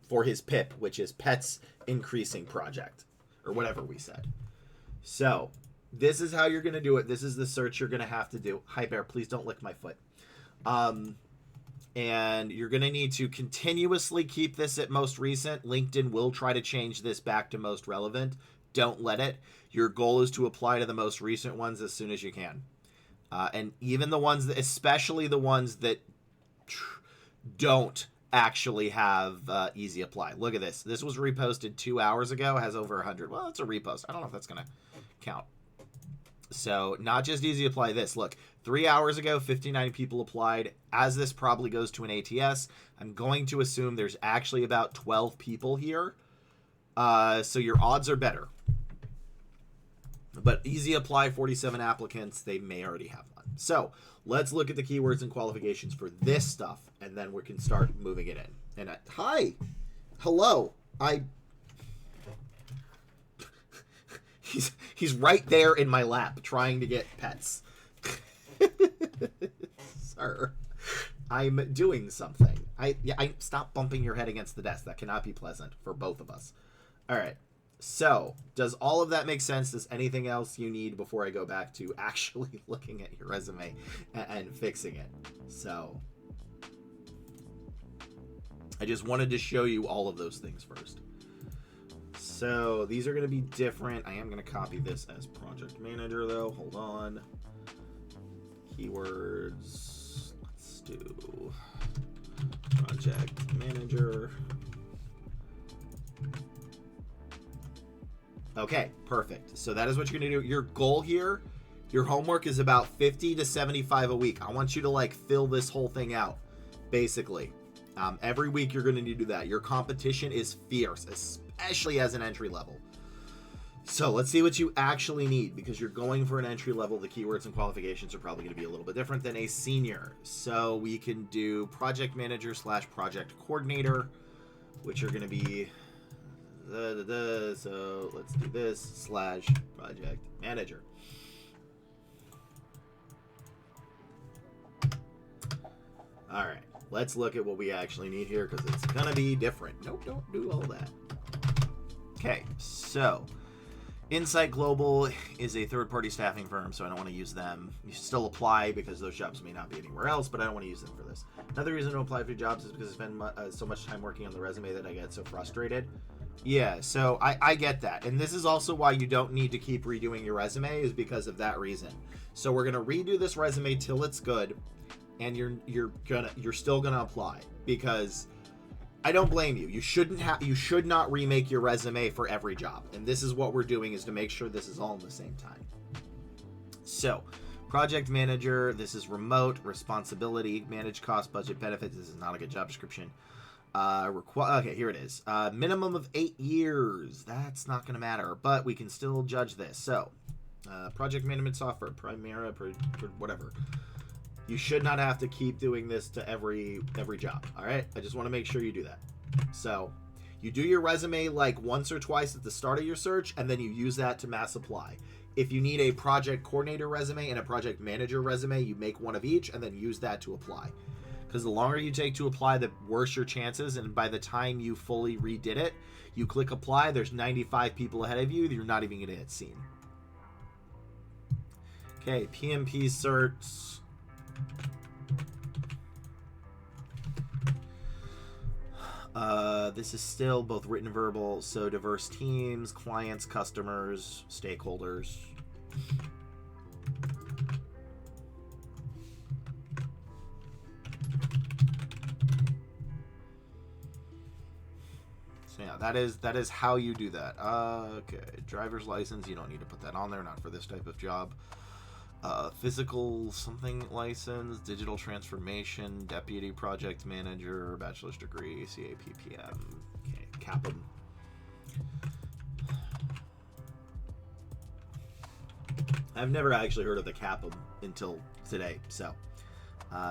for his PIP, which is Pets Increasing Project, or whatever we said. So, this is how you're going to do it. This is the search you're going to have to do. Hi, Bear. Please don't lick my foot. And you're going to need to continuously keep this at most recent. LinkedIn will try to change this back to most relevant. Don't let it. Your goal is to apply to the most recent ones as soon as you can. And even the ones that, especially the ones that don't actually have easy apply. Look at this. This was reposted 2 hours ago, has over 100. Well, it's a repost. I don't know if that's going to count. So not just easy apply this. Look, 3 hours ago, 59 people applied. As this probably goes to an ATS, I'm going to assume there's actually about 12 people here. So your odds are better. But easy apply, 47 applicants. They may already have one. So let's look at the keywords and qualifications for this stuff, and then we can start moving it in. And hi, hello. He's right there in my lap trying to get pets. Sir, I'm doing something. I stop bumping your head against the desk. That cannot be pleasant for both of us. All right. So, does all of that make sense? Does anything else you need before I go back to actually looking at your resume and fixing it? So, I just wanted to show you all of those things first. So, these are going to be different. I am going to copy this as project manager, though. Hold on. Keywords. Let's do project manager. Okay, perfect. So that is what you're going to do. Your goal here, your homework is about 50 to 75 a week. I want you to like fill this whole thing out, basically. Every week you're going to need to do that. Your competition is fierce, especially as an entry level. So let's see what you actually need, because you're going for an entry level. The keywords and qualifications are probably going to be a little bit different than a senior. So we can do project manager / project coordinator, which are going to be so let's do this / project manager. All right, let's look at what we actually need here, because it's going to be different. Nope, don't do all that. Okay, so Insight Global is a third-party staffing firm, so I don't want to use them. You should still apply because those jobs may not be anywhere else, but I don't want to use them for this. Another reason to apply for jobs is because I spend so much time working on the resume that I get so frustrated. Yeah, so I get that. And this is also why you don't need to keep redoing your resume, is because of that reason. So we're going to redo this resume till it's good, and you're still going to apply, because I don't blame you. You should not remake your resume for every job. And this is what we're doing, is to make sure this is all in the same time. So, project manager, this is remote, responsibility, manage cost, budget, benefits. This is not a good job description. Okay, here it is. Minimum of 8 years. That's not going to matter, but we can still judge this. So, project management software, Primera, whatever. You should not have to keep doing this to every job, all right? I just want to make sure you do that. So you do your resume like once or twice at the start of your search, and then you use that to mass apply. If you need a project coordinator resume and a project manager resume, you make one of each and then use that to apply. Because the longer you take to apply, the worse your chances, and by the time you fully redid it, you click apply, there's 95 people ahead of you, you're not even going to get seen. Okay, PMP certs. This is still both written and verbal, so diverse teams, clients, customers, stakeholders. So yeah, that is how you do that. Okay, driver's license, you don't need to put that on there, not for this type of job. Physical something license, digital transformation, deputy project manager, bachelor's degree, CAPPM. Okay, CAPM. I've never actually heard of the CAPM until today. So,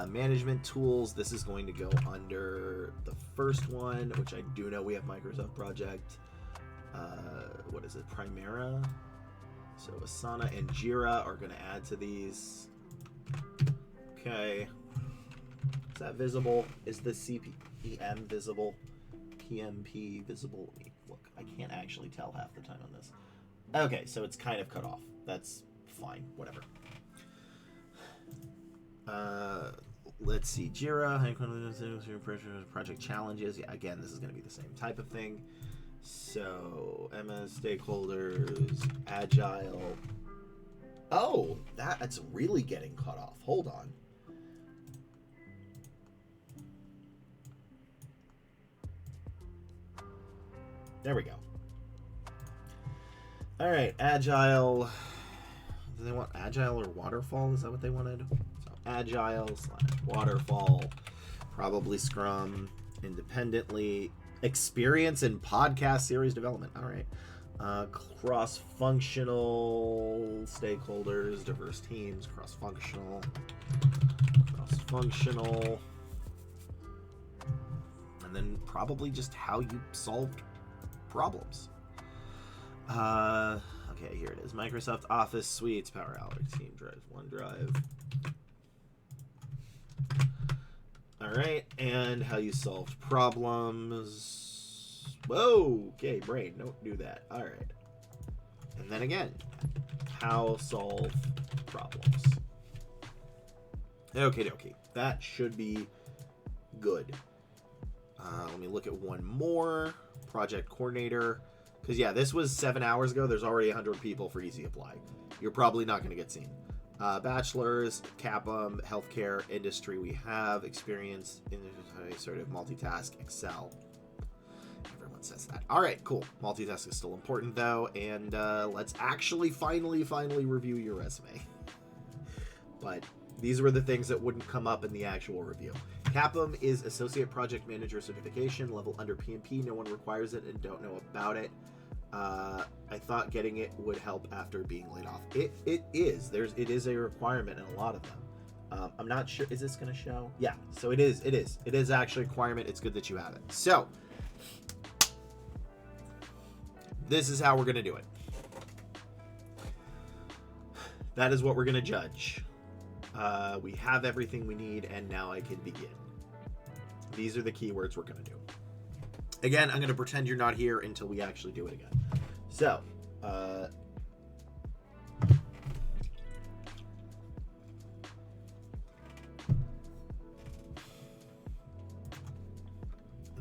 management tools. This is going to go under the first one, which I do know we have Microsoft Project. What is it? Primera. So Asana and Jira are going to add to these. Okay. Is that visible? Is the CPM visible? PMP visible? Look, I can't actually tell half the time on this. Okay, so it's kind of cut off. That's fine. Whatever. Let's see. Jira, project challenges. Yeah, again, this is going to be the same type of thing. So, MS, stakeholders, agile. Oh, that's really getting cut off. Hold on. There we go. All right, agile. Do they want agile or waterfall? Is that what they wanted? So, agile / waterfall. Probably Scrum. Independently. Experience in podcast series development. All right. Cross-functional stakeholders, diverse teams, cross-functional. And then probably just how you solved problems. Okay, here it is. Microsoft Office Suites, Power Alex, Team Drive, OneDrive. All right, and how you solved problems. Whoa, okay, brain, don't do that. All right. And then again, how solve problems. Okay, that should be good. Let me look at one more. Project coordinator. Because, yeah, this was 7 hours ago. There's already 100 people for easy apply. You're probably not going to get seen. Bachelor's, CAPM, healthcare, industry we have, experience in sort of multitask, Excel. Everyone says that. All right, cool. Multitask is still important, though. And let's actually finally review your resume. But these were the things that wouldn't come up in the actual review. CAPM is Associate Project Manager certification, level under PMP. No one requires it and don't know about it. I thought getting it would help after being laid off. It is. It is a requirement in a lot of them. I'm not sure. Is this going to show? Yeah. So it is. It is actually a requirement. It's good that you have it. So this is how we're going to do it. That is what we're going to judge. We have everything we need, and now I can begin. These are the keywords we're going to do. Again, I'm going to pretend you're not here until we actually do it again. So, then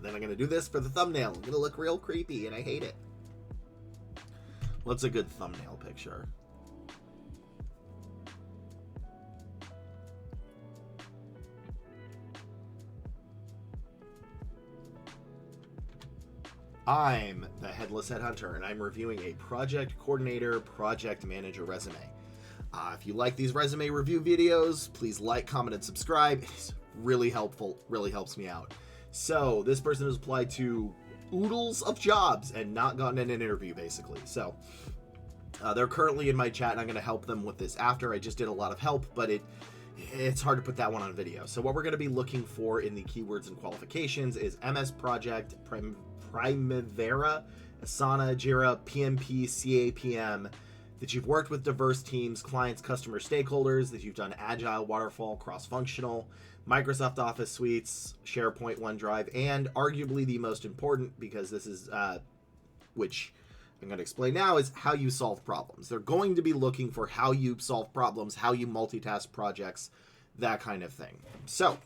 I'm going to do this for the thumbnail. I'm going to look real creepy, and I hate it. What's a good thumbnail picture? I'm the Headless Headhunter, and I'm reviewing a project coordinator, project manager resume. If you like these resume review videos, please like, comment, and subscribe. It's really helpful, really helps me out. So this person has applied to oodles of jobs and not gotten an interview, basically. So they're currently in my chat, and I'm going to help them with this after. I just did a lot of help, but it's hard to put that one on video. So what we're going to be looking for in the keywords and qualifications is MS Project, Primavera, Asana, Jira, PMP, CAPM, that you've worked with diverse teams, clients, customers, stakeholders, that you've done Agile, Waterfall, cross-functional, Microsoft Office suites, SharePoint, OneDrive, and arguably the most important, because this is, which I'm going to explain now, is how you solve problems. They're going to be looking for how you solve problems, how you multitask projects, that kind of thing. So,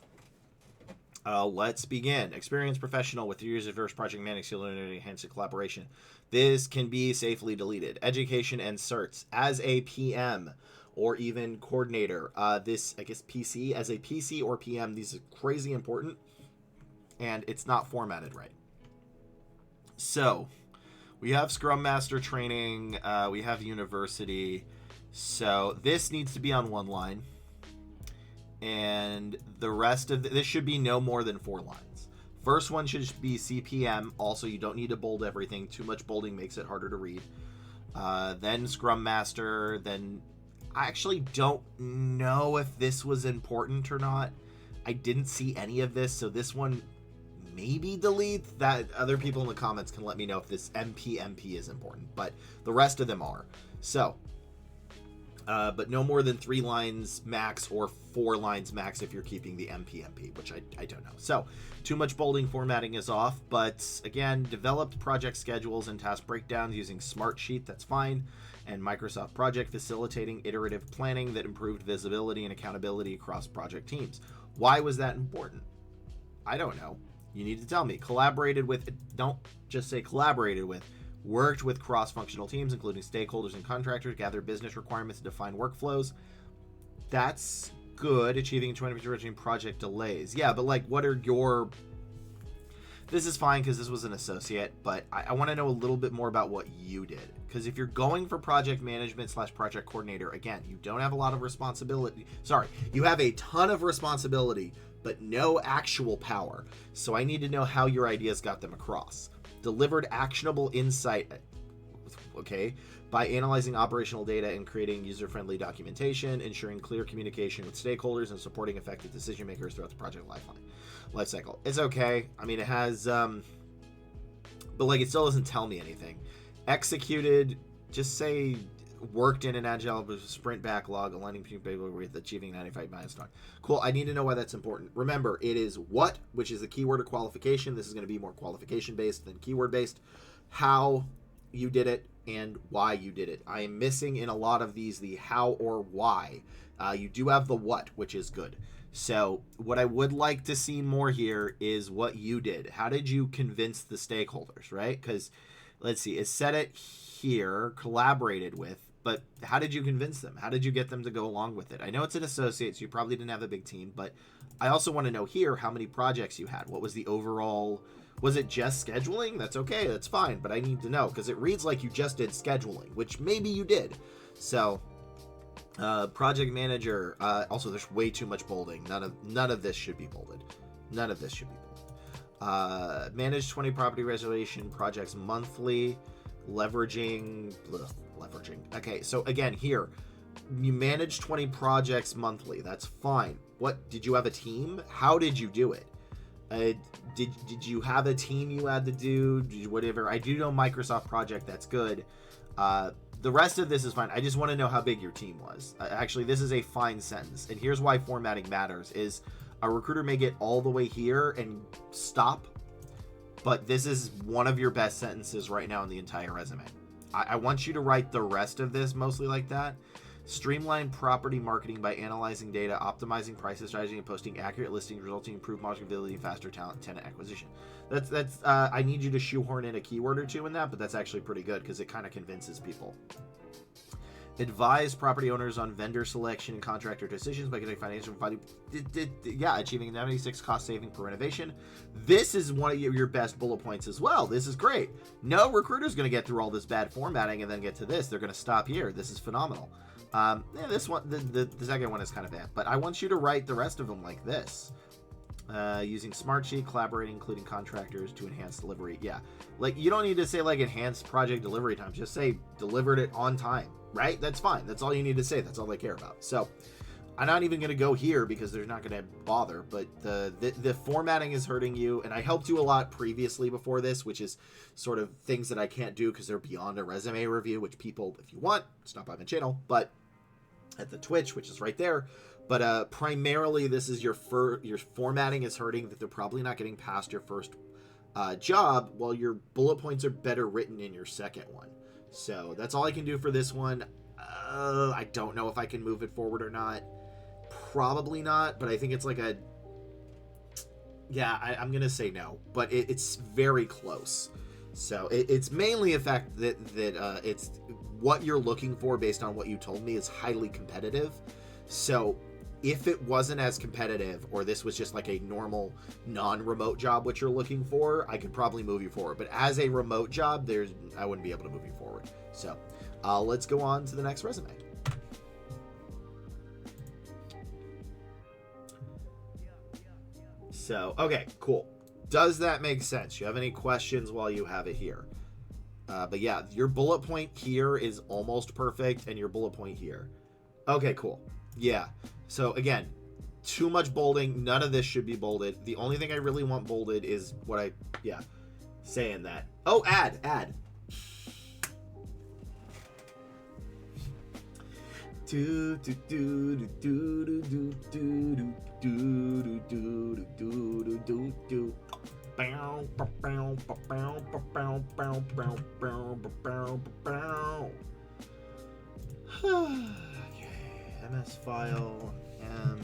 let's begin. Experienced professional with 3 years of diverse project management skill and enhanced collaboration. This can be safely deleted. Education and certs. As a PM or even coordinator, this, I guess, PC. As a PC or PM, these are crazy important, and it's not formatted right. So, we have Scrum Master training. We have university. So, this needs to be on one line. And the rest of this should be no more than 4 lines. First one should be CPM. Also, you don't need to bold everything. Too much bolding makes it harder to read. Then Scrum Master. Then I actually don't know if this was important or not. I didn't see any of this, so this one maybe delete. That other people in the comments can let me know if this MP is important, but the rest of them are. So, but no more than 3 lines max or 4 lines max if you're keeping the MP, which I don't know. So, too much bolding formatting is off, but again, developed project schedules and task breakdowns using Smartsheet, that's fine, and Microsoft Project facilitating iterative planning that improved visibility and accountability across project teams. Why was that important? I don't know. You need to tell me. Collaborated with, don't just say collaborated with, worked with cross-functional teams, including stakeholders and contractors, gathered business requirements, and define workflows. That's good. Achieving 20% reduction in project delays. Yeah, but like, what are your... This is fine because this was an associate, but I want to know a little bit more about what you did. Because if you're going for project management / project coordinator, again, you don't have a lot of responsibility. Sorry, you have a ton of responsibility, but no actual power. So I need to know how your ideas got them across. Delivered actionable insight, okay, by analyzing operational data and creating user-friendly documentation, ensuring clear communication with stakeholders, and supporting effective decision makers throughout the project life cycle. It's okay. I mean, it has, but like, it still doesn't tell me anything. Executed, just say worked in an agile sprint backlog, aligning people with achieving 95 milestone. Cool. I need to know why that's important. Remember, it is what, which is the keyword or qualification. This is going to be more qualification based than keyword based. How you did it and why you did it. I am missing in a lot of these the how or why. You do have the what, which is good. So what I would like to see more here is what you did. How did you convince the stakeholders, right? Because let's see, it said it here, collaborated with, but how did you convince them? How did you get them to go along with it? I know it's an associate, so you probably didn't have a big team, but I also want to know here how many projects you had. What was the overall, was it just scheduling? That's okay, that's fine, but I need to know, because it reads like you just did scheduling, which maybe you did. So, project manager, also there's way too much bolding. None of this should be bolded. None of this should be bold. Manage 20 property reservation projects monthly. Leveraging. Okay, so again, here, you manage 20 projects monthly. That's fine. What, did you have a team? How did you do it? Did you have a team you had to do? Whatever. I do know Microsoft project. That's good. The rest of this is fine. I just want to know how big your team was. Actually, this is a fine sentence. And here's why formatting matters is a recruiter may get all the way here and stop. But this is one of your best sentences right now in the entire resume. I want you to write the rest of this mostly like that. Streamline property marketing by analyzing data, optimizing pricing strategy, and posting accurate listings, resulting in improved marketability and faster tenant acquisition. That's. I need you to shoehorn in a keyword or two in that, but that's actually pretty good because it kind of convinces people. Advise property owners on vendor selection and contractor decisions by getting financial value. Yeah, achieving 96 cost saving per renovation. This is one of your best bullet points as well. This is great. No recruiter's going to get through all this bad formatting and then get to this. They're going to stop here. This is phenomenal. Yeah, this one, the second one is kind of bad, but I want you to write the rest of them like this. Using Smartsheet, collaborating, including contractors to enhance delivery. Yeah, like you don't need to say like enhanced project delivery time. Just say delivered it on time, right? That's fine. That's all you need to say. That's all they care about. So I'm not even going to go here because they're not going to bother, but the formatting is hurting you. And I helped you a lot previously before this, which is sort of things that I can't do because they're beyond a resume review, which people, if you want, stop by my channel, but at the Twitch, which is right there. But primarily this is your formatting is hurting, that they're probably not getting past your first job, while your bullet points are better written in your second one. So that's all I can do for this one. I don't know if I can move it forward or not. Probably not, but I think it's like a... Yeah, I'm going to say no, but it's very close. So it's mainly a fact that it's what you're looking for based on what you told me is highly competitive. So if it wasn't as competitive, or this was just like a normal non-remote job, what you're looking for, I could probably move you forward. But as a remote job, I wouldn't be able to move you forward. So let's go on to the next resume. So, okay, cool. Does that make sense? You have any questions while you have it here? But yeah, your bullet point here is almost perfect, and your bullet point here. Okay, cool. Yeah. So again, too much bolding. None of this should be bolded. The only thing I really want bolded is what saying that. Oh, add. Do do do do do do do do do do do do. Bow bow bow bow bow bow bow bow bow bow. Okay, MS file M.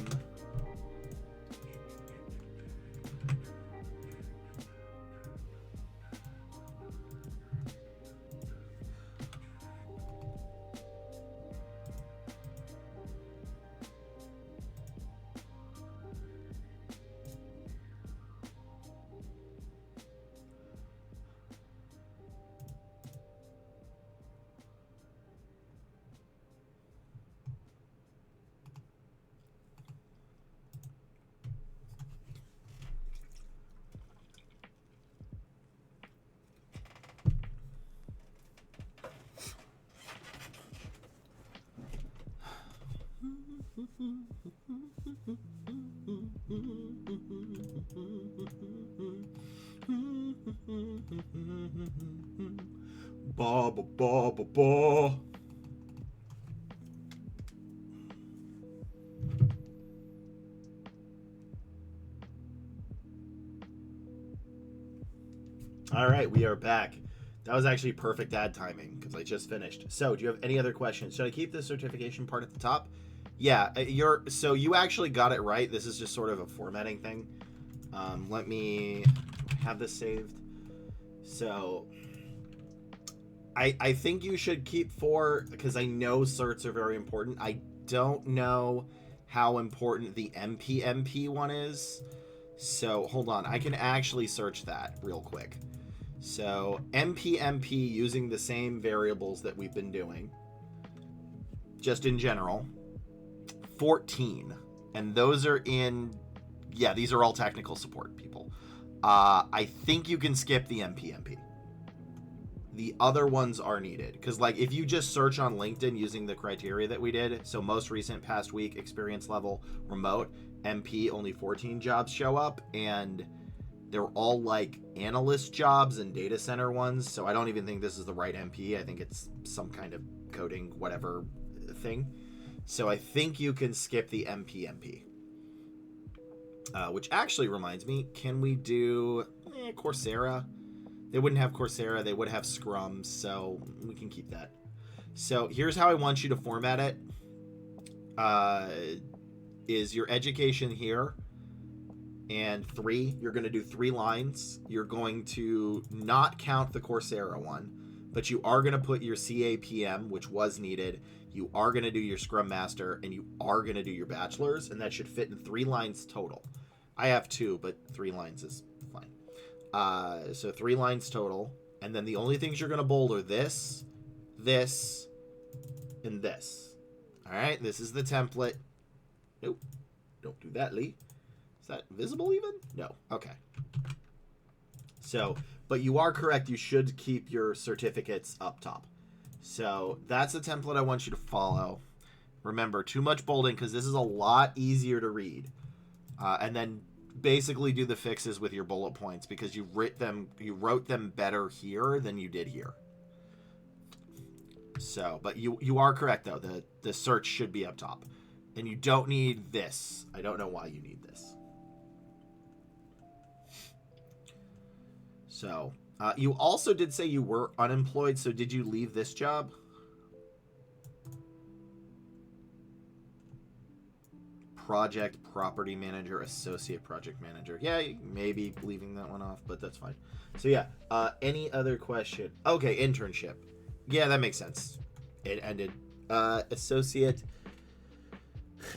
Ba ba ba ba ba. All right, we are back. That was actually perfect ad timing because I just finished. So, do you have any other questions? Should I keep the certification part at the top? Yeah, so you actually got it right. This is just sort of a formatting thing. Let me have this saved. So I think you should keep 4 because I know certs are very important. I don't know how important the MPMP one is. So hold on, I can actually search that real quick. So MPMP using the same variables that we've been doing, just in general, 14, and those are in yeah, these are all technical support people. I think you can skip the MPMP. The other ones are needed because, like, if you just search on LinkedIn using the criteria that we did, so most recent, past week, experience level, remote, MP, only 14 jobs show up, and they're all like analyst jobs and data center ones. So I don't even think this is the right MP. I think it's some kind of coding whatever thing. So I think you can skip the MPMP. Which actually reminds me, can we do Coursera? They wouldn't have Coursera. They would have Scrum, so we can keep that. So here's how I want you to format it. Is your education here, and 3. You're going to do 3 lines. You're going to not count the Coursera one, but you are going to put your CAPM, which was needed. You are going to do your Scrum Master, and you are going to do your bachelor's, and that should fit in 3 lines total. I have 2, but 3 lines is fine. So 3 lines total, and then the only things you're going to bold are this, this, and this. All right, this is the template. Nope, don't do that, Lee. Is that visible even? No. Okay. So, but you are correct. You should keep your certificates up top. So that's the template I want you to follow. Remember, too much bolding because this is a lot easier to read. And then basically do the fixes with your bullet points because you wrote them better here than you did here. So, but you are correct though. The search should be up top. And you don't need this. I don't know why you need this. So, you also did say you were unemployed, so did you leave this job? Project property manager, associate project manager. Yeah, maybe leaving that one off, but that's fine. So yeah, any other question? Okay, internship. Yeah, that makes sense. It ended. Associate.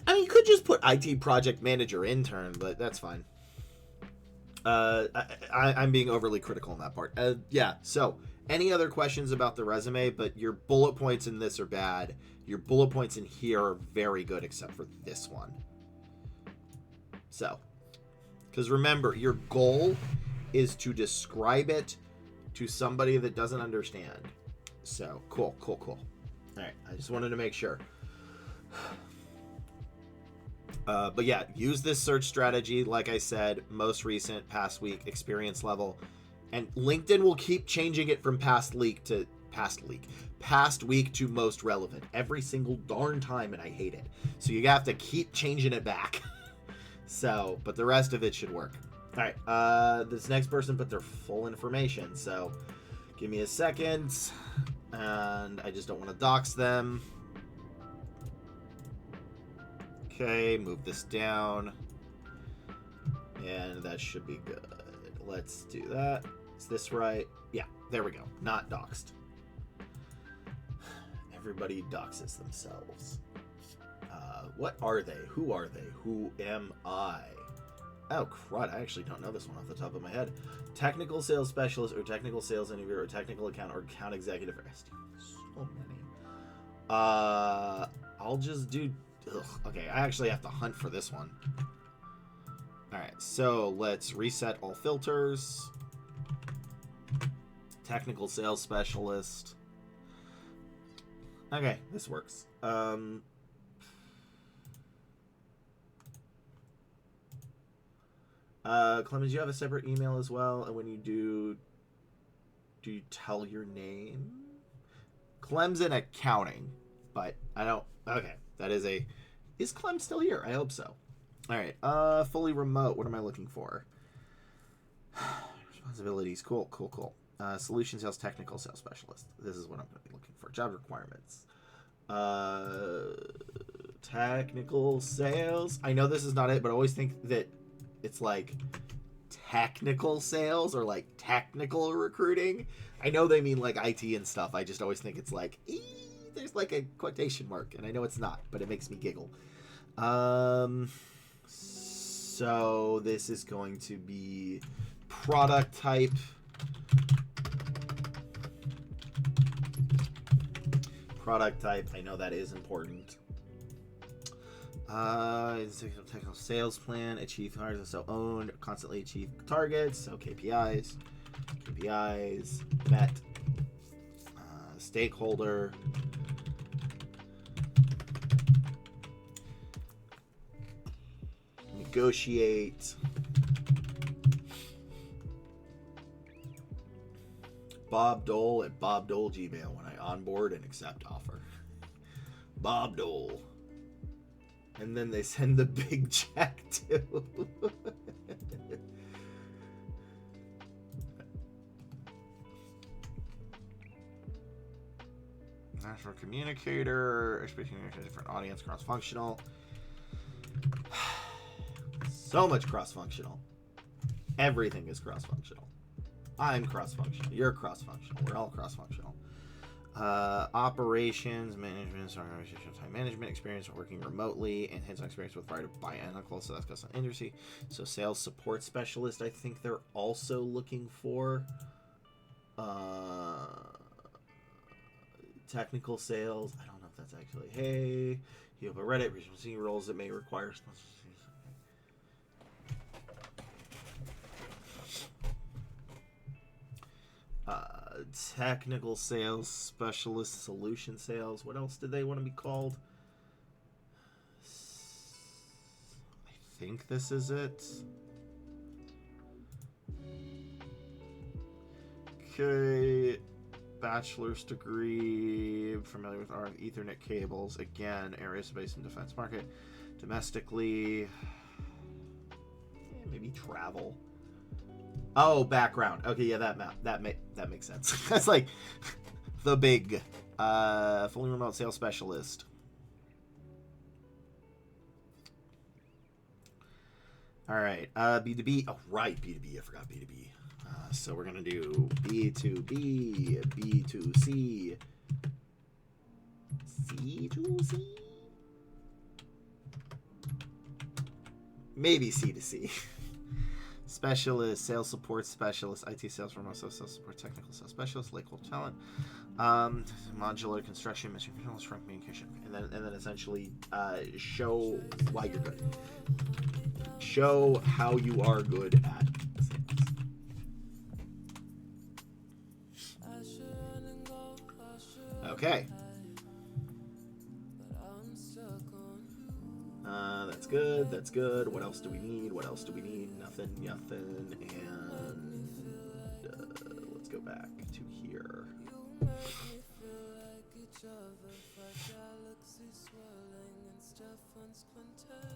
I mean, you could just put IT project manager intern, but that's fine. I'm being overly critical on that part. Yeah, so any other questions about the resume? But your bullet points in this are bad. Your bullet points in here are very good, except for this one. So, because remember, your goal is to describe it to somebody that doesn't understand. So, cool. All right, I just wanted to make sure. But yeah, use this search strategy. Like I said, most recent, past week, experience level. And LinkedIn will keep changing it from past week to most relevant every single darn time, and I hate it. So you have to keep changing it back. So, but the rest of it should work. All right, this next person put their full information. So give me a second. And I just don't want to dox them. Okay, move this down. And that should be good. Let's do that. Is this right? Yeah, there we go. Not doxed. Everybody doxes themselves. What are they? Who are they? Who am I? Oh, crud. I actually don't know this one off the top of my head. Technical sales specialist or technical sales engineer or technical account or account executive for SD. So many. I'll just do... Ugh, okay, I actually have to hunt for this one. Alright, so let's reset all filters. Technical sales specialist. Okay, this works. Clemens, you have a separate email as well, and when you do you tell your name? Clem's in accounting, but I don't... Okay, that is a... Is Clem still here? I hope so. Alright, fully remote. What am I looking for? Responsibilities. Cool. Solution sales, technical sales specialist. This is what I'm going to be looking for. Job requirements. Technical sales. I know this is not it, but I always think that it's like technical sales or like technical recruiting. I know they mean like IT and stuff. I just always think it's like, there's like a quotation mark, and I know it's not, but it makes me giggle. So this is going to be product type. Product type. I know that is important. Technical sales plan, achieve targets, so owned, constantly achieve targets, so KPIs, met, stakeholder, negotiate, Bob Dole at Bob Dole Gmail when I onboard and accept offer. Bob Dole. And then they send the big check too. National communicator, speaking to a different audience, cross-functional. So much cross-functional. Everything is cross-functional. I'm cross-functional. You're cross-functional. We're all cross-functional. Operations, management, organizational time management, experience working remotely, and hands-on experience with variety of bionicle, so that's custom industry. So sales support specialist, I think they're also looking for. Technical sales, I don't know if that's actually, hey, you have a Reddit, regional senior roles that may require sponsorship. Technical sales specialist, solution sales. What else did they want to be called? I think this is it. Okay. Bachelor's degree, familiar with RF Ethernet cables. Again, areas based in defense market. Domestically, maybe travel. Oh, background. Okay, yeah, that makes sense. That's like the big fully remote sales specialist. All right, B2B. Oh, right, B2B. I forgot B2B. So we're gonna do B2B, B2C, C2C, maybe C2C. Specialist, sales support specialist, IT sales, remote sales support, technical sales specialist, local talent, modular construction, mission control, strong communication, and then essentially show why you're good. Show how you are good at sales. Okay. That's good. That's good. What else do we need? What else do we need? Nothing. And let's go back to here.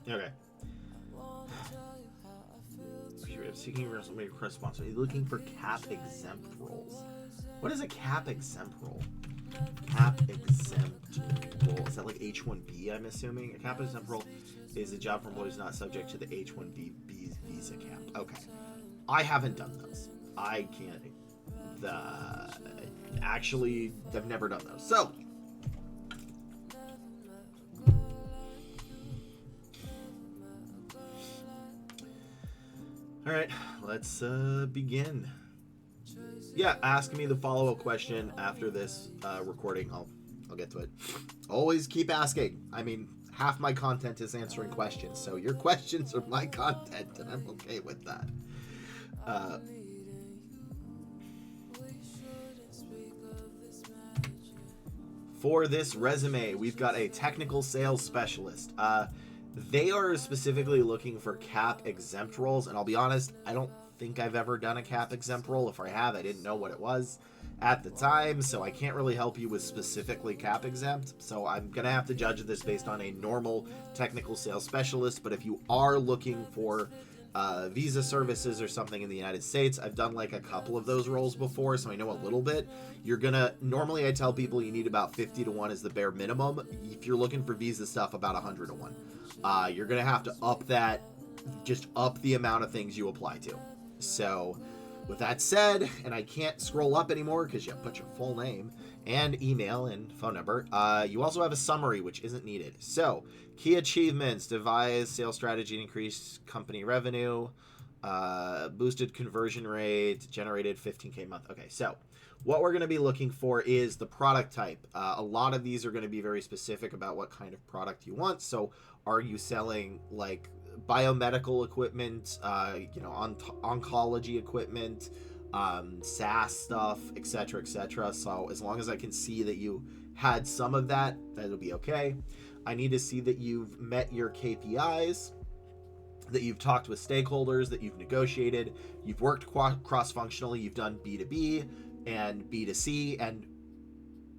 Okay. Seeking request sponsor. Are you looking for cap exempt roles? What is a cap exempt role? Cap exempt role. Is that like H-1B, I'm assuming? A cap exempt role is a job for employees not subject to the H-1B visa cap. Okay. I haven't done those. I can't. Actually, I've never done those. So, all right, let's begin. Yeah, ask me the follow-up question after this recording. I'll get to it. Always keep asking. I mean, half my content is answering questions, so your questions are my content, and I'm okay with that. For this resume, we've got a technical sales specialist. They are specifically looking for cap exempt roles, and I'll be honest, I don't think I've ever done a cap exempt role. If I have, I didn't know what it was at the time, so I can't really help you with specifically cap exempt. So I'm gonna have to judge this based on a normal technical sales specialist. But if you are looking for visa services or something in the United States, I've done like a couple of those roles before, so I know a little bit. Normally I tell people you need about 50 to 1 is the bare minimum. If you're looking for visa stuff, about 100 to 1. You're gonna have to up that, just up the amount of things you apply to. So with that said, and I can't scroll up anymore because you put your full name and email and phone number, you also have a summary, which isn't needed. So key achievements: devised sales strategy, increased company revenue, boosted conversion rate, generated 15K a month. Okay, so what we're going to be looking for is the product type. A lot of these are going to be very specific about what kind of product you want. So are you selling like biomedical equipment, oncology equipment, SaaS stuff, etc., etc. So as long as I can see that you had some of that, that'll be okay. I need to see that you've met your KPIs, that you've talked with stakeholders, that you've negotiated, you've worked cross-functionally, you've done B2B and B2C and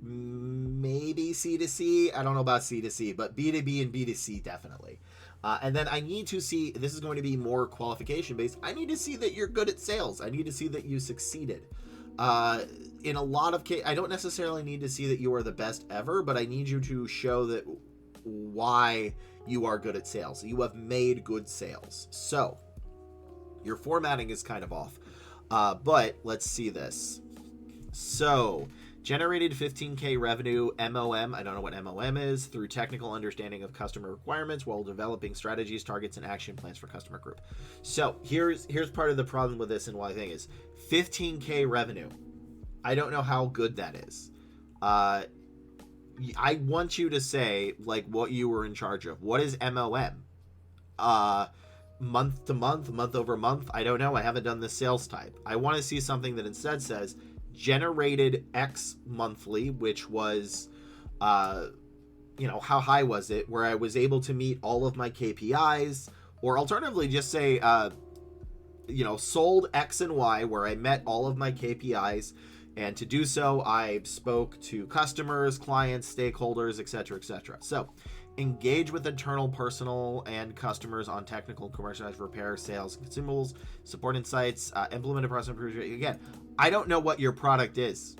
maybe C2C. I don't know about C2C, but B2B and B2C definitely. And then I need to see, this is going to be more qualification based, I need to see that you're good at sales. I need to see that you succeeded. In a lot of cases, I don't necessarily need to see that you are the best ever, but I need you to show that why you are good at sales. You have made good sales. So your formatting is kind of off, but let's see this. So generated 15K revenue, MOM, I don't know what MOM is, through technical understanding of customer requirements while developing strategies, targets, and action plans for customer group. So here's part of the problem with this and why I think is 15K revenue. I don't know how good that is. I want you to say like what you were in charge of. What is MOM? Month to month, month over month? I don't know. I haven't done the sales type. I want to see something that instead says generated X monthly, which was, how high was it? Where I was able to meet all of my KPIs, or alternatively just say, sold X and Y, where I met all of my KPIs. And to do so, I spoke to customers, clients, stakeholders, etc., etc. So, engage with internal, personal, and customers on technical, commercialized, repair, sales, consumables, support insights, implement a process improvement. Again, I don't know what your product is.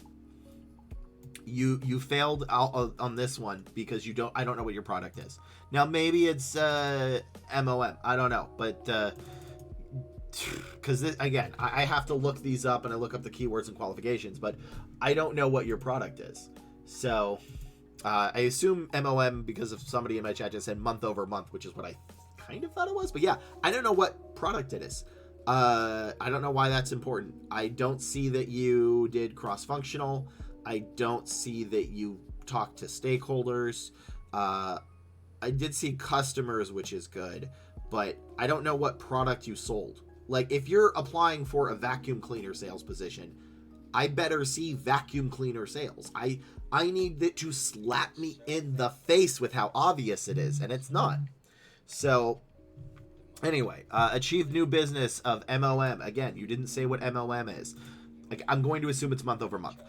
You failed on this one because I don't know what your product is. Now maybe it's MOM. I don't know, but. Because again, I have to look these up and I look up the keywords and qualifications, but I don't know what your product is. So I assume MOM because of somebody in my chat just said month over month, which is what I kind of thought it was. But yeah, I don't know what product it is. I don't know why that's important. I don't see that you did cross-functional. I don't see that you talked to stakeholders. I did see customers, which is good, but I don't know what product you sold. Like, if you're applying for a vacuum cleaner sales position, I better see vacuum cleaner sales. I need it to slap me in the face with how obvious it is, and it's not. So, anyway, achieve new business of MOM. Again, you didn't say what MOM is. Like, I'm going to assume it's month over month.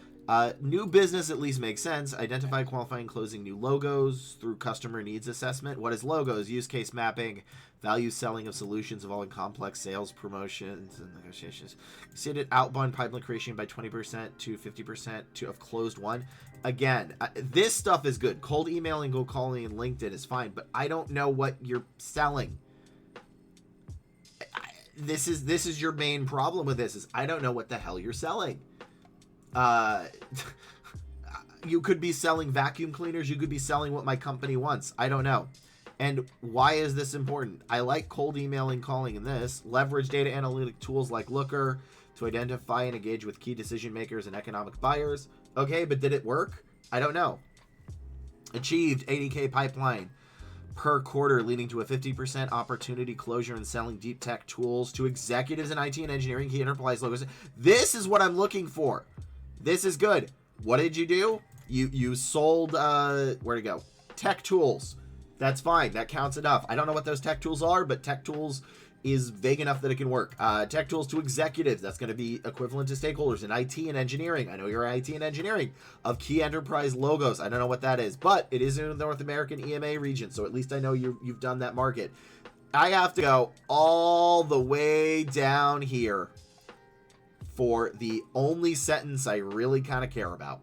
New business at least makes sense. Identify, qualifying, closing new logos through customer needs assessment. What is logos? Use case mapping, value selling of solutions involving complex sales, promotions, and negotiations. Exceeded outbound pipeline creation by 20% to 50% of closed one. Again, this stuff is good. Cold emailing, cold calling, and LinkedIn is fine, but I don't know what you're selling. This is your main problem with this, is I don't know what the hell you're selling. You could be selling vacuum cleaners. You could be selling what my company wants. I don't know. And why is this important? I like cold emailing, calling in this. Leverage data analytic tools like Looker to identify and engage with key decision makers and economic buyers. Okay, but did it work? I don't know. Achieved 80K pipeline per quarter, leading to a 50% opportunity closure and selling deep tech tools to executives in IT and engineering, key enterprise logos. This is what I'm looking for. This is good. What did you do? You sold, where'd it go? Tech tools. That's fine. That counts enough. I don't know what those tech tools are, but tech tools is vague enough that it can work. Tech tools to executives. That's going to be equivalent to stakeholders in IT and engineering. I know you're IT and engineering. Of key enterprise logos. I don't know what that is, but it is in the North American EMA region, so at least I know you've done that market. I have to go all the way down here for the only sentence I really kind of care about.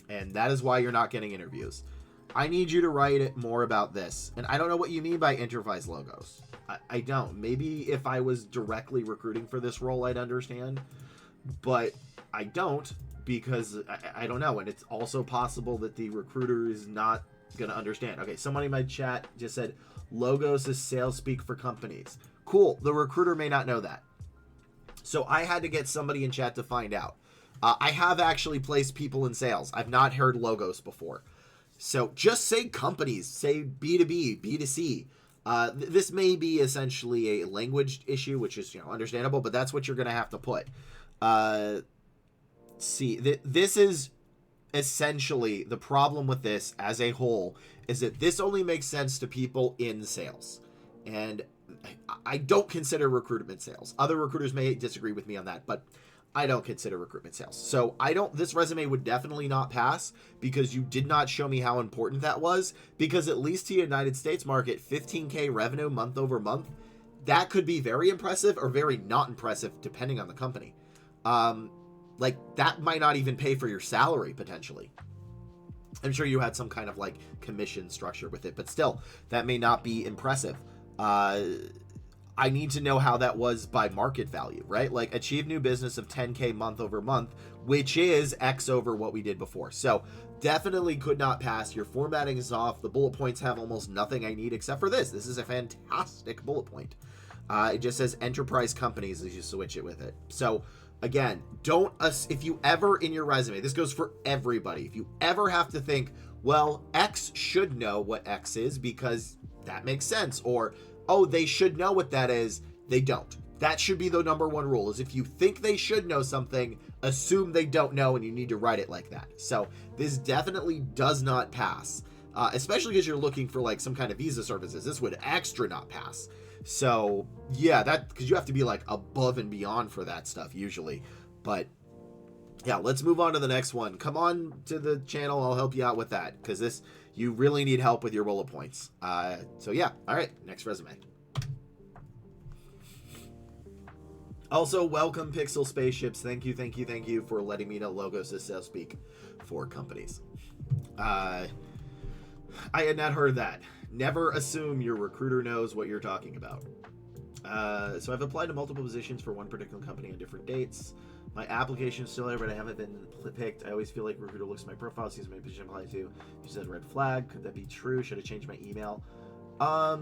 And that is why you're not getting interviews. I need you to write more about this. And I don't know what you mean by enterprise logos. I don't. Maybe if I was directly recruiting for this role, I'd understand. But I don't, because I don't know. And it's also possible that the recruiter is not going to understand. Okay, somebody in my chat just said, logos is sales speak for companies. Cool. The recruiter may not know that. So I had to get somebody in chat to find out. I have actually placed people in sales. I've not heard logos before. So just say companies, say B2B, B2C. This may be essentially a language issue, which is, understandable, but that's what you're going to have to put. This is essentially the problem with this as a whole is that this only makes sense to people in sales. And I don't consider recruitment sales. Other recruiters may disagree with me on that, but I don't consider recruitment sales. So this resume would definitely not pass because you did not show me how important that was, because at least to the United States market, 15K revenue month over month, that could be very impressive or very not impressive depending on the company. That might not even pay for your salary potentially. I'm sure you had some kind of commission structure with it, but still, that may not be impressive. I need to know how that was by market value, right? Achieve new business of 10K month over month, which is X over what we did before. So definitely could not pass. Your formatting is off. The bullet points have almost nothing I need except for this. This is a fantastic bullet point. It just says enterprise companies as you switch it with it. So again, if you ever in your resume, this goes for everybody. If you ever have to think, well, X should know what X is because that makes sense, or oh, they should know what that is, they don't. That should be the number one rule, is if you think they should know something, assume they don't know, and you need to write it like that. So this definitely does not pass, especially because you're looking for some kind of visa services. This would extra not pass. So yeah, because you have to be above and beyond for that stuff usually. But yeah, let's move on to the next one. Come on to the channel, I'll help you out with that, because you really need help with your bullet points. So yeah, all right, next resume. Also, welcome Pixel Spaceships. Thank you for letting me know logos is sales speak for companies. I had not heard that. Never assume your recruiter knows what you're talking about. So I've applied to multiple positions for one particular company on different dates. My application is still there, but I haven't been picked. I always feel like recruiter looks at my profile, sees my position applied to. You said red flag. Could that be true? Should I change my email? I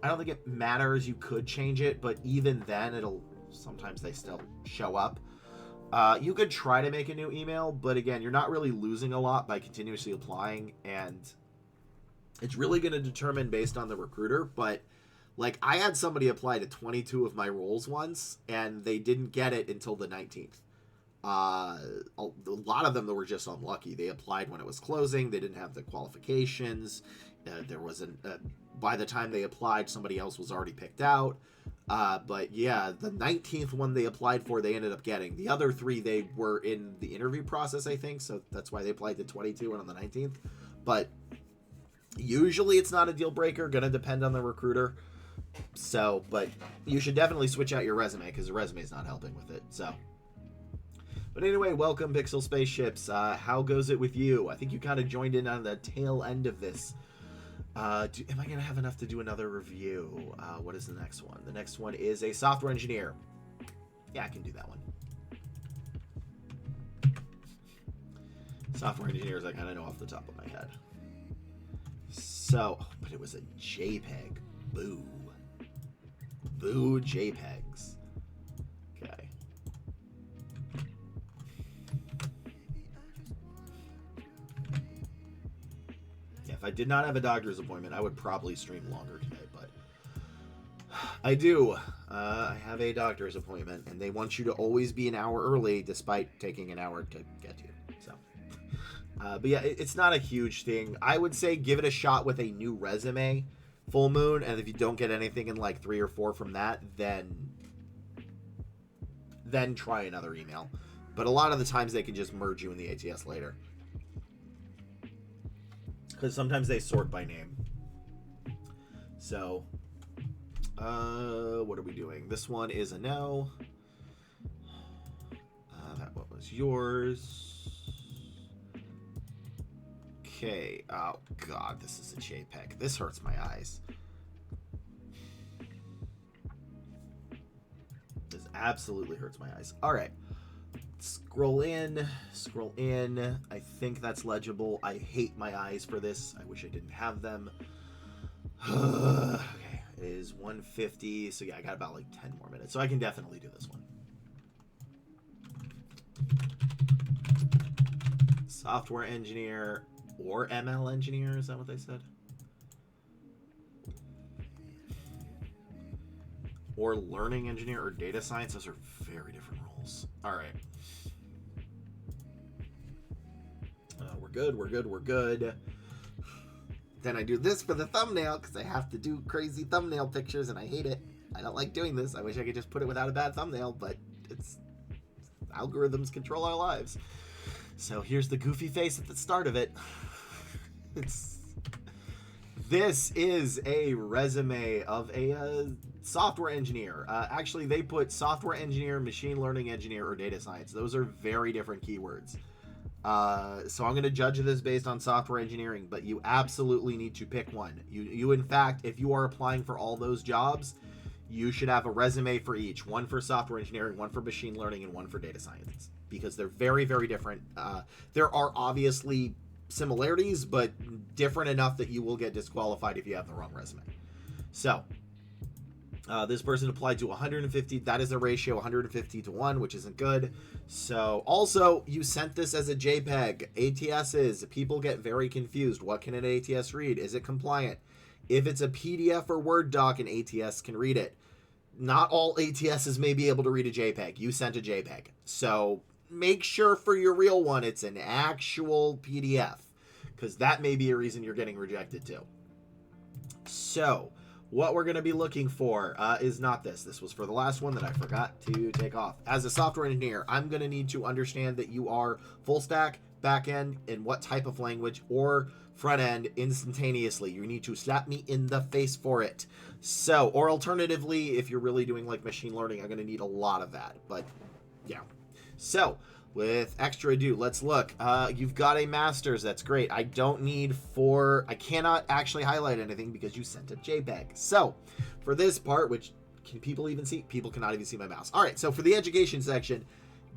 don't think it matters. You could change it, but even then, sometimes they still show up. You could try to make a new email, but again, you're not really losing a lot by continuously applying, and it's really going to determine based on the recruiter. But I had somebody apply to 22 of my roles once, and they didn't get it until the 19th. A lot of them were just unlucky. They applied when it was closing. They didn't have the qualifications. By the time they applied, somebody else was already picked out. But yeah, the 19th one they applied for, they ended up getting. The other 3, they were in the interview process, I think. So that's why they applied to 22 and on the 19th. But usually it's not a deal breaker. Going to depend on the recruiter. So, but you should definitely switch out your resume because the resume is not helping with it. So, but anyway, welcome Pixel Spaceships. How goes it with you? I think you kind of joined in on the tail end of this. Am I going to have enough to do another review? What is the next one? The next one is a software engineer. Yeah, I can do that one. Software engineers I kind of know off the top of my head. So, but it was a JPEG. Boo. Boo JPEGs. Okay. Yeah, if I did not have a doctor's appointment, I would probably stream longer today, but I do. I have a doctor's appointment, and they want you to always be an hour early, despite taking an hour to get to. So, but yeah, it's not a huge thing. I would say give it a shot with a new resume. Full moon, and if you don't get anything in 3 or 4 from that, then try another email. But a lot of the times they can just merge you in the ATS later, because sometimes they sort by name. So what are we doing? This one is a no. That one was yours. Okay. Oh god, this is a JPEG. This hurts my eyes. This absolutely hurts my eyes. All right. Scroll in. Scroll in. I think that's legible. I hate my eyes for this. I wish I didn't have them. Okay. It is 1:50. So yeah, I got about 10 more minutes. So I can definitely do this one. Software engineer or ML engineer, is that what they said? Or learning engineer or data science, those are very different roles. All right. We're good, we're good, we're good. Then I do this for the thumbnail because I have to do crazy thumbnail pictures and I hate it. I don't like doing this. I wish I could just put it without a bad thumbnail, but it's algorithms control our lives. So here's the goofy face at the start of it. This is a resume of a software engineer. Actually, they put software engineer, machine learning engineer, or data science. Those are very different keywords. So I'm going to judge this based on software engineering, but you absolutely need to pick one. You in fact, if you are applying for all those jobs, you should have a resume for each. One for software engineering, one for machine learning, and one for data science. Because they're very, very different. There are obviously similarities, but different enough that you will get disqualified if you have the wrong resume. So, this person applied to 150. That is a ratio 150 to 1, which isn't good. So, also, you sent this as a JPEG. ATSs, people get very confused. What can an ATS read? Is it compliant? If it's a PDF or Word doc, an ATS can read it. Not all ATSs may be able to read a JPEG. You sent a JPEG. So, make sure for your real one it's an actual PDF, because that may be a reason you're getting rejected too. So, what we're going to be looking for is not this. This was for the last one that I forgot to take off. As a software engineer, I'm going to need to understand that you are full stack, back end, in what type of language, or front end instantaneously. You need to slap me in the face for it. So, or alternatively, if you're really doing like machine learning, I'm going to need a lot of that. But yeah. So, with extra ado, let's look. You've got a master's. That's great. I cannot actually highlight anything because you sent a JPEG. So, for this part, which can people even see? People cannot even see my mouse. All right, so for the education section,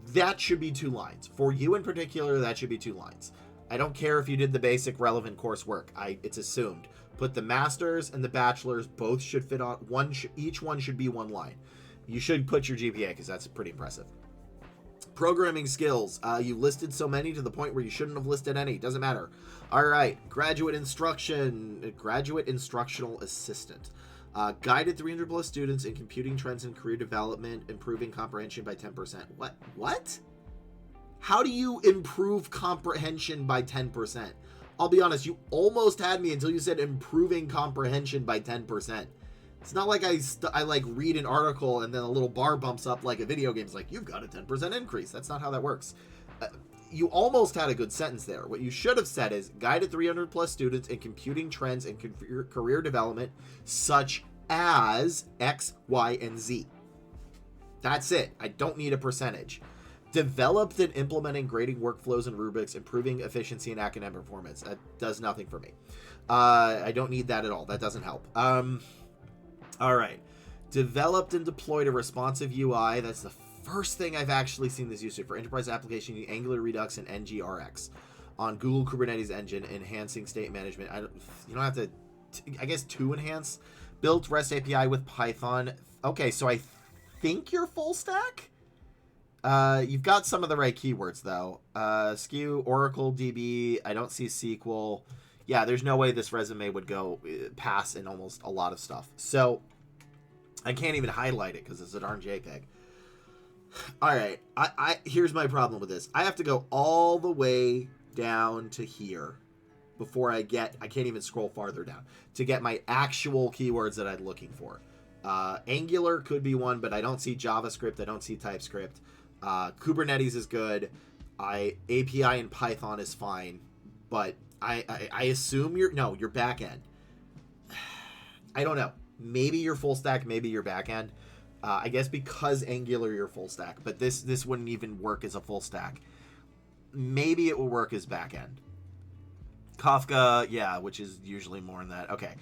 that should be 2 lines. For you in particular, that should be 2 lines. I don't care if you did the basic relevant coursework. It's assumed. Put the master's and the bachelor's, both should fit on each one should be 1 line. You should put your GPA because that's pretty impressive. Programming skills. You listed so many to the point where you shouldn't have listed any. Doesn't matter. All right. Graduate instructional assistant. Guided 300 plus students in computing trends and career development, improving comprehension by 10%. What? How do you improve comprehension by 10%? I'll be honest, you almost had me until you said improving comprehension by 10%. It's not like I like read an article and then a little bar bumps up like a video game. It's like, you've got a 10% increase. That's not how that works. You almost had a good sentence there. What you should have said is guided 300 plus students in computing trends and career development such as X, Y, and Z. That's it. I don't need a percentage. Developed and implementing grading workflows and rubrics, improving efficiency and academic performance. That does nothing for me. I don't need that at all. That doesn't help. All right. Developed and deployed a responsive UI. That's the first thing I've actually seen this used for enterprise application using Angular, Redux, and NGRX on Google Kubernetes Engine, enhancing state management. You don't have to, I guess, to enhance. Built REST API with Python. Okay, so I think you're full stack. You've got some of the right keywords though. SKU, Oracle DB. I don't see SQL. Yeah, there's no way this resume would go pass in almost a lot of stuff. So I can't even highlight it because it's a darn JPEG. All right, here's my problem with this. I have to go all the way down to here before I can't even scroll farther down to get my actual keywords that I'm looking for. Angular could be one, but I don't see JavaScript. I don't see TypeScript. Kubernetes is good. API and Python is fine, but I assume you're back end. I don't know. Maybe you're full stack, maybe you're back end. I guess because Angular you're full stack, but this wouldn't even work as a full stack. Maybe it will work as back end. Kafka, yeah, which is usually more than that. Okay.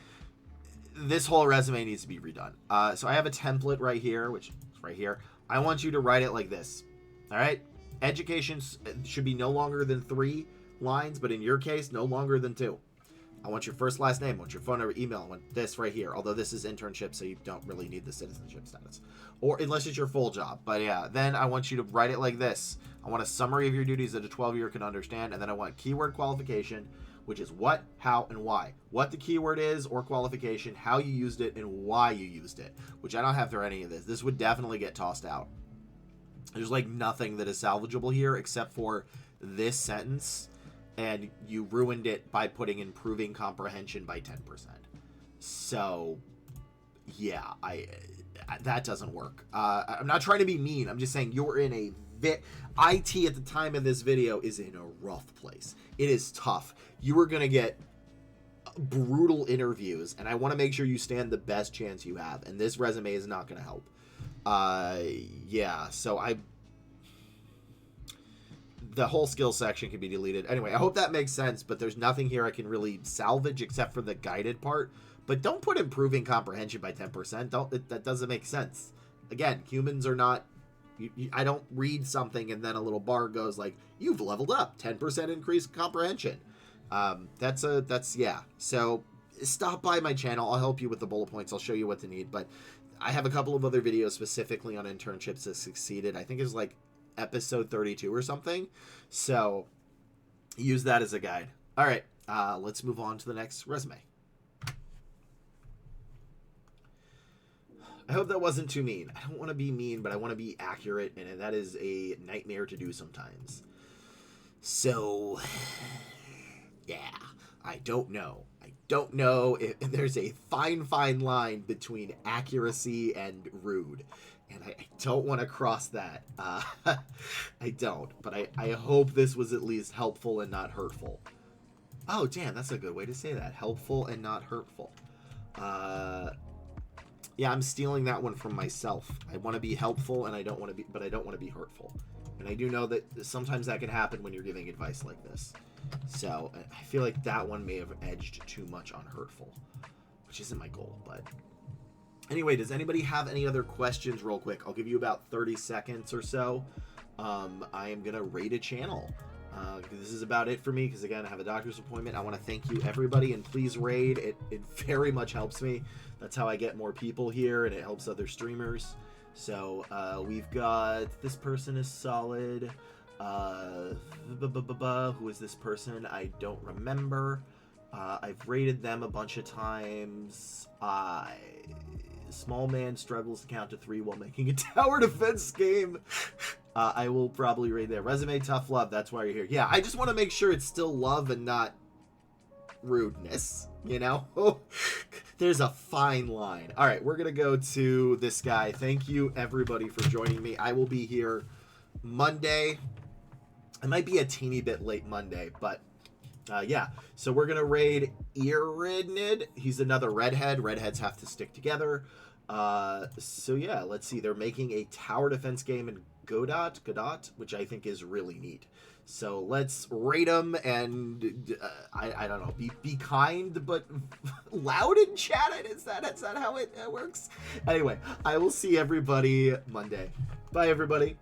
This whole resume needs to be redone. So I have a template right here, which is right here. I want you to write it like this. All right? Education should be no longer than 3 lines, but in your case, no longer than 2. I want your first, last name. I want your phone number, email. I want this right here. Although this is internship, so you don't really need the citizenship status. Or unless it's your full job. But yeah, then I want you to write it like this. I want a summary of your duties that a 12-year can understand. And then I want keyword qualification, which is what, how, and why. What the keyword is or qualification, how you used it, and why you used it. Which I don't have for any of this. This would definitely get tossed out. There's like nothing that is salvageable here except for this sentence. And you ruined it by putting improving comprehension by 10%. So, yeah, that doesn't work. I'm not trying to be mean. I'm just saying you're in a IT at the time of this video is in a rough place. It is tough. You are going to get brutal interviews, and I want to make sure you stand the best chance you have. And this resume is not going to help. Yeah, so the whole skill section can be deleted. Anyway, I hope that makes sense, but there's nothing here I can really salvage except for the guided part. But don't put improving comprehension by 10%. That doesn't make sense. Again, humans are not... I don't read something and then a little bar goes like, you've leveled up, 10% increased comprehension. Yeah. So stop by my channel. I'll help you with the bullet points. I'll show you what to need. But I have a couple of other videos specifically on internships that succeeded. I think it's like episode 32 or something. So use that as a guide. All right, let's move on to the next resume. I hope that wasn't too mean. I don't want to be mean, but I want to be accurate, and that is a nightmare to do sometimes. So, yeah, I don't know. I don't know if there's a fine line between accuracy and rude. And I don't want to cross that. I don't. But I hope this was at least helpful and not hurtful. Oh, damn, that's a good way to say that. Helpful and not hurtful. Yeah, I'm stealing that one from myself. I want to be helpful, and I don't want to be, but I don't want to be hurtful. And I do know that sometimes that can happen when you're giving advice like this. So I feel like that one may have edged too much on hurtful, which isn't my goal, but... Anyway, does anybody have any other questions real quick? I'll give you about 30 seconds or so. I am going to rate a channel. This is about it for me because, again, I have a doctor's appointment. I want to thank you, everybody, and please raid. It very much helps me. That's how I get more people here, and it helps other streamers. So we've got this person is solid. Who is this person? I don't remember. I've rated them a bunch of times. Small man struggles to count to 3 while making a tower defense game. I will probably rate their resume. Tough love. That's why you're here. Yeah, I just want to make sure it's still love and not rudeness. You know? There's a fine line. All right, we're going to go to this guy. Thank you, everybody, for joining me. I will be here Monday. I might be a teeny bit late Monday, but... yeah, so we're going to raid Iridnid. He's another redhead. Redheads have to stick together. So yeah, let's see. They're making a tower defense game in Godot, which I think is really neat. So let's rate them, and I don't know, be kind, but loud in chat. Is that how it works? Anyway, I will see everybody Monday. Bye, everybody.